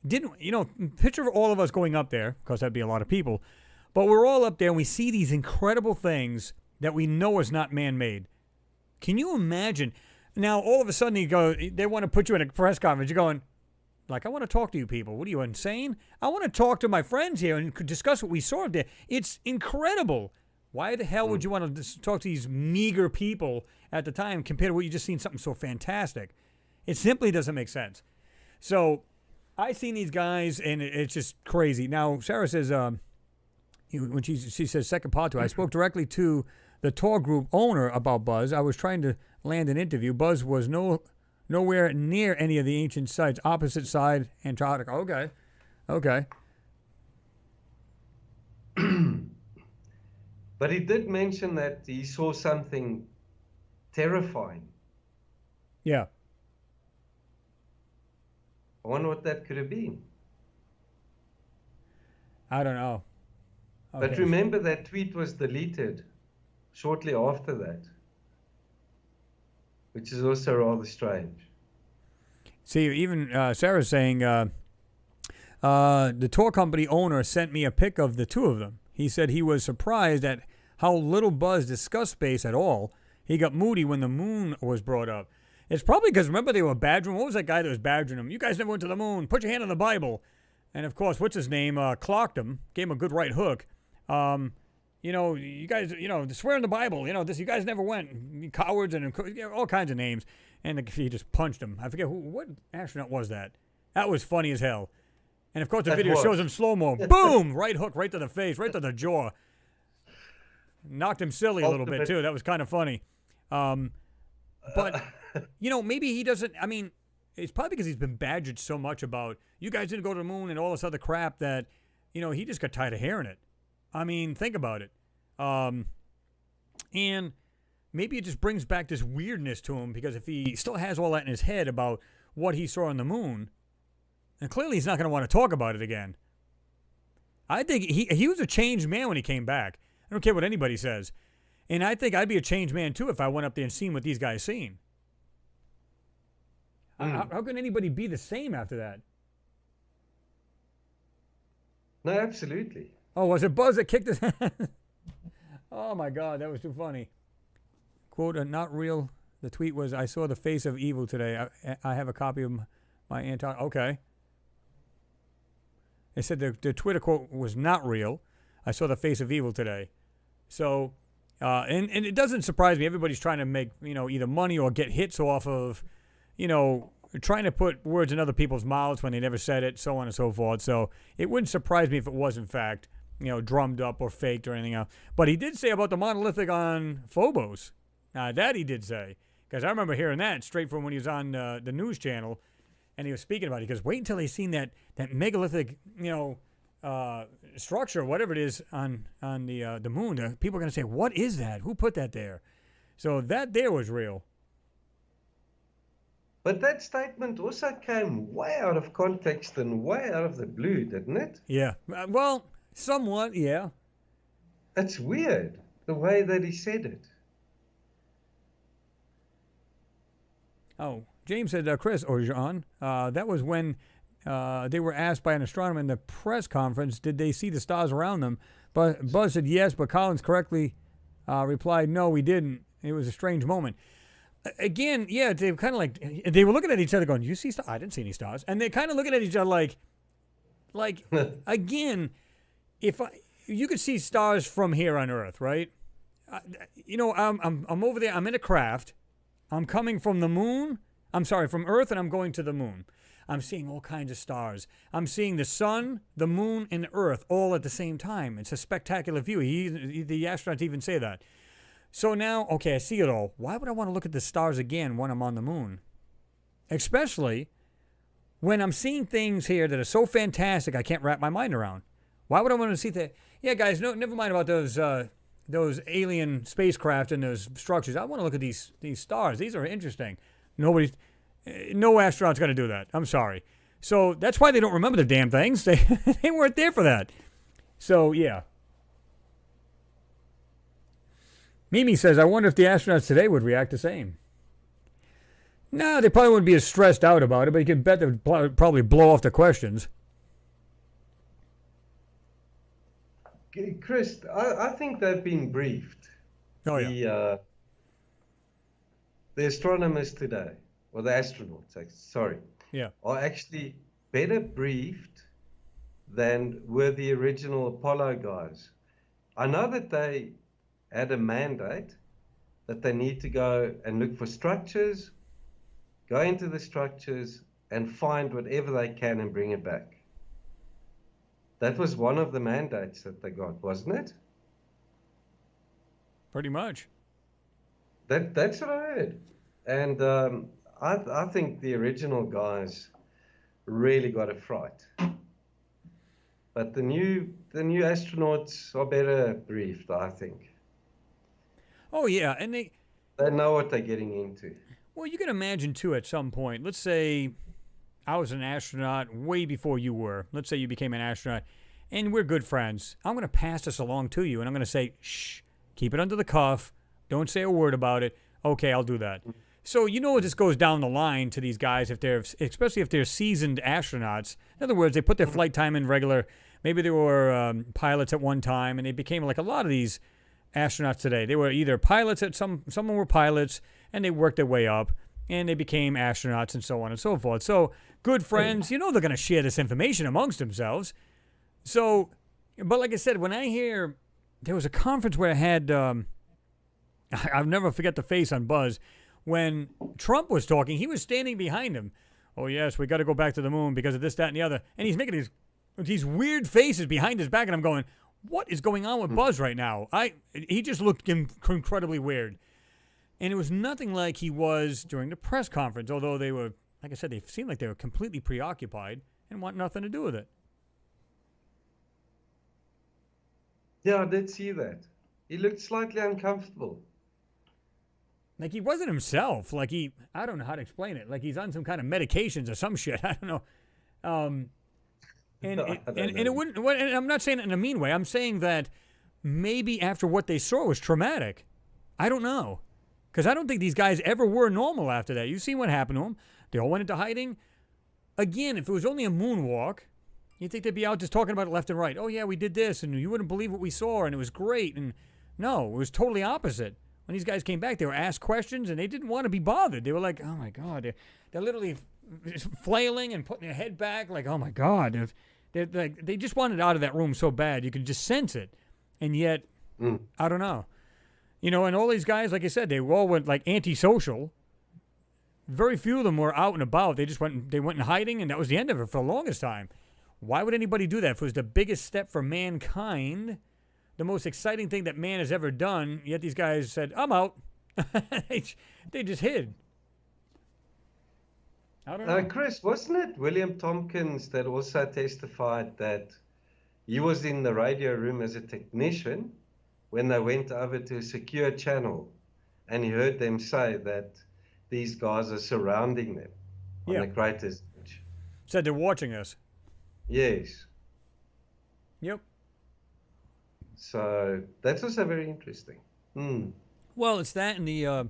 didn't, picture all of us going up there, because that'd be a lot of people. But we're all up there and we see these incredible things that we know is not man-made. Can you imagine? Now, all of a sudden, they want to put you in a press conference. You're going, like, I want to talk to you people. What are you, insane? I want to talk to my friends here and discuss what we saw up there. It's incredible. Why the hell would you want to talk to these meager people at the time compared to what you just seen something so fantastic? It simply doesn't make sense. So, I seen these guys, and it's just crazy. Now, Sarah says, when she says second part to it, I spoke directly to the tour group owner about Buzz. I was trying to land an interview. Buzz was nowhere near any of the ancient sites. Opposite side, Antarctica. Okay. But he did mention that he saw something terrifying. Yeah. I wonder what that could have been. I don't know. Okay. But remember, that tweet was deleted shortly after that, which is also rather strange. See, even Sarah's saying the tour company owner sent me a pic of the two of them. He said he was surprised at how little Buzz discussed space at all. He got moody when the moon was brought up. It's probably because, remember, they were badgering. What was that guy that was badgering him? You guys never went to the moon. Put your hand on the Bible. And, of course, what's his name? Clocked him. Gave him a good right hook. You guys, swear in the Bible, you guys never went. You cowards and all kinds of names. And he just punched him. I forget what astronaut was that. That was funny as hell. And, of course, the video shows him slow-mo. Boom! Right hook, right to the face, right to the jaw. Knocked him silly a little bit, too. That was kind of funny. But, maybe he doesn't, it's probably because he's been badgered so much about, you guys didn't go to the moon and all this other crap that, he just got tired of hearing it. Think about it. And maybe it just brings back this weirdness to him, because if he still has all that in his head about what he saw on the moon, and clearly he's not going to want to talk about it again. I think he was a changed man when he came back. I don't care what anybody says. And I think I'd be a changed man, too, if I went up there and seen what these guys seen. How can anybody be the same after that? No, absolutely. Oh, was it Buzz that kicked his hand? Oh, my God, that was too funny. Quote, not real. The tweet was, I saw the face of evil today. I have a copy of my Antarctica. Okay. They said the Twitter quote was not real. I saw the face of evil today. So, and it doesn't surprise me. Everybody's trying to make, either money or get hits off of trying to put words in other people's mouths when they never said it, so on and so forth. So it wouldn't surprise me if it was, in fact, drummed up or faked or anything else. But he did say about the monolithic on Phobos. That he did say. Because I remember hearing that straight from when he was on the news channel, and he was speaking about it. He goes, wait until they seen that megalithic, structure, whatever it is, on the moon. People are going to say, what is that? Who put that there? So that there was real. But that statement also came way out of context and way out of the blue, didn't it? Yeah. Well, somewhat, yeah. It's weird, the way that he said it. Oh, James said, Chris, or John, that was when they were asked by an astronomer in the press conference, did they see the stars around them? But Buzz said yes, but Collins correctly replied, no, we didn't. It was a strange moment. Again, yeah, they were kind of like, they were looking at each other going, you see stars? I didn't see any stars. And they're kind of looking at each other like again, you could see stars from here on Earth, right? I'm over there, I'm in a craft. I'm coming from the moon. I'm sorry, from Earth, and I'm going to the moon. I'm seeing all kinds of stars. I'm seeing the sun, the moon, and Earth all at the same time. It's a spectacular view. The astronauts even say that. So now, okay, I see it all. Why would I want to look at the stars again when I'm on the moon? Especially when I'm seeing things here that are so fantastic I can't wrap my mind around. Why would I want to see that? Yeah, guys, never mind about those alien spacecraft and those structures. I want to look at these stars. These are interesting. No astronaut's going to do that. I'm sorry. So that's why they don't remember the damn things. They weren't there for that. So, yeah. Mimi says, I wonder if the astronauts today would react the same. No, they probably wouldn't be as stressed out about it, but you can bet they would probably blow off the questions. Chris, I think they've been briefed. Oh, yeah. The astronomers today, or the astronauts, sorry, yeah, are actually better briefed than were the original Apollo guys. I know that they had a mandate that they need to go and look for structures, go into the structures, and find whatever they can and bring it back. That was one of the mandates that they got, wasn't it? Pretty much. That's what I heard. And I think the original guys really got a fright. But the new astronauts are better briefed, I think. Oh, yeah, and they know what they're getting into. Well, you can imagine, too, at some point, let's say I was an astronaut way before you were. Let's say you became an astronaut, and we're good friends. I'm going to pass this along to you, and I'm going to say, shh, keep it under the cuff. Don't say a word about it. Okay, I'll do that. So this goes down the line to these guys, especially if they're seasoned astronauts. In other words, they put their flight time in regular. Maybe they were pilots at one time, and they became like a lot of these astronauts today. They were either pilots some were pilots, and they worked their way up, and they became astronauts and so on and so forth. So good friends, they're going to share this information amongst themselves. So, but like I said, when I hear, there was a conference where I had, I'll never forget the face on Buzz, when Trump was talking, he was standing behind him. Oh yes, we got to go back to the moon because of this, that, and the other. And he's making these weird faces behind his back, and I'm going, what is going on with Buzz right now? He just looked incredibly weird. And it was nothing like he was during the press conference, although they were, like I said, they seemed like they were completely preoccupied and want nothing to do with it. Yeah, I did see that. He looked slightly uncomfortable. Like he wasn't himself. Like I don't know how to explain it. Like he's on some kind of medications or some shit. I don't know. And it wouldn't. And I'm not saying it in a mean way. I'm saying that maybe after what they saw was traumatic. I don't know, because I don't think these guys ever were normal after that. You see what happened to them? They all went into hiding. Again, if it was only a moonwalk, you'd think they'd be out just talking about it left and right. Oh yeah, we did this, and you wouldn't believe what we saw, and it was great. And no, it was totally opposite. When these guys came back, they were asked questions, and they didn't want to be bothered. They were like, oh my God, they're literally flailing and putting their head back like, oh my God. They just wanted out of that room so bad. You could just sense it. And yet, I don't know. And all these guys, like I said, they all went like antisocial. very few of them were out and about. They went in hiding, and that was the end of it for the longest time. Why would anybody do that? If it was the biggest step for mankind, the most exciting thing that man has ever done, yet these guys said, I'm out. They just hid. I don't know. Chris, wasn't it William Tompkins that also testified that he was in the radio room as a technician when they went over to a secure channel, and he heard them say that these guys are surrounding them on the crater's edge? Said they're watching us. Yes. Yep. So that's also very interesting. Well, it's that and the,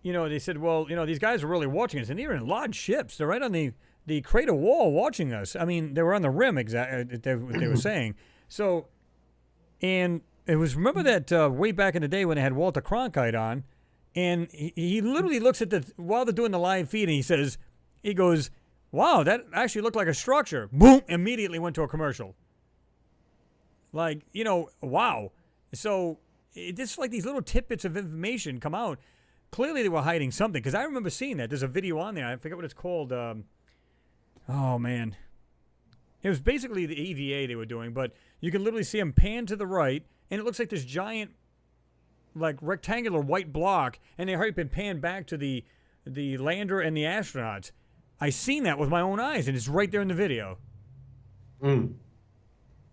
they said, well, these guys are really watching us, and they're in large ships. They're right on the crater wall watching us. I mean, they were on the rim, exactly, they were saying. So, and it was, remember that way back in the day when they had Walter Cronkite on, and he literally looks at while they're doing the live feed, and he goes, wow, that actually looked like a structure. Boom, immediately went to a commercial. Like, wow. So, it's like these little tidbits of information come out. Clearly they were hiding something, because I remember seeing that. There's a video on there. I forget what it's called. Oh, man. It was basically the EVA they were doing, but you can literally see them pan to the right, and it looks like this giant, like, rectangular white block, and they already been panned back to the lander and the astronauts. I seen that with my own eyes, and it's right there in the video. And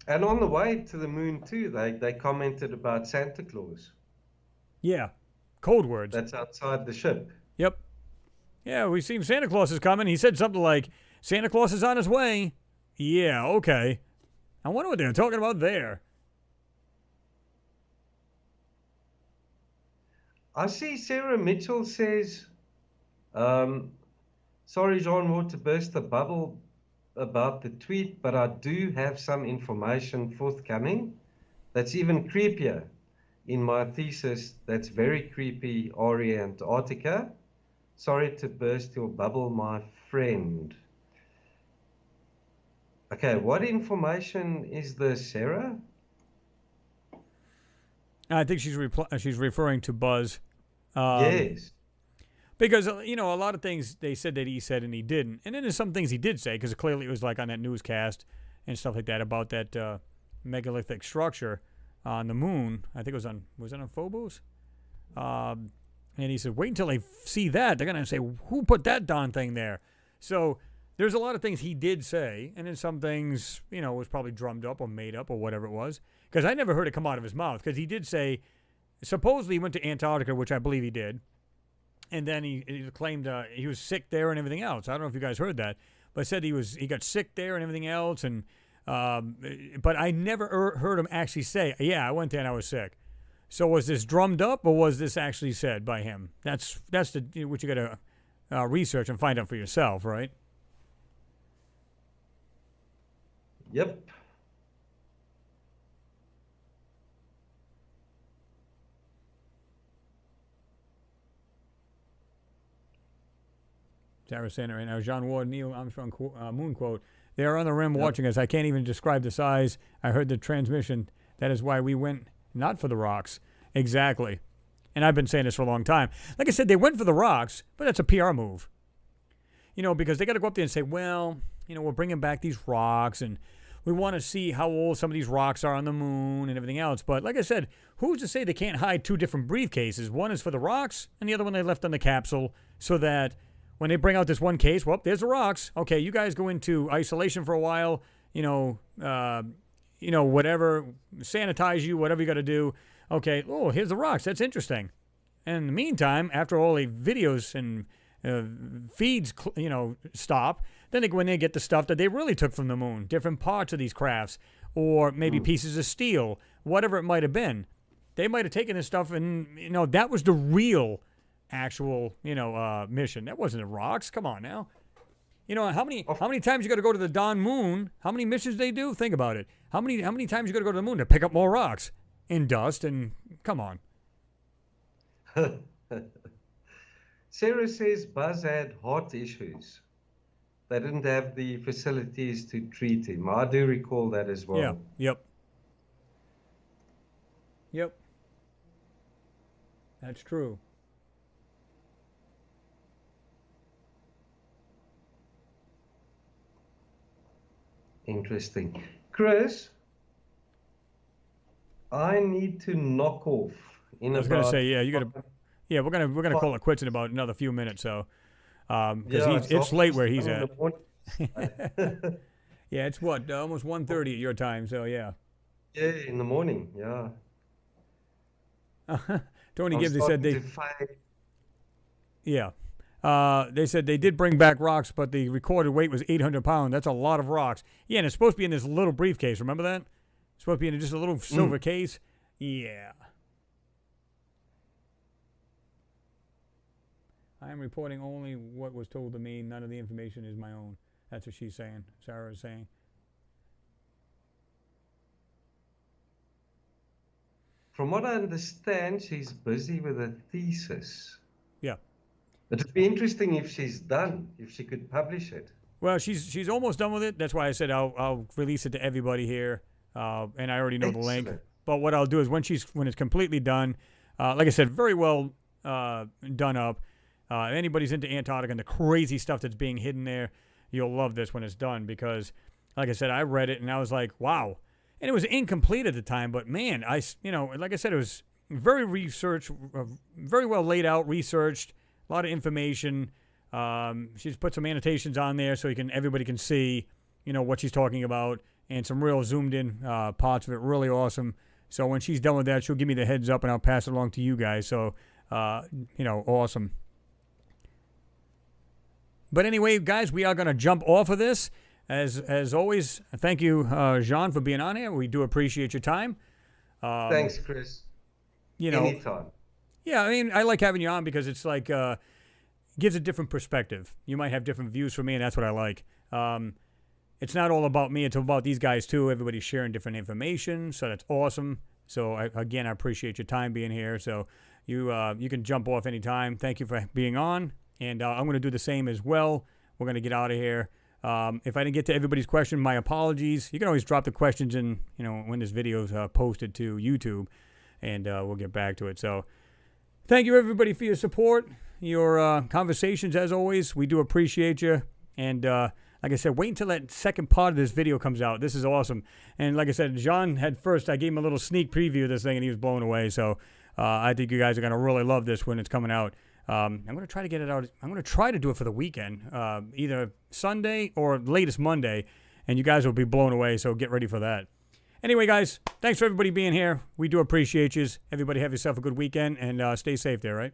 on the way to the moon, too, they commented about Santa Claus. Yeah. Code words. That's outside the ship. Yep. Yeah, we've seen Santa Claus is coming. He said something like, Santa Claus is on his way. Yeah, okay. I wonder what they're talking about there. I see Sarah Mitchell says, sorry, Jean-Maud, to burst the bubble about the tweet, but I do have some information forthcoming that's even creepier in my thesis. That's very creepy, RE Antarctica. Sorry to burst your bubble, my friend. Okay, what information is this, Sarah? I think she's referring to Buzz. Yes. Because, a lot of things they said that he said and he didn't. And then there's some things he did say, because clearly it was like on that newscast and stuff like that about that megalithic structure on the moon. I think was it on Phobos? And he said, wait until they see that. They're going to say, who put that darn thing there? So there's a lot of things he did say, and then some things, was probably drummed up or made up or whatever it was. Because I never heard it come out of his mouth, because he did say, supposedly he went to Antarctica, which I believe he did. And then he claimed he was sick there and everything else. I don't know if you guys heard that, but said he got sick there and everything else. And but I never heard him actually say, "Yeah, I went there and I was sick." So was this drummed up or was this actually said by him? That's what you got to research and find out for yourself, right? Yep. Sarah saying it right now. John Ward, Neil Armstrong moon quote. They are on the rim watching us. I can't even describe the size. I heard the transmission. That is why we went not for the rocks. Exactly. And I've been saying this for a long time. Like I said, they went for the rocks, but that's a PR move. Because they got to go up there and say, well, we're bringing back these rocks, and we want to see how old some of these rocks are on the moon and everything else. But like I said, who's to say they can't hide two different briefcases? One is for the rocks, and the other one they left on the capsule so that when they bring out this one case, well, there's the rocks. Okay, you guys go into isolation for a while, whatever, sanitize you, whatever you got to do. Okay, oh, here's the rocks. That's interesting. And in the meantime, after all the videos and feeds, stop, then they go in there and get the stuff that they really took from the moon, different parts of these crafts, or maybe pieces of steel, whatever it might have been. They might have taken this stuff and, that was the real actual, mission. That wasn't the rocks. Come on now. How many times you got to go to the darn moon? How many missions they do? Think about it. How many times you got to go to the moon to pick up more rocks and dust? And come on. Sarah says Buzz had heart issues. They didn't have the facilities to treat him. I do recall that as well. Yeah. Yep. That's true. Interesting. Chris, I need to knock off in I was gonna about say, yeah, you gotta. Yeah, we're gonna call it quits in about another few minutes. So, because it's late where he's at. Yeah, it's what almost 1:30 at your time. So yeah. Yeah, in the morning. Yeah. Tony I'm Gibbs, they said starting they. to fade. Yeah. They said they did bring back rocks, but the recorded weight was 800 pounds. That's a lot of rocks. Yeah, and it's supposed to be in this little briefcase. Remember that? It's supposed to be in just a little silver case. Yeah. I am reporting only what was told to me. None of the information is my own. That's what she's saying. Sarah is saying. From what I understand, she's busy with a thesis. Yeah. It'd be interesting if she's done, if she could publish it. Well, she's almost done with it. That's why I said I'll release it to everybody here, and I already know the link. But what I'll do is when it's completely done, like I said, very well done up. If anybody's into Antarctica and the crazy stuff that's being hidden there, you'll love this when it's done because, like I said, I read it and I was like, wow. And it was incomplete at the time, but man, like I said, it was very researched, very well laid out, researched, a lot of information. She's put some annotations on there so everybody can see, what she's talking about, and some real zoomed in parts of it. Really awesome. So when she's done with that, she'll give me the heads up and I'll pass it along to you guys. So, awesome. But anyway, guys, we are going to jump off of this. As always, thank you, Jean, for being on here. We do appreciate your time. Thanks, Chris. Anytime. Yeah, I mean, I like having you on because it's like gives a different perspective. You might have different views from me, and that's what I like. It's not all about me. It's about these guys, too. Everybody's sharing different information, so that's awesome. So, I appreciate your time being here. So, you can jump off anytime. Thank you for being on. And I'm going to do the same as well. We're going to get out of here. If I didn't get to everybody's question, my apologies. You can always drop the questions in, when this video is posted to YouTube, and we'll get back to it. So thank you, everybody, for your support, your conversations, as always. We do appreciate you. And like I said, wait until that second part of this video comes out. This is awesome. And like I said, John had first, I gave him a little sneak preview of this thing, and he was blown away. So I think you guys are going to really love this when it's coming out. I'm going to try to get it out. I'm going to try to do it for the weekend, either Sunday or latest Monday, and you guys will be blown away, so get ready for that. Anyway, guys, thanks for everybody being here. We do appreciate you. Everybody have yourself a good weekend, and stay safe there, right?